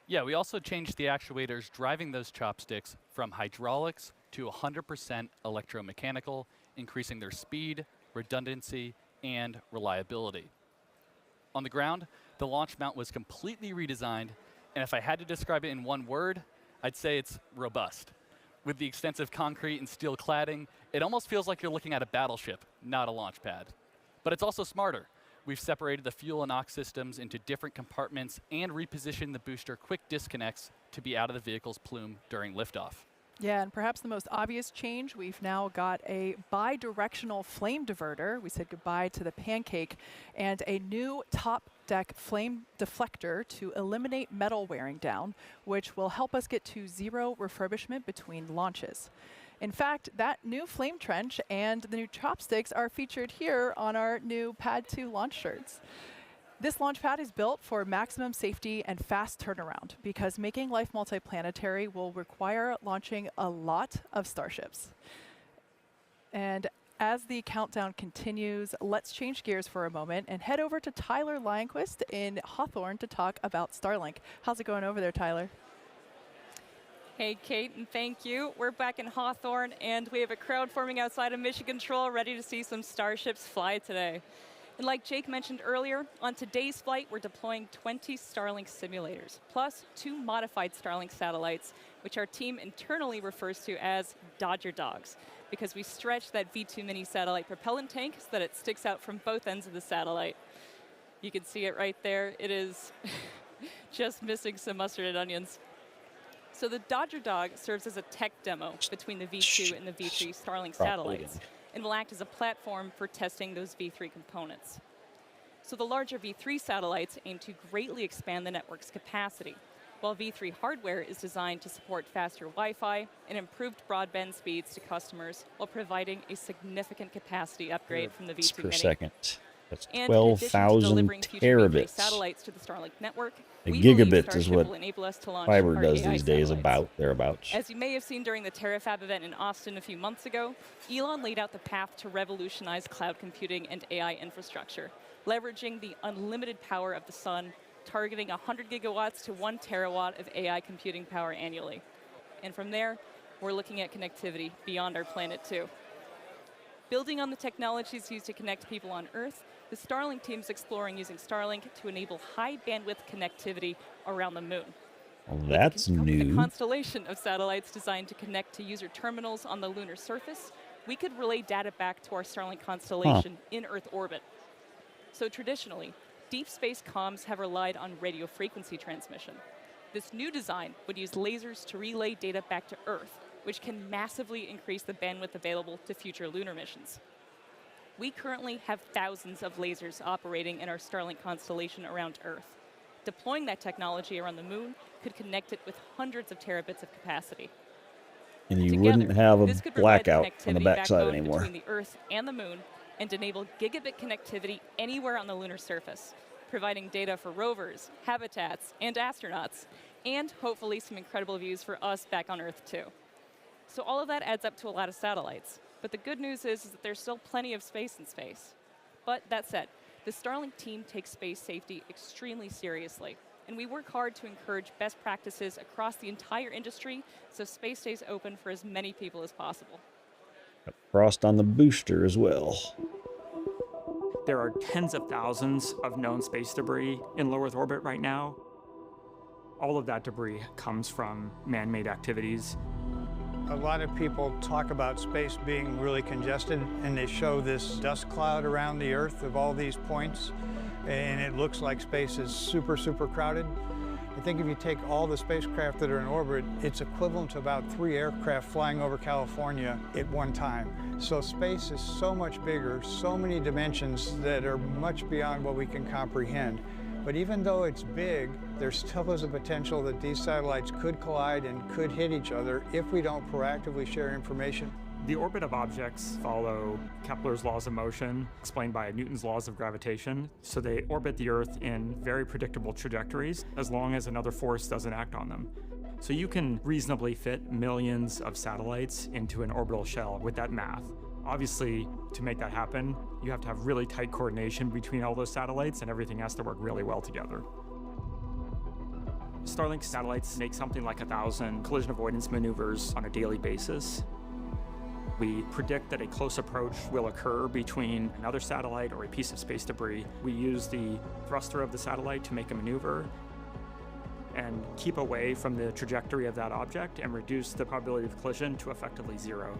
Yeah, we also changed the actuators driving those chopsticks from hydraulics to 100% electromechanical, increasing their speed, redundancy, and reliability. On the ground, the launch mount was completely redesigned, and if I had to describe it in one word, I'd say it's robust. With the extensive concrete and steel cladding, it almost feels like you're looking at a battleship, not a launch pad. But it's also smarter. We've separated the fuel and aux systems into different compartments and repositioned the booster quick disconnects to be out of the vehicle's plume during liftoff. Yeah, and perhaps the most obvious change, we've now got a bi-directional flame diverter. We said goodbye to the pancake, and a new top deck flame deflector to eliminate metal wearing down, which will help us get to 0 refurbishment between launches. In fact, that new flame trench and the new chopsticks are featured here on our new Pad 2 launch shirts. This launch pad is built for maximum safety and fast turnaround because making life multiplanetary will require launching a lot of Starships. And as the countdown continues, let's change gears for a moment and head over to Tyler Lionquist in Hawthorne to talk about Starlink. How's it going over there, Tyler? Hey, Kate, and thank you. We're back in Hawthorne, and we have a crowd forming outside of Mission Control ready to see some Starships fly today. And like Jake mentioned earlier, on today's flight, we're deploying 20 Starlink simulators, plus 2 modified Starlink satellites, which our team internally refers to as Dodger Dogs, because we stretch that V2 mini satellite propellant tank so that it sticks out from both ends of the satellite. You can see it right there. It is just missing some mustard and onions. So the Dodger Dog serves as a tech demo between the V2 and the V3 Starlink satellites, and will act as a platform for testing those V3 components. So the larger V3 satellites aim to greatly expand the network's capacity, while V3 hardware is designed to support faster Wi-Fi and improved broadband speeds to customers while providing a significant capacity upgrade from the V2 per Mini. second. That's And 12,000 terabits. Satellites to the Starlink network, A we believe gigabit is Starship what will enable us to launch fiber our does AI these days, satellites. thereabouts. As you may have seen during the TerraFab event in Austin a few months ago, Elon laid out the path to revolutionize cloud computing and AI infrastructure, leveraging the unlimited power of the sun, targeting 100 gigawatts to 1 terawatt of AI computing power annually. And from there, we're looking at connectivity beyond our planet too. Building on the technologies used to connect people on Earth, the Starlink team is exploring using Starlink to enable high bandwidth connectivity around the moon. Well, that's With a new. constellation of satellites designed to connect to user terminals on the lunar surface, we could relay data back to our Starlink constellation in Earth orbit. So traditionally, deep space comms have relied on radio frequency transmission. This new design would use lasers to relay data back to Earth, which can massively increase the bandwidth available to future lunar missions. We currently have thousands of lasers operating in our Starlink constellation around Earth. Deploying that technology around the moon could connect it with hundreds of terabits of capacity. And you Together, wouldn't have a this could provide the blackout on the connectivity backside backbone anymore. between the Earth and the Moon and enable gigabit connectivity anywhere on the lunar surface, providing data for rovers, habitats, and astronauts, and hopefully some incredible views for us back on Earth too. So all of that adds up to a lot of satellites. But the good news is that there's still plenty of space in space. But that said, the Starlink team takes space safety extremely seriously, and we work hard to encourage best practices across the entire industry so space stays open for as many people as possible. Frost on the booster as well. There are tens of thousands of known space debris in low Earth orbit right now. All of that debris comes from man-made activities. A lot of people talk about space being really congested, and they show this dust cloud around the Earth of all these points, and it looks like space is super, super crowded. I think if you take all the spacecraft that are in orbit, it's equivalent to about 3 aircraft flying over California at one time. So space is so much bigger, so many dimensions that are much beyond what we can comprehend. But even though it's big, there still is a potential that these satellites could collide and could hit each other if we don't proactively share information. The orbit of objects follow Kepler's laws of motion, explained by Newton's laws of gravitation. So they orbit the Earth in very predictable trajectories, as long as another force doesn't act on them. So you can reasonably fit millions of satellites into an orbital shell with that math. Obviously, to make that happen, you have to have really tight coordination between all those satellites, and everything has to work really well together. Starlink satellites make something like 1,000 collision avoidance maneuvers on a daily basis. We predict that a close approach will occur between another satellite or a piece of space debris. We use the thruster of the satellite to make a maneuver and keep away from the trajectory of that object and reduce the probability of collision to effectively zero.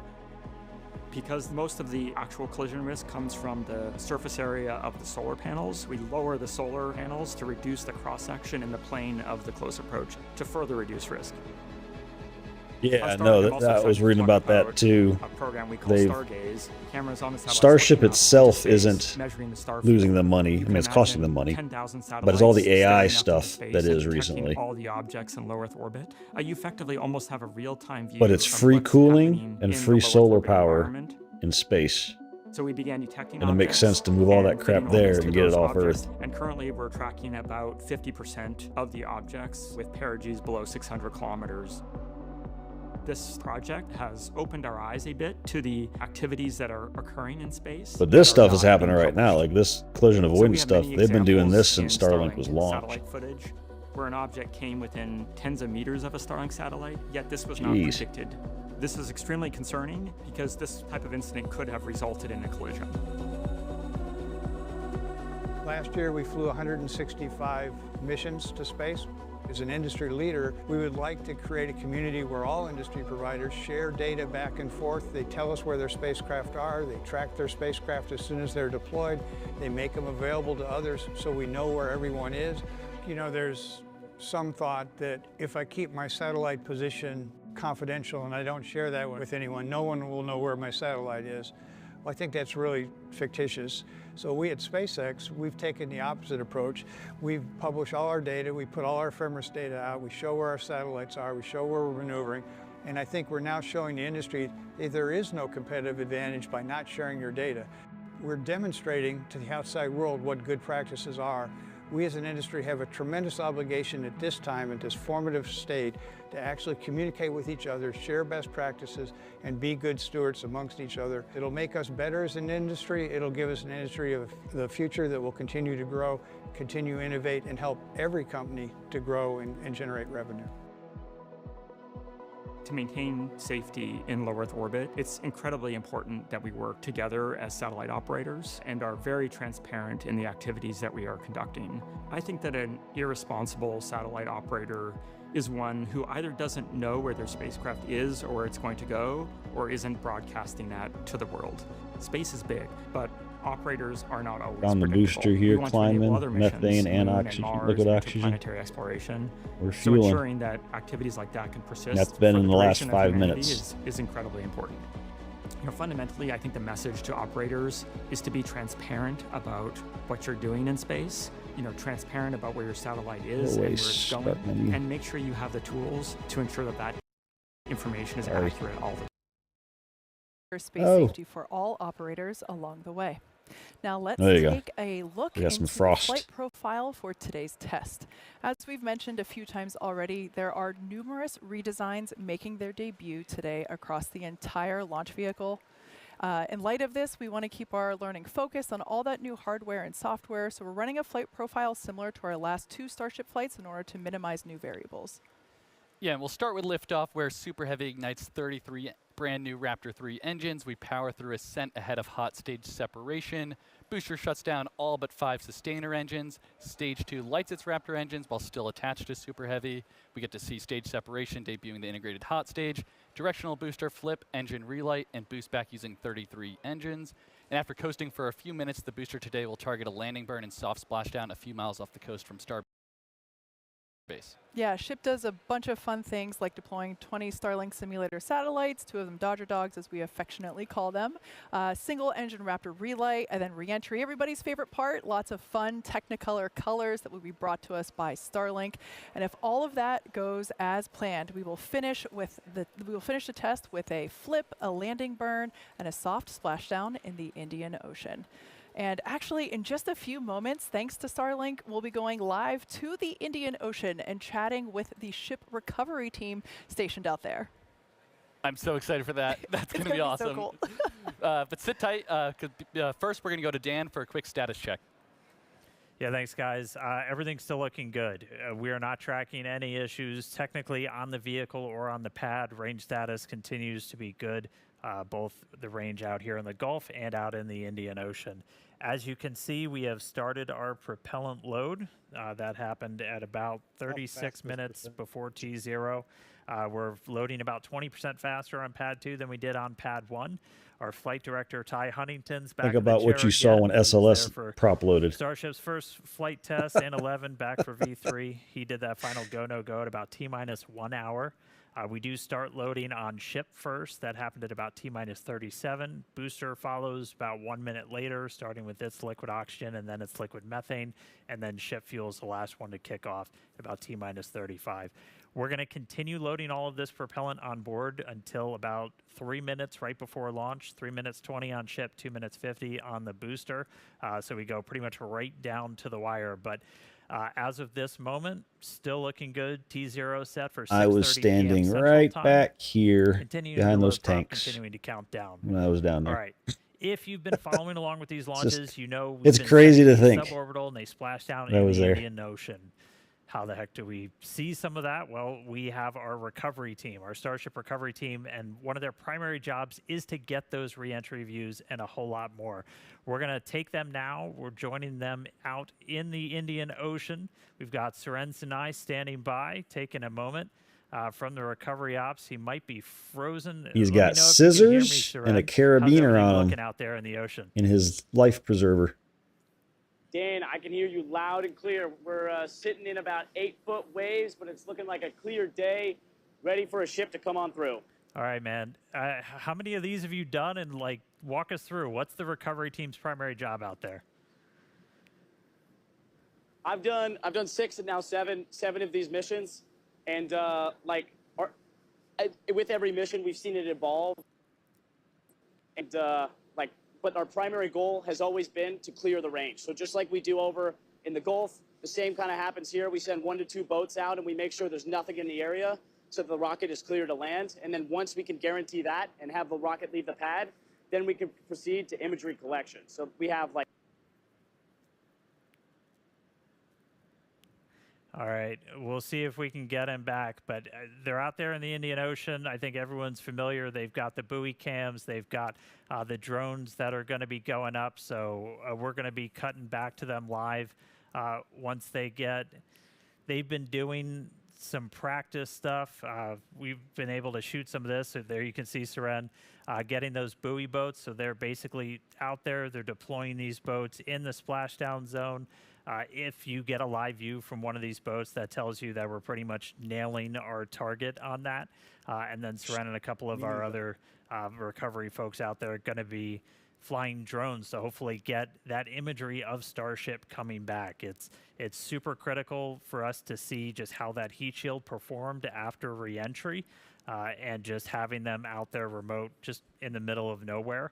Because most of the actual collision risk comes from the surface area of the solar panels, we lower the solar panels to reduce the cross-section in the plane of the close approach to further reduce risk. Yeah, no, I was reading about that too. A program we call Stargaze. Cameras on the satellites Starship looking up itself into space, isn't measuring the star losing field. them money. I You mean, it's can costing them imagine money, 10,000 but it's all the satellites AI staring up into stuff space that and is detecting recently. all the objects in low Earth orbit. You effectively almost have a real-time view. But it's of free what's cooling happening and in free the low Earth solar orbit power environment. in space. So we began detecting And it makes objects sense to move all that and crap fitting there orbits and to get it those off objects. Earth. And currently we're tracking about 50% of the objects with perigees below 600 kilometers. This project has opened our eyes a bit to the activities that are occurring in space. But this that are stuff is not happening being right now. published. Like this collision So we avoidance have stuff, many they've been doing examples this since in Starlink was launched. satellite footage where an object came within tens of meters of a Starlink satellite, yet this was not Jeez. predicted. This is extremely concerning because this type of incident could have resulted in a collision. Last year, we flew 165 missions to space. As an industry leader, we would like to create a community where all industry providers share data back and forth. They tell us where their spacecraft are. They track their spacecraft as soon as they're deployed. They make them available to others so we know where everyone is. You know, there's some thought that if I keep my satellite position confidential and I don't share that with anyone, no one will know where my satellite is. Well, I think that's really fictitious. So we at SpaceX, we've taken the opposite approach. We've published all our data, we put all our ephemeris data out, we show where our satellites are, we show where we're maneuvering, and I think we're now showing the industry that there is no competitive advantage by not sharing your data. We're demonstrating to the outside world what good practices are. We as an industry have a tremendous obligation at this time, at this formative state, to actually communicate with each other, share best practices, and be good stewards amongst each other. It'll make us better as an industry. It'll give us an industry of the future that will continue to grow, continue to innovate, and help every company to grow and generate revenue. To maintain safety in low Earth orbit, it's incredibly important that we work together as satellite operators and are very transparent in the activities that we are conducting. I think that an irresponsible satellite operator is one who either doesn't know where their spacecraft is or where it's going to go, or isn't broadcasting that to the world. Space is big, but operators are not always On the predictable. booster We here, want to enable climbing, other missions, methane and Moon oxygen, Mars, liquid oxygen. interplanetary exploration. We're So fueling. ensuring that activities like that can persist That's been for in the last duration of 5 humanity minutes. is incredibly important. You know, fundamentally, I think the message to operators is to be transparent about what you're doing in space. You know, transparent about where your satellite is and where it's Always going, start menu. and make sure you have the tools to ensure that that information is Sorry. accurate all the time. For space Oh. safety for all operators along the way. Now let's There you go. take a look We got some into the frost. flight profile for today's test. As we've mentioned a few times already, there are numerous redesigns making their debut today across the entire launch vehicle. In light of this, we want to keep our learning focused on all that new hardware and software, so we're running a flight profile similar to our last 2 Starship flights in order to minimize new variables. Yeah, and we'll start with liftoff, where Super Heavy ignites 33 brand new Raptor 3 engines. We power through ascent ahead of hot stage separation. Booster shuts down all but 5 sustainer engines. Stage 2 lights its Raptor engines while still attached to Super Heavy. We get to see stage separation debuting the integrated hot stage. Directional booster flip, engine relight, and boost back using 33 engines. And after coasting for a few minutes, the booster today will target a landing burn and soft splashdown a few miles off the coast from Starbase. Yeah, Ship does a bunch of fun things like deploying 20 Starlink simulator satellites, 2 of them Dodger Dogs as we affectionately call them, single engine Raptor relay, and then re-entry. Everybody's favorite part, lots of fun Technicolor colors that will be brought to us by Starlink. And if all of that goes as planned, we will finish the test with a flip, a landing burn, and a soft splashdown in the Indian Ocean. And actually, in just a few moments, thanks to Starlink, we'll be going live to the Indian Ocean and chatting with the ship recovery team stationed out there. I'm so excited for that. That's going to be awesome. So cool. But sit tight, 'cause, first we're going to go to Dan for a quick status check. Yeah, thanks, guys. Everything's still looking good. We are not tracking any issues technically on the vehicle or on the pad. Range status continues to be good, both the range out here in the Gulf and out in the Indian Ocean. As you can see, we have started our propellant load. That happened at about 36 minutes before T0. We're loading about 20% faster on pad 2 than we did on pad 1. Our flight director, Ty Huntington's back Think in the about what chair you saw again. when He was SLS there for prop loaded. Starship's first flight test in 11, back for V3. He did that final go, no go at about T-minus 1 hour. We do start loading on ship first. That happened at about T-minus 37. Booster follows about 1 minute later, starting with its liquid oxygen and then its liquid methane. And then ship fuel is the last one to kick off at about T-minus 35. We're going to continue loading all of this propellant on board until about 3 minutes right before launch. 3 minutes 20 on ship, 2 minutes 50 on the booster. So we go pretty much right down to the wire. But as of this moment, still looking good. T0 set for 6:30 I was standing PM right Central Time. back here Continuing behind to those load prop, tanks continuing to count down. when I was down there. All right. If you've been following along with these It's just- launches, you know we've it's been crazy sending to these think suborbital and they splash down that in was the there. Indian Ocean. How the heck do we see some of that? Well, we have our recovery team, our Starship recovery team, and one of their primary jobs is to get those reentry views and a whole lot more. We're going to take them now. We're joining them out in the Indian Ocean. We've got Suren Sinai standing by, taking a moment from the recovery ops. He might be frozen. He's Let got me know if you can hear me, scissors and a Suren. How's carabiner everything on looking him out there in the ocean? in his life preserver. Dan, I can hear you loud and clear. We're sitting in about 8-foot waves, but it's looking like a clear day, ready for a ship to come on through. All right, man. How many of these have you done? And like, walk us through. What's the recovery team's primary job out there? I've done 6 and now 7 of these missions, and with every mission we've seen it evolve, and but our primary goal has always been to clear the range. So just like we do over in the Gulf, the same kind of happens here. We send 1 to 2 boats out and we make sure there's nothing in the area so the rocket is clear to land. And then once we can guarantee that and have the rocket leave the pad, then we can proceed to imagery collection. So we have like. All right, we'll see if we can get him back, but they're out there in the Indian Ocean. I think everyone's familiar. They've got the buoy cams. They've got the drones that are going to be going up, so we're going to be cutting back to them live once they get. They've been doing some practice stuff. We've been able to shoot some of this. So there you can see Suren getting those buoy boats. So they're basically out there. They're deploying these boats in the splashdown zone. If you get a live view from one of these boats, that tells you that we're pretty much nailing our target on that. And then Suren and a couple of our other recovery folks out there are going to be flying drones to hopefully get that imagery of Starship coming back. It's super critical for us to see just how that heat shield performed after reentry, and just having them out there remote, just in the middle of nowhere,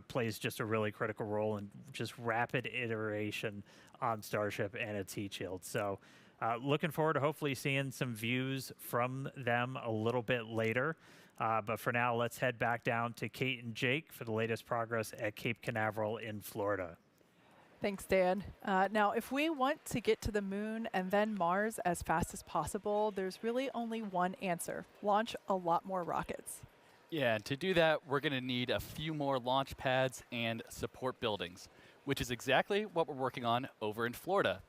plays just a really critical role in just rapid iteration on Starship and its heat shield. So looking forward to hopefully seeing some views from them a little bit later. But for now, let's head back down to Kate and Jake for the latest progress at Cape Canaveral in Florida. Thanks, Dan. Now, if we want to get to the moon and then Mars as fast as possible, there's really only one answer: launch a lot more rockets. Yeah, and to do that, we're going to need a few more launch pads and support buildings, which is exactly what we're working on over in Florida.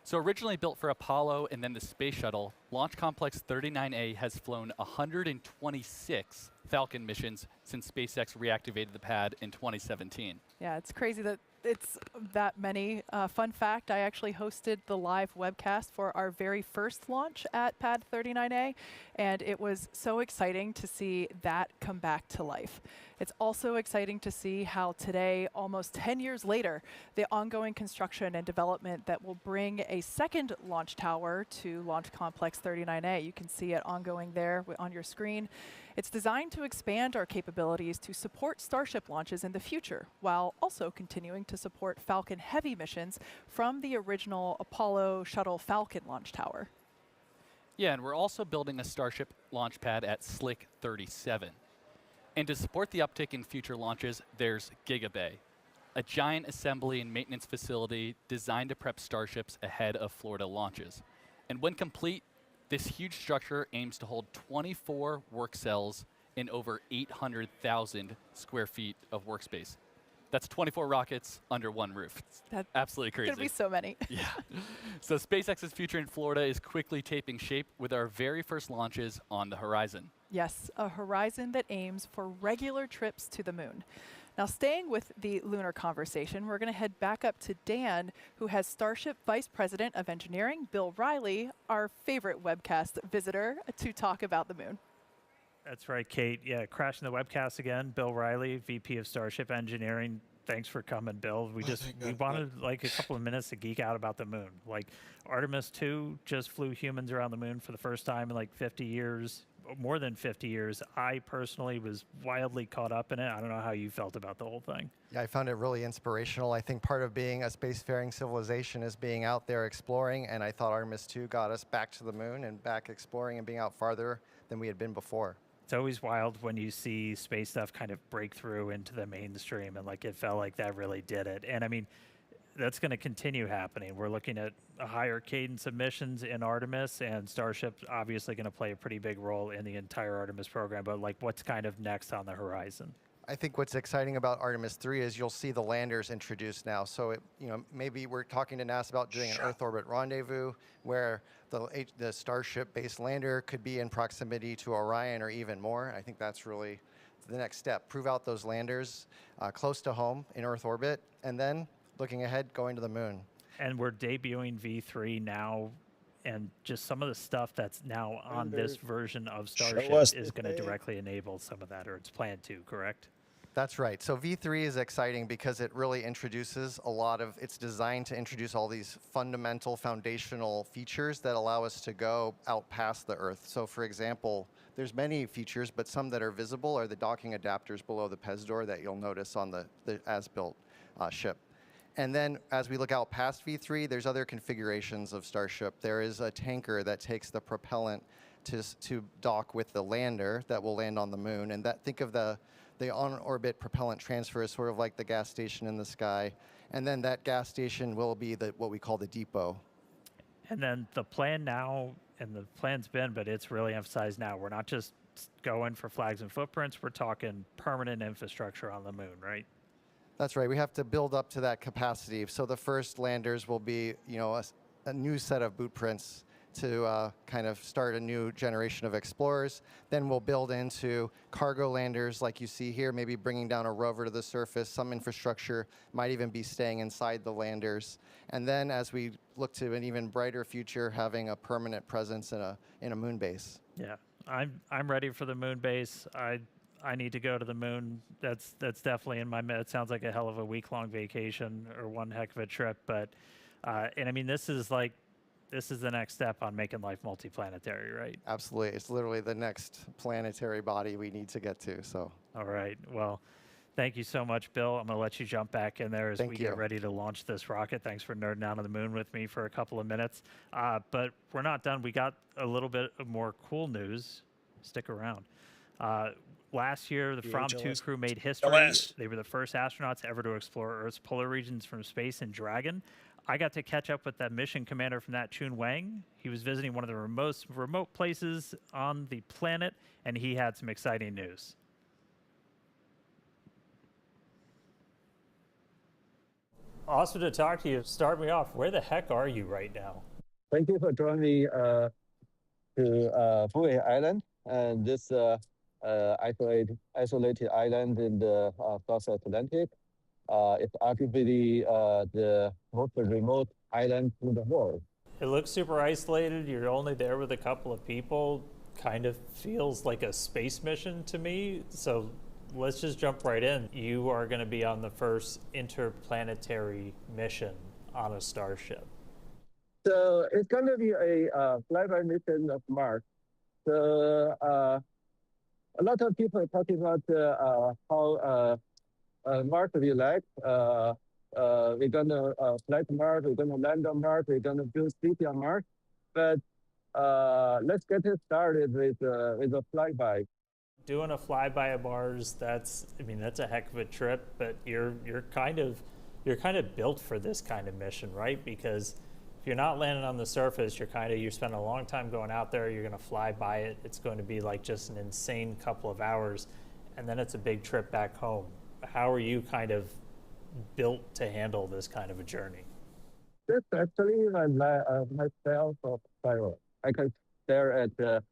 So originally built for Apollo and then the Space Shuttle, Launch Complex 39A has flown 126 Falcon missions since SpaceX reactivated the pad in 2017. Yeah, it's crazy that it's that many. Fun fact, I actually hosted the live webcast for our very first launch at Pad 39A, and it was so exciting to see that come back to life. It's also exciting to see how today, almost 10 years later, the ongoing construction and development that will bring a second launch tower to Launch Complex 39A. You can see it ongoing there on your screen. It's designed to expand our capabilities to support Starship launches in the future, while also continuing to support Falcon Heavy missions from the original Apollo Shuttle Falcon launch tower. Yeah, and we're also building a Starship launch pad at Slick 37. And to support the uptick in future launches, there's Gigabay, a giant assembly and maintenance facility designed to prep Starships ahead of Florida launches. And when complete, this huge structure aims to hold 24 work cells in over 800,000 square feet of workspace. That's 24 rockets under one roof. That's absolutely crazy. Gonna be so many. Yeah. So SpaceX's future in Florida is quickly taking shape with our very first launches on the horizon. Yes, a horizon that aims for regular trips to the moon. Now, staying with the lunar conversation, we're going to head back up to Dan, who has Starship Vice President of Engineering, Bill Riley, our favorite webcast visitor, to talk about the moon. That's right, Kate. Yeah, crashing the webcast again. Bill Riley, VP of Starship Engineering. Thanks for coming, Bill. We wanted like a couple of minutes to geek out about the moon. Like Artemis 2 just flew humans around the moon for the first time in like 50 years, more than 50 years. I personally was wildly caught up in it. I don't know how you felt about the whole thing. Yeah, I found it really inspirational. I think part of being a spacefaring civilization is being out there exploring, and I thought Artemis 2 got us back to the moon and back exploring and being out farther than we had been before. It's always wild when you see space stuff kind of break through into the mainstream, and like it felt like that really did it. And I mean, that's going to continue happening. We're looking at a higher cadence of missions in Artemis, and Starship's obviously going to play a pretty big role in the entire Artemis program. But like, what's kind of next on the horizon? I think what's exciting about Artemis 3 is you'll see the landers introduced now. So, maybe we're talking to NASA about doing an Earth orbit rendezvous where the Starship-based lander could be in proximity to Orion or even more. I think that's really the next step. Prove out those landers close to home in Earth orbit, and then looking ahead, going to the moon. And we're debuting V3 now, and just some of the stuff that's now on this version of Starship is going to directly enable some of that, or it's planned to, correct? That's right. So V3 is exciting because it really introduces it's designed to introduce all these fundamental foundational features that allow us to go out past the Earth. So for example, there's many features, but some that are visible are the docking adapters below the PEZ door that you'll notice on the as-built ship. And then as we look out past V3, there's other configurations of Starship. There is a tanker that takes the propellant to dock with the lander that will land on the moon. And think of the on-orbit propellant transfer as sort of like the gas station in the sky. And then that gas station will be what we call the depot. And then the plan now, and the plan's been, but it's really emphasized now, we're not just going for flags and footprints, we're talking permanent infrastructure on the moon, right? That's right. We have to build up to that capacity. So the first landers will be, a new set of boot prints to kind of start a new generation of explorers. Then we'll build into cargo landers like you see here, maybe bringing down a rover to the surface. Some infrastructure might even be staying inside the landers. And then as we look to an even brighter future, having a permanent presence in a moon base. Yeah, I'm ready for the moon base. I need to go to the moon. That's definitely in my. It sounds like a hell of a week-long vacation or one heck of a trip. But and I mean, this is the next step on making life multiplanetary, right? Absolutely. It's literally the next planetary body we need to get to. So. All right. Well, thank you so much, Bill. I'm going to let you jump back in there as we get ready to launch this rocket. Thanks for nerding out on the moon with me for a couple of minutes. But we're not done. We got a little bit of more cool news. Stick around. Last year, the From 2 crew made history. They were the first astronauts ever to explore Earth's polar regions from space in Dragon. I got to catch up with that mission commander from that, Chun Wang. He was visiting one of the most remote places on the planet, and he had some exciting news. Awesome to talk to you. Start me off. Where the heck are you right now? Thank you for joining me to Fui Island, and this isolated island in the South Atlantic. It's arguably the most remote island in the world. It looks super isolated. You're only there with a couple of people. Kind of feels like a space mission to me. So let's just jump right in. You are going to be on the first interplanetary mission on a Starship. So it's going to be a flyby mission of Mars. So a lot of people are talking about how Mars will be like. We're going to fly to Mars, we're going to land on Mars, we're going to build city on Mars. But let's get it started with a flyby. Doing a flyby of Mars, that's a heck of a trip, but you're kind of built for this kind of mission, right? Because if you're not landing on the surface, you're spending a long time going out there, you're going to fly by it. It's going to be like just an insane couple of hours, and then it's a big trip back home. How are you kind of built to handle this kind of a journey? This actually my style of spiral. I can stare at the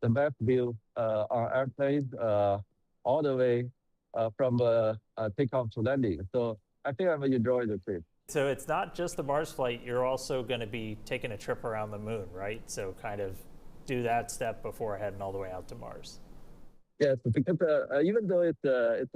map view on airplane all the way from takeoff to landing. So I think I'm enjoying the trip. So it's not just the Mars flight, you're also going to be taking a trip around the moon, right? So kind of do that step before heading all the way out to Mars. Yes, because even though it's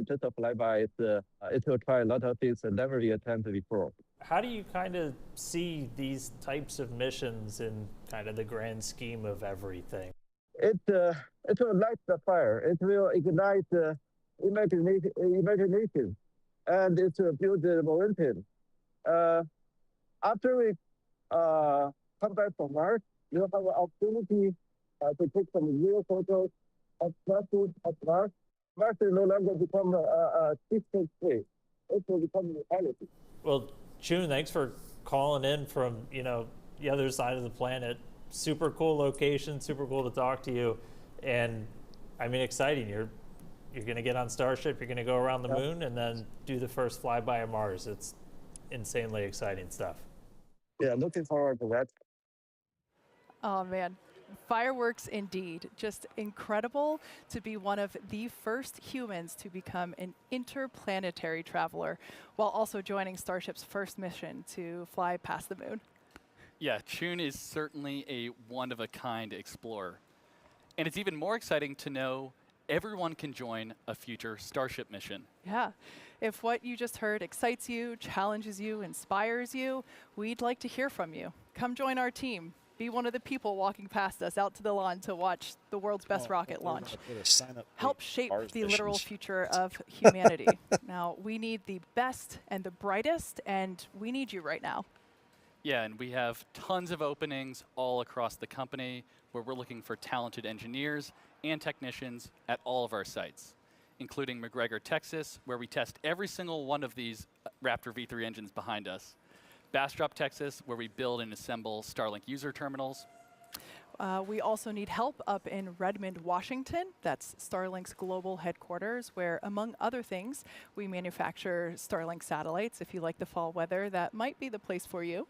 just a flyby, it will try a lot of things that never been attempted before. How do you kind of see these types of missions in kind of the grand scheme of everything? It will light the fire. It will ignite imagination, and it will build the momentum. After we come back from Mars, you'll have an opportunity to take some real photos of Mars. Mars will no longer become a distant space. It will become reality. Well, Chun, thanks for calling in from the other side of the planet. Super cool location, super cool to talk to you, and I mean exciting. You're going to get on Starship. You're going to go around the moon and then do the first flyby of Mars. It's insanely exciting stuff. Yeah, looking forward to that. Oh man, fireworks indeed. Just incredible to be one of the first humans to become an interplanetary traveler while also joining Starship's first mission to fly past the moon. Yeah, Chun is certainly a one-of-a-kind explorer. And it's even more exciting to know everyone can join a future Starship mission. Yeah. If what you just heard excites you, challenges you, inspires you, we'd like to hear from you. Come join our team. Be one of the people walking past us out to the lawn to watch the world's best rocket launch. Help shape the literal future of humanity. Now, we need the best and the brightest, and we need you right now. Yeah, and we have tons of openings all across the company where we're looking for talented engineers and technicians at all of our sites, including McGregor, Texas, where we test every single one of these Raptor V3 engines behind us. Bastrop, Texas, where we build and assemble Starlink user terminals. We also need help up in Redmond, Washington. That's Starlink's global headquarters, where, among other things, we manufacture Starlink satellites. If you like the fall weather, that might be the place for you.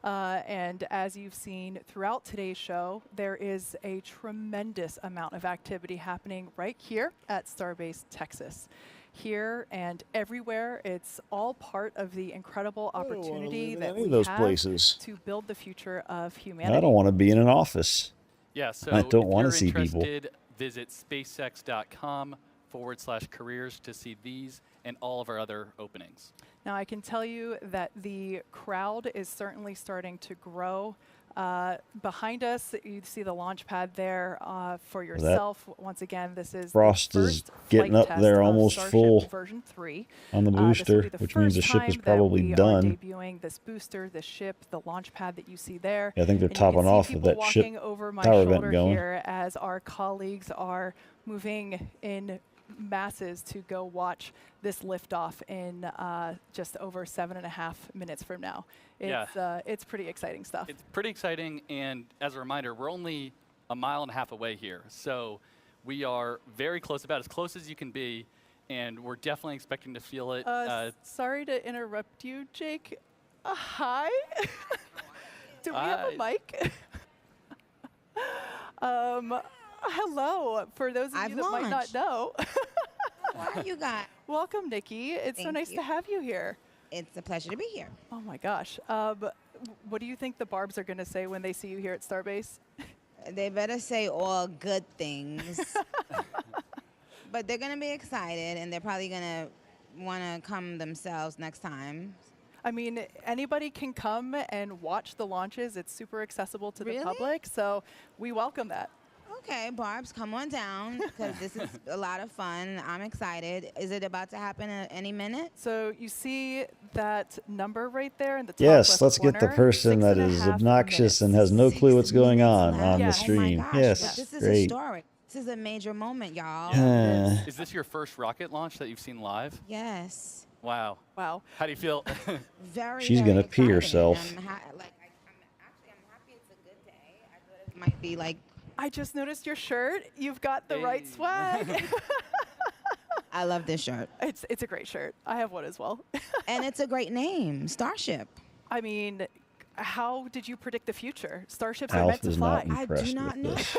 And as you've seen throughout today's show, there is a tremendous amount of activity happening right here at Starbase, Texas. Here and everywhere, it's all part of the incredible opportunity that we have to build the future of humanity. I don't want to be in an office. Yeah, so I don't want to see if you're people. interested, visit spacex.com/careers to see these and all of our other openings. Now, I can tell you that the crowd is certainly starting to grow. Behind us, you see the launch pad there for yourself. Once again, this is Frost the is first getting flight up test there of almost Starship full version 3. on the This will booster, be the which means the first ship is time that probably we done. are debuting this booster, the ship, the launch pad that you see there. Yeah, I think they're And you can topping see off people with that ship walking over my power vent shoulder going. here as our colleagues are moving in masses to go watch this liftoff in just over 7.5 minutes from now. It's pretty exciting stuff. It's pretty exciting, and as a reminder, we're only a mile and a half away here. So we are very close, about as close as you can be, and we're definitely expecting to feel it. Sorry to interrupt you, Jake. Hi. Do we have a mic? Hello, for those of you that might not know. How are you guys? Welcome, Nikki. It's so Thank nice you. to have you here. It's a pleasure to be here. Oh my gosh. What do you think the Barbs are going to say when they see you here at Starbase? They better say all good things. But they're going to be excited, and they're probably going to want to come themselves next time. I mean, anybody can come and watch the launches. It's super accessible to the Really? public, so we welcome that. Okay, Barbs, come on down, because this is a lot of fun. I'm excited. Is it about to happen at any minute? So you see that number right there in the top Yes, left let's get the corner? person that is 6.5 obnoxious and has no clue what's going on the Yeah. stream. Oh my gosh, Yes, but this is great. historic. This is a major moment, y'all. Yeah. Is this your first rocket launch that you've seen live? Yes. Wow. Wow. How do you feel? Very, She's very gonna pee excited. herself. I'm happy it's a good day. I thought it might be like... I just noticed your shirt. You've got the right swag. I love this shirt. It's a great shirt. I have one as well. And it's a great name, Starship. I mean, how did you predict the future? Starships are Alf meant to is fly. not I impressed do not with know. this.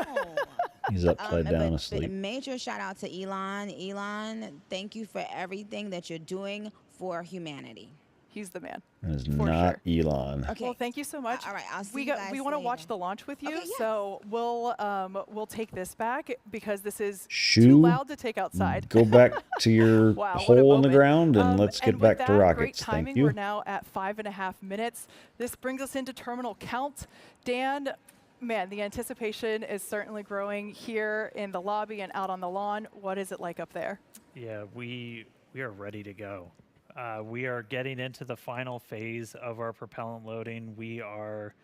He's upside down but asleep. major shout out to Elon. Elon, thank you for everything that you're doing for humanity. He's the man. It is For not Elon. Okay. Well, thank you so much. All right, I'll see we you guys we want to watch later. the launch with you, Okay, yeah. so we'll take this back because this is Shoo. too loud to take outside. Go back to your Wow, what a hole in the moment. ground and let's get with back that to great rockets. timing, Thank you. we're now at 5.5 minutes. This brings us into terminal count. Dan, man, the anticipation is certainly growing here in the lobby and out on the lawn. What is it like up there? Yeah, we are ready to go. We are getting into the final phase of our propellant loading. We are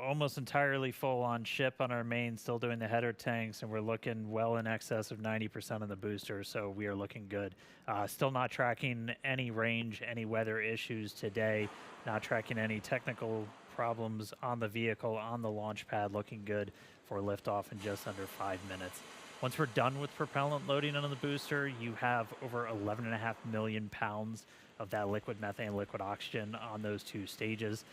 almost entirely full on ship on our main, still doing the header tanks, and we're looking well in excess of 90% of the booster, so we are looking good. Still not tracking any range, any weather issues today, not tracking any technical problems on the vehicle, on the launch pad, looking good for liftoff in just under 5 minutes. Once we're done with propellant loading on the booster, you have over 11.5 million pounds of that liquid methane, liquid oxygen on those two stages.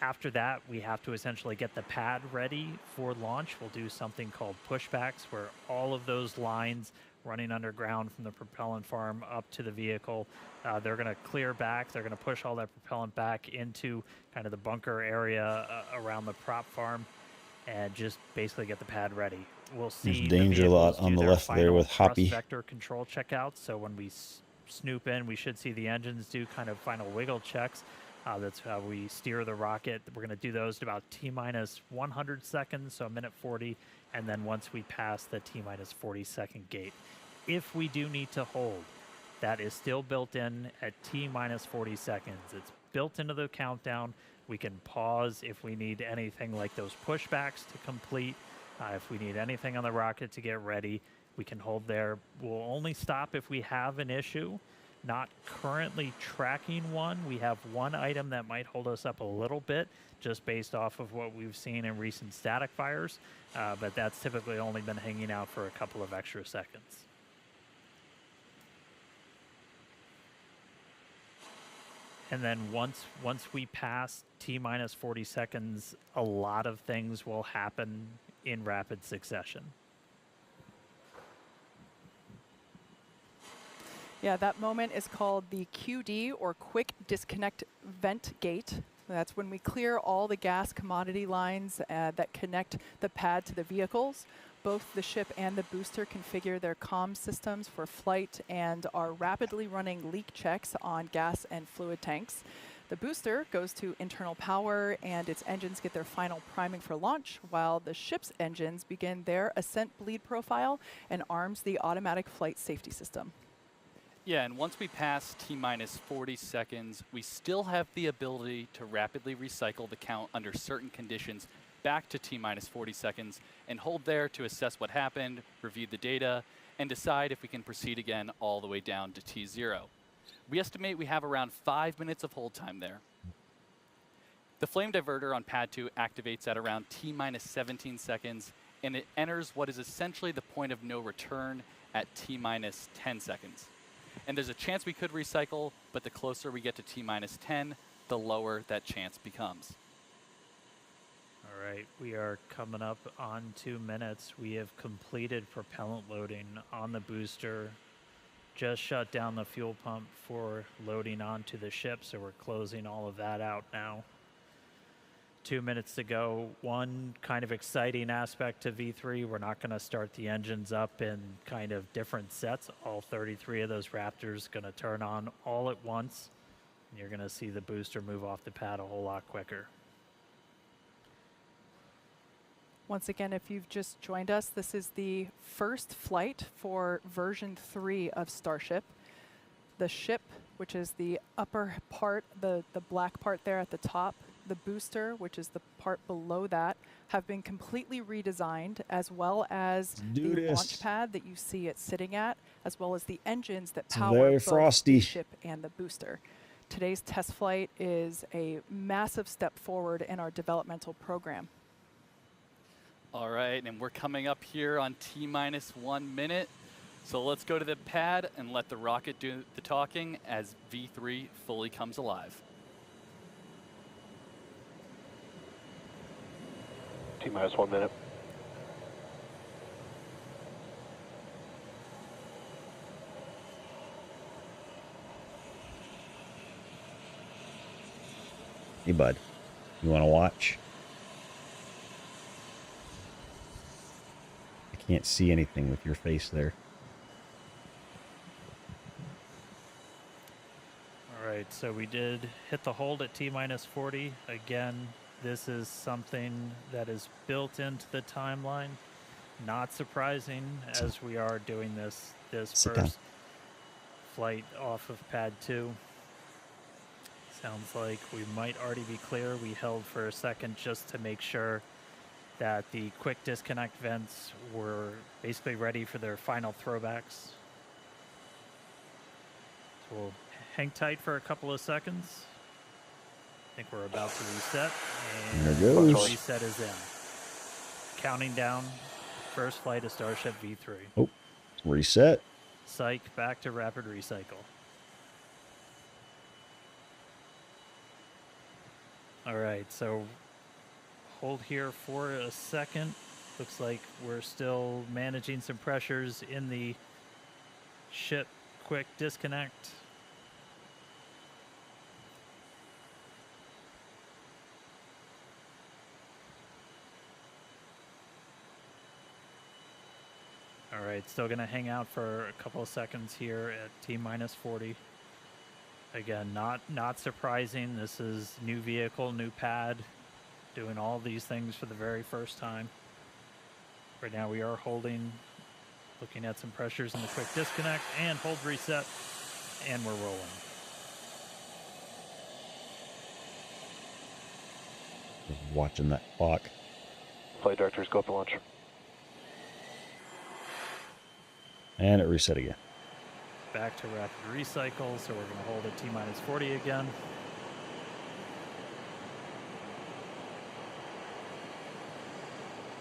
After that, we have to essentially get the pad ready for launch. We'll do something called pushbacks, where all of those lines running underground from the propellant farm up to the vehicle, they're going to clear back. They're going to push all that propellant back into kind of the bunker area around the prop farm and just basically get the pad ready. We'll see There's the danger vehicles lot on do the their left there final with thrust Hoppy. vector control checkouts. So when we snoop in, we should see the engines do kind of final wiggle checks. That's how we steer the rocket. We're going to do those at about T-minus 100 seconds, so a minute 40, and then once we pass the T-minus 40-second gate. If we do need to hold, that is still built in at T-minus 40 seconds. It's built into the countdown. We can pause if we need anything like those pushbacks to complete. If we need anything on the rocket to get ready, we can hold there. We'll only stop if we have an issue. Not currently tracking one. We have one item that might hold us up a little bit just based off of what we've seen in recent static fires, but that's typically only been hanging out for a couple of extra seconds. And then once we pass T-minus 40 seconds, a lot of things will happen in rapid succession. Yeah, that moment is called the QD, or Quick Disconnect Vent Gate. That's when we clear all the gas commodity lines that connect the pad to the vehicles. both the ship and the booster configure their comm systems for flight and are rapidly running leak checks on gas and fluid tanks. The booster goes to internal power and its engines get their final priming for launch, while the ship's engines begin their ascent bleed profile and arms the automatic flight safety system. Yeah, and once we pass T-minus 40 seconds, we still have the ability to rapidly recycle the count under certain conditions back to T-minus 40 seconds and hold there to assess what happened, review the data, and decide if we can proceed again all the way down to T0. We estimate we have around 5 minutes of hold time there. The flame diverter on pad 2 activates at around T-minus 17 seconds, and it enters what is essentially the point of no return at T-minus 10 seconds. And there's a chance we could recycle, but the closer we get to T-minus 10, the lower that chance becomes. All right, we are coming up on 2 minutes. We have completed propellant loading on the booster, just shut down the fuel pump for loading onto the ship, so we're closing all of that out now. 2 minutes to go. One kind of exciting aspect to V3, we're not going to start the engines up in kind of different sets. All 33 of those Raptors going to turn on all at once, and you're going to see the booster move off the pad a whole lot quicker. Once again, if you've just joined us, this is the first flight for version 3 of Starship. The ship, which is the upper part, the black part there at the top, the booster, which is the part below that, have been completely redesigned, as well as the launch pad that you see it sitting at, as well as the engines that power very both frosty. the ship and the booster. Today's test flight is a massive step forward in our developmental program. All right, and we're coming up here on T-minus 1 minute. So let's go to the pad and let the rocket do the talking as V3 fully comes alive. T-minus 1 minute. Hey, bud, you want to watch? I can't see anything with your face there. All right, so we did hit the hold at T-minus 40. Again, this is something that is built into the timeline. Not surprising, as we are doing this first flight off of pad 2. Sounds like we might already be clear. We held for a second just to make sure that the quick disconnect vents were basically ready for their final throwbacks. So we'll hang tight for a couple of seconds. I think we're about to reset. And there goes. the reset is in. Counting down, first flight of Starship V3. Oh, reset. Psych, back to rapid recycle. All right, so hold here for a second. Looks like we're still managing some pressures in the ship quick disconnect. All right, still gonna hang out for a couple of seconds here at T-minus 40. Again, not surprising. This is new vehicle, new pad, doing all these things for the very first time. Right now we are holding, looking at some pressures in the quick disconnect, and hold reset, and we're rolling. Watching that clock. Flight directors, go up to launch. And it reset again. Back to rapid recycle, so we're going to hold at T-minus 40 again.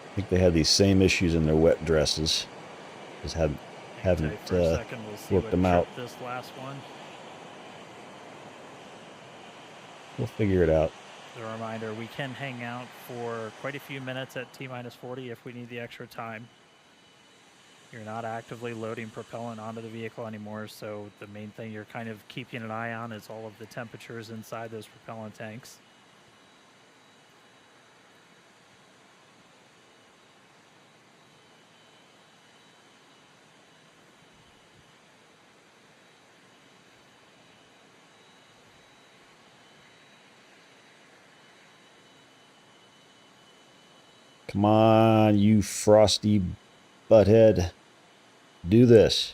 I think they had these same issues in their wet dresses. Just haven't worked them out. This last one. We'll figure it out. As a reminder, we can hang out for quite a few minutes at T-minus 40 if we need the extra time. You're not actively loading propellant onto the vehicle anymore, so the main thing you're kind of keeping an eye on is all of the temperatures inside those propellant tanks. Come on, you frosty butthead. Do this.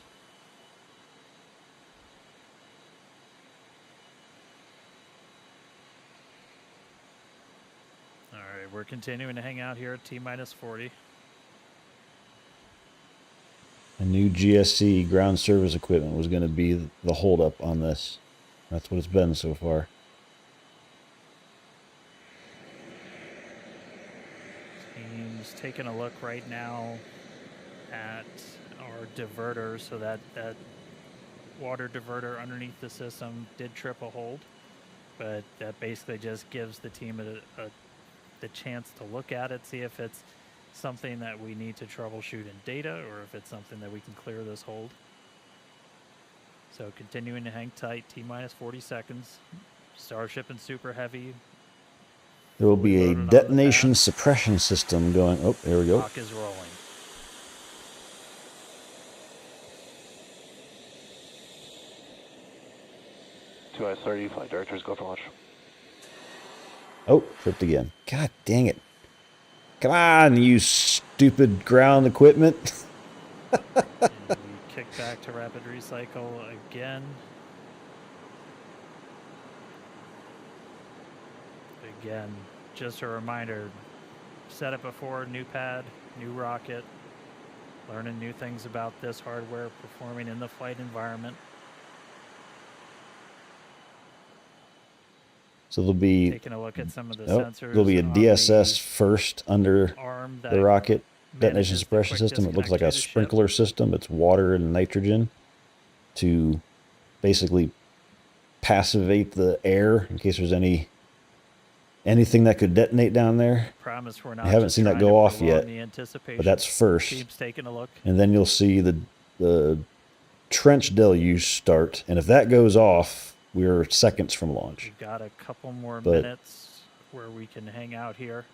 All right, we're continuing to hang out here at T-minus 40. A new GSC ground service equipment was going to be the holdup on this. That's what it's been so far. Team's taking a look right now at our diverter, so that water diverter underneath the system did trip a hold, but that basically just gives the team the chance to look at it, see if it's something that we need to troubleshoot in data or if it's something that we can clear this hold. So continuing to hang tight, T-minus 40 seconds. Starship and Super Heavy. There will be a detonation suppression system going. Oh, there we go. Clock is rolling. Two eyes 30, flight directors, go for launch. Oh, tripped again. God dang it. Come on, you stupid ground equipment. We kick back to rapid recycle again. Again, just a reminder, said it before, new pad, new rocket, learning new things about this hardware performing in the flight environment. So there'll be taking a look at some of the sensors. sensors. There'll be a DSS first under the rocket detonation suppression system. It looks like a sprinkler system. It's water and nitrogen to basically passivate the air in case there's anything that could detonate down there. Promise we're not I haven't seen that go off yet, but that's first. Team's taking a look. And then you'll see the trench deluge start, and if that goes off, we're seconds from launch. We've got a couple more minutes where we can hang out here.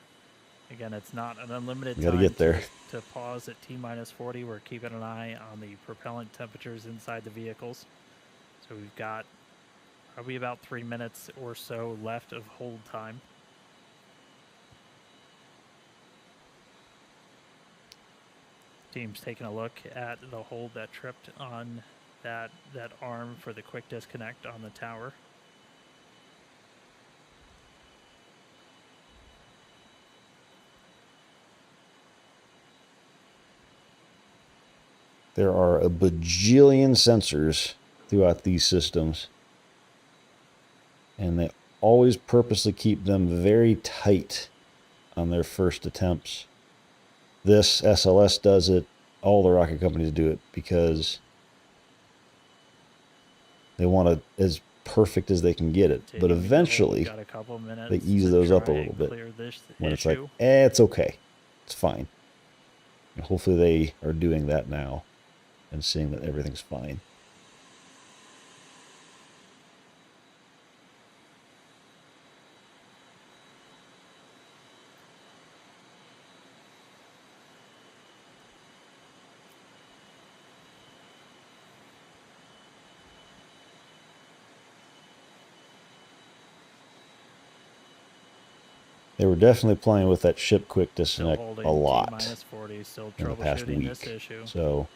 Again, it's not an unlimited time get there. To pause at T-minus 40. We're keeping an eye on the propellant temperatures inside the vehicles. So we've got probably about 3 minutes or so left of hold time. Team's taking a look at the hold that tripped on that arm for the quick disconnect on the tower. There are a bajillion sensors throughout these systems, and they always purposely keep them very tight on their first attempts. This SLS does it. All the rocket companies do it because they want it as perfect as they can get it. But eventually, they ease those up a little bit. When it's like, it's okay. It's fine. And hopefully they are doing that now and seeing that everything's fine. They were definitely playing with that ship quick disconnect a lot in the past week. So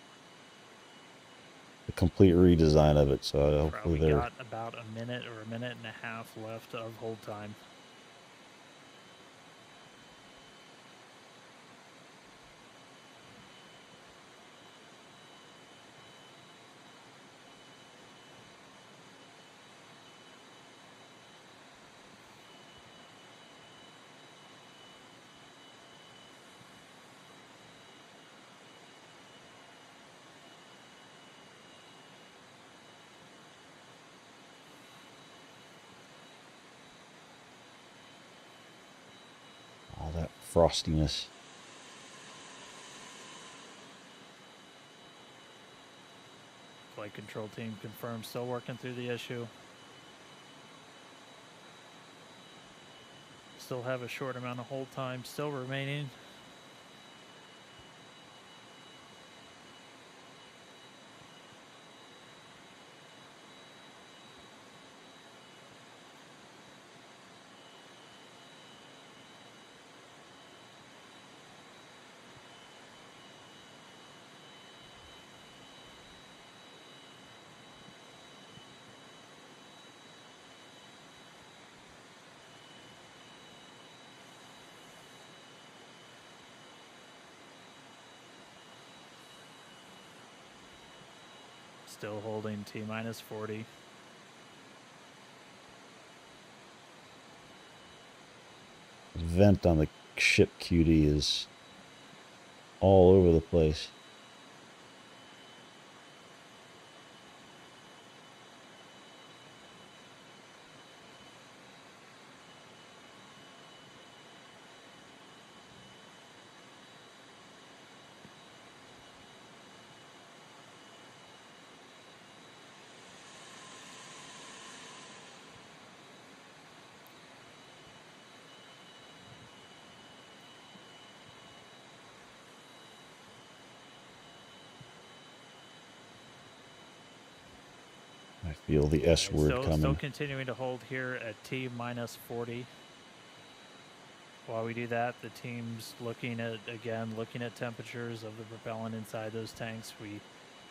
the complete redesign of it. So hopefully they're got about a minute or a minute and a half left of hold time. all that frostiness. Flight control team confirms still working through the issue. Still have a short amount of hold time still remaining. Still holding T minus 40. Vent on the ship QD is all over the place. I feel the S word coming. Still continuing to hold here at T minus 40. While we do that, the team's looking at temperatures of the propellant inside those tanks. We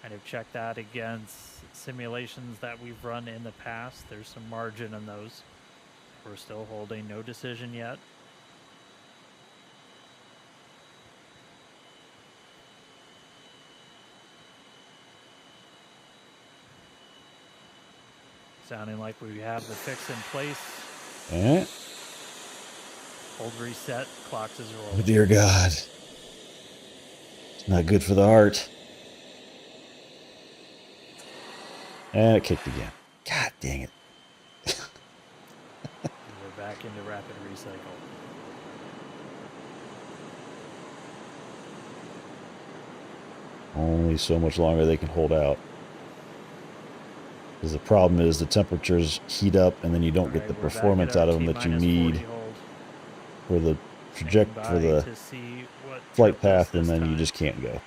kind of check that against simulations that we've run in the past. There's some margin in those. We're still holding, no decision yet. Sounding like we have the fix in place. Hold reset, clocks is rolling. Oh, dear God. It's not good for the heart. And it kicked again. God dang it. We're back into rapid recycle. Only so much longer they can hold out. Because the problem is the temperatures heat up and then you don't get the performance out of them that you need for the flight path, and then you just can't go.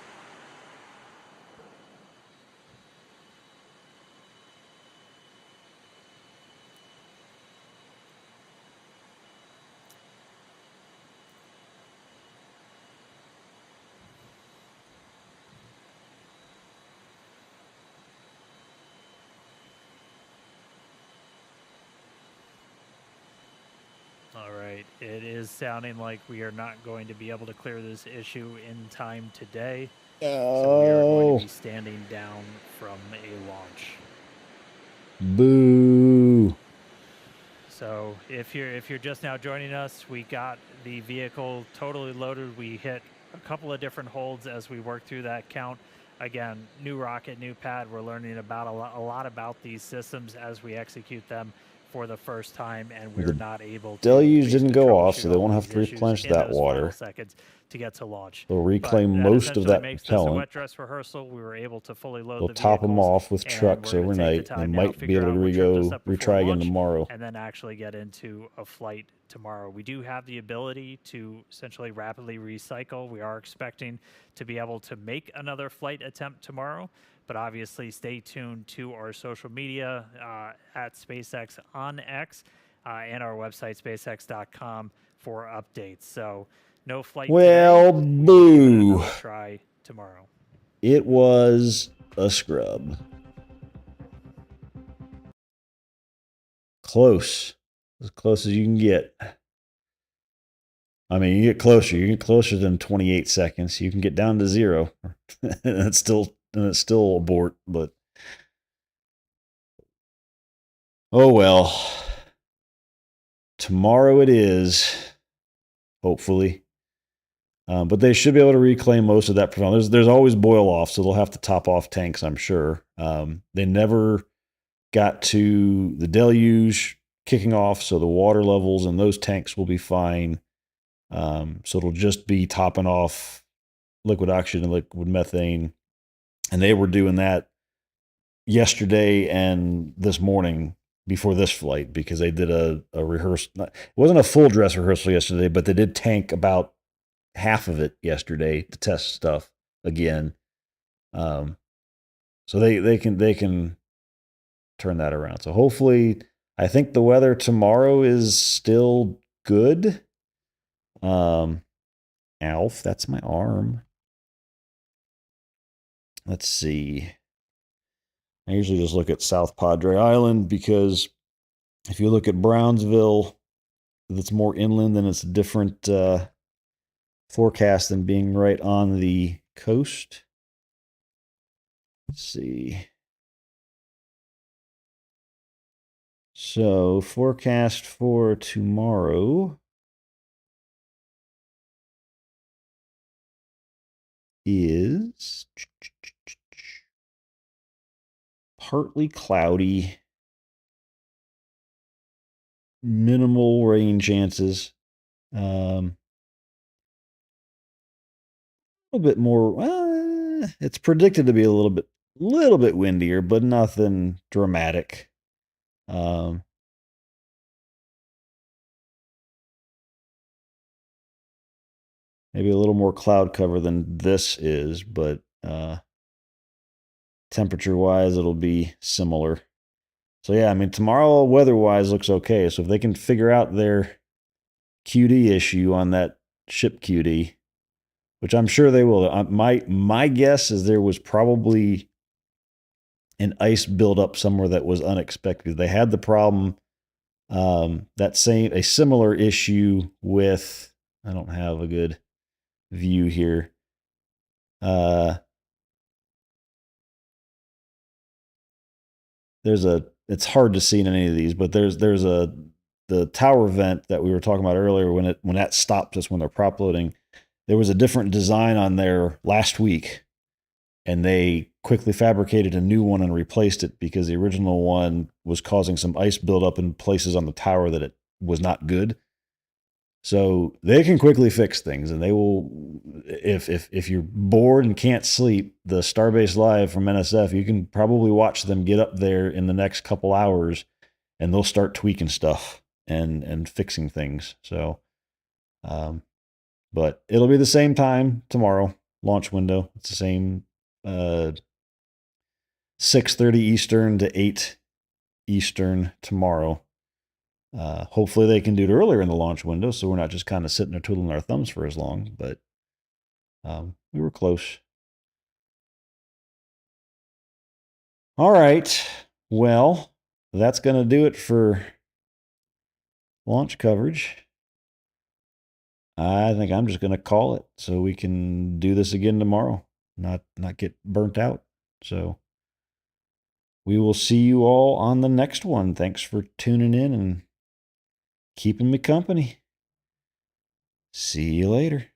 All right, it is sounding like we are not going to be able to clear this issue in time today. So we are going to be standing down from a launch. Boo. So if you're just now joining us, we got the vehicle totally loaded. We hit a couple of different holds as we work through that count. Again, new rocket, new pad. We're learning about a lot about these systems as we execute them for the first time, and we're not able to. Deluge didn't go off, so they won't have to replenish that water. Seconds to get to launch. They'll reclaim most of that propellant. Wet dress rehearsal. We were able to fully load They'll the top them vehicles, off with trucks overnight. They might be able to retry again tomorrow. And then actually get into a flight tomorrow. We do have the ability to essentially rapidly recycle. We are expecting to be able to make another flight attempt tomorrow. But obviously, stay tuned to our social media at SpaceX on X and our website, spacex.com, for updates. So, no flight Well, today. boo. Try tomorrow. It was a scrub. Close. As close as you can get. I mean, you get closer. You get closer than 28 seconds. You can get down to 0. and it's still abort, but oh well. Tomorrow it is, hopefully. But they should be able to reclaim most of that propellant. There's always boil off, so they'll have to top off tanks, I'm sure. They never got to the deluge kicking off, so the water levels in those tanks will be fine. So it'll just be topping off liquid oxygen and liquid methane. And they were doing that yesterday and this morning before this flight, because they did a rehearsal. It wasn't a full dress rehearsal yesterday, but they did tank about half of it yesterday to test stuff again. So they can turn that around. So hopefully, I think the weather tomorrow is still good. Alf, that's my arm. Let's see. I usually just look at South Padre Island, because if you look at Brownsville, that's more inland, then it's a different forecast than being right on the coast. Let's see. So forecast for tomorrow is partly cloudy, minimal rain chances. A little bit more. It's predicted to be a little bit windier, but nothing dramatic. Maybe a little more cloud cover than this is, but temperature wise, it'll be similar. So yeah, I mean, tomorrow weather wise looks okay. So if they can figure out their QD issue on that ship QD, which I'm sure they will. My guess is there was probably an ice buildup somewhere that was unexpected. They had the problem, a similar issue with, I don't have a good view here. It's hard to see in any of these, but there's the tower vent that we were talking about earlier when that stopped us when they're prop loading. There was a different design on there last week, and they quickly fabricated a new one and replaced it because the original one was causing some ice buildup in places on the tower that it was not good. So they can quickly fix things, and they will. If you're bored and can't sleep, the Starbase Live from NSF, you can probably watch them get up there in the next couple hours, and they'll start tweaking stuff and fixing things. So, but it'll be the same time tomorrow. Launch window. It's the same 6:30 Eastern to 8 Eastern tomorrow. Hopefully they can do it earlier in the launch window, so we're not just kind of sitting there twiddling our thumbs for as long, but we were close. All right. Well, that's going to do it for launch coverage. I think I'm just going to call it so we can do this again tomorrow, not get burnt out. So we will see you all on the next one. Thanks for tuning in and keeping me company. See you later.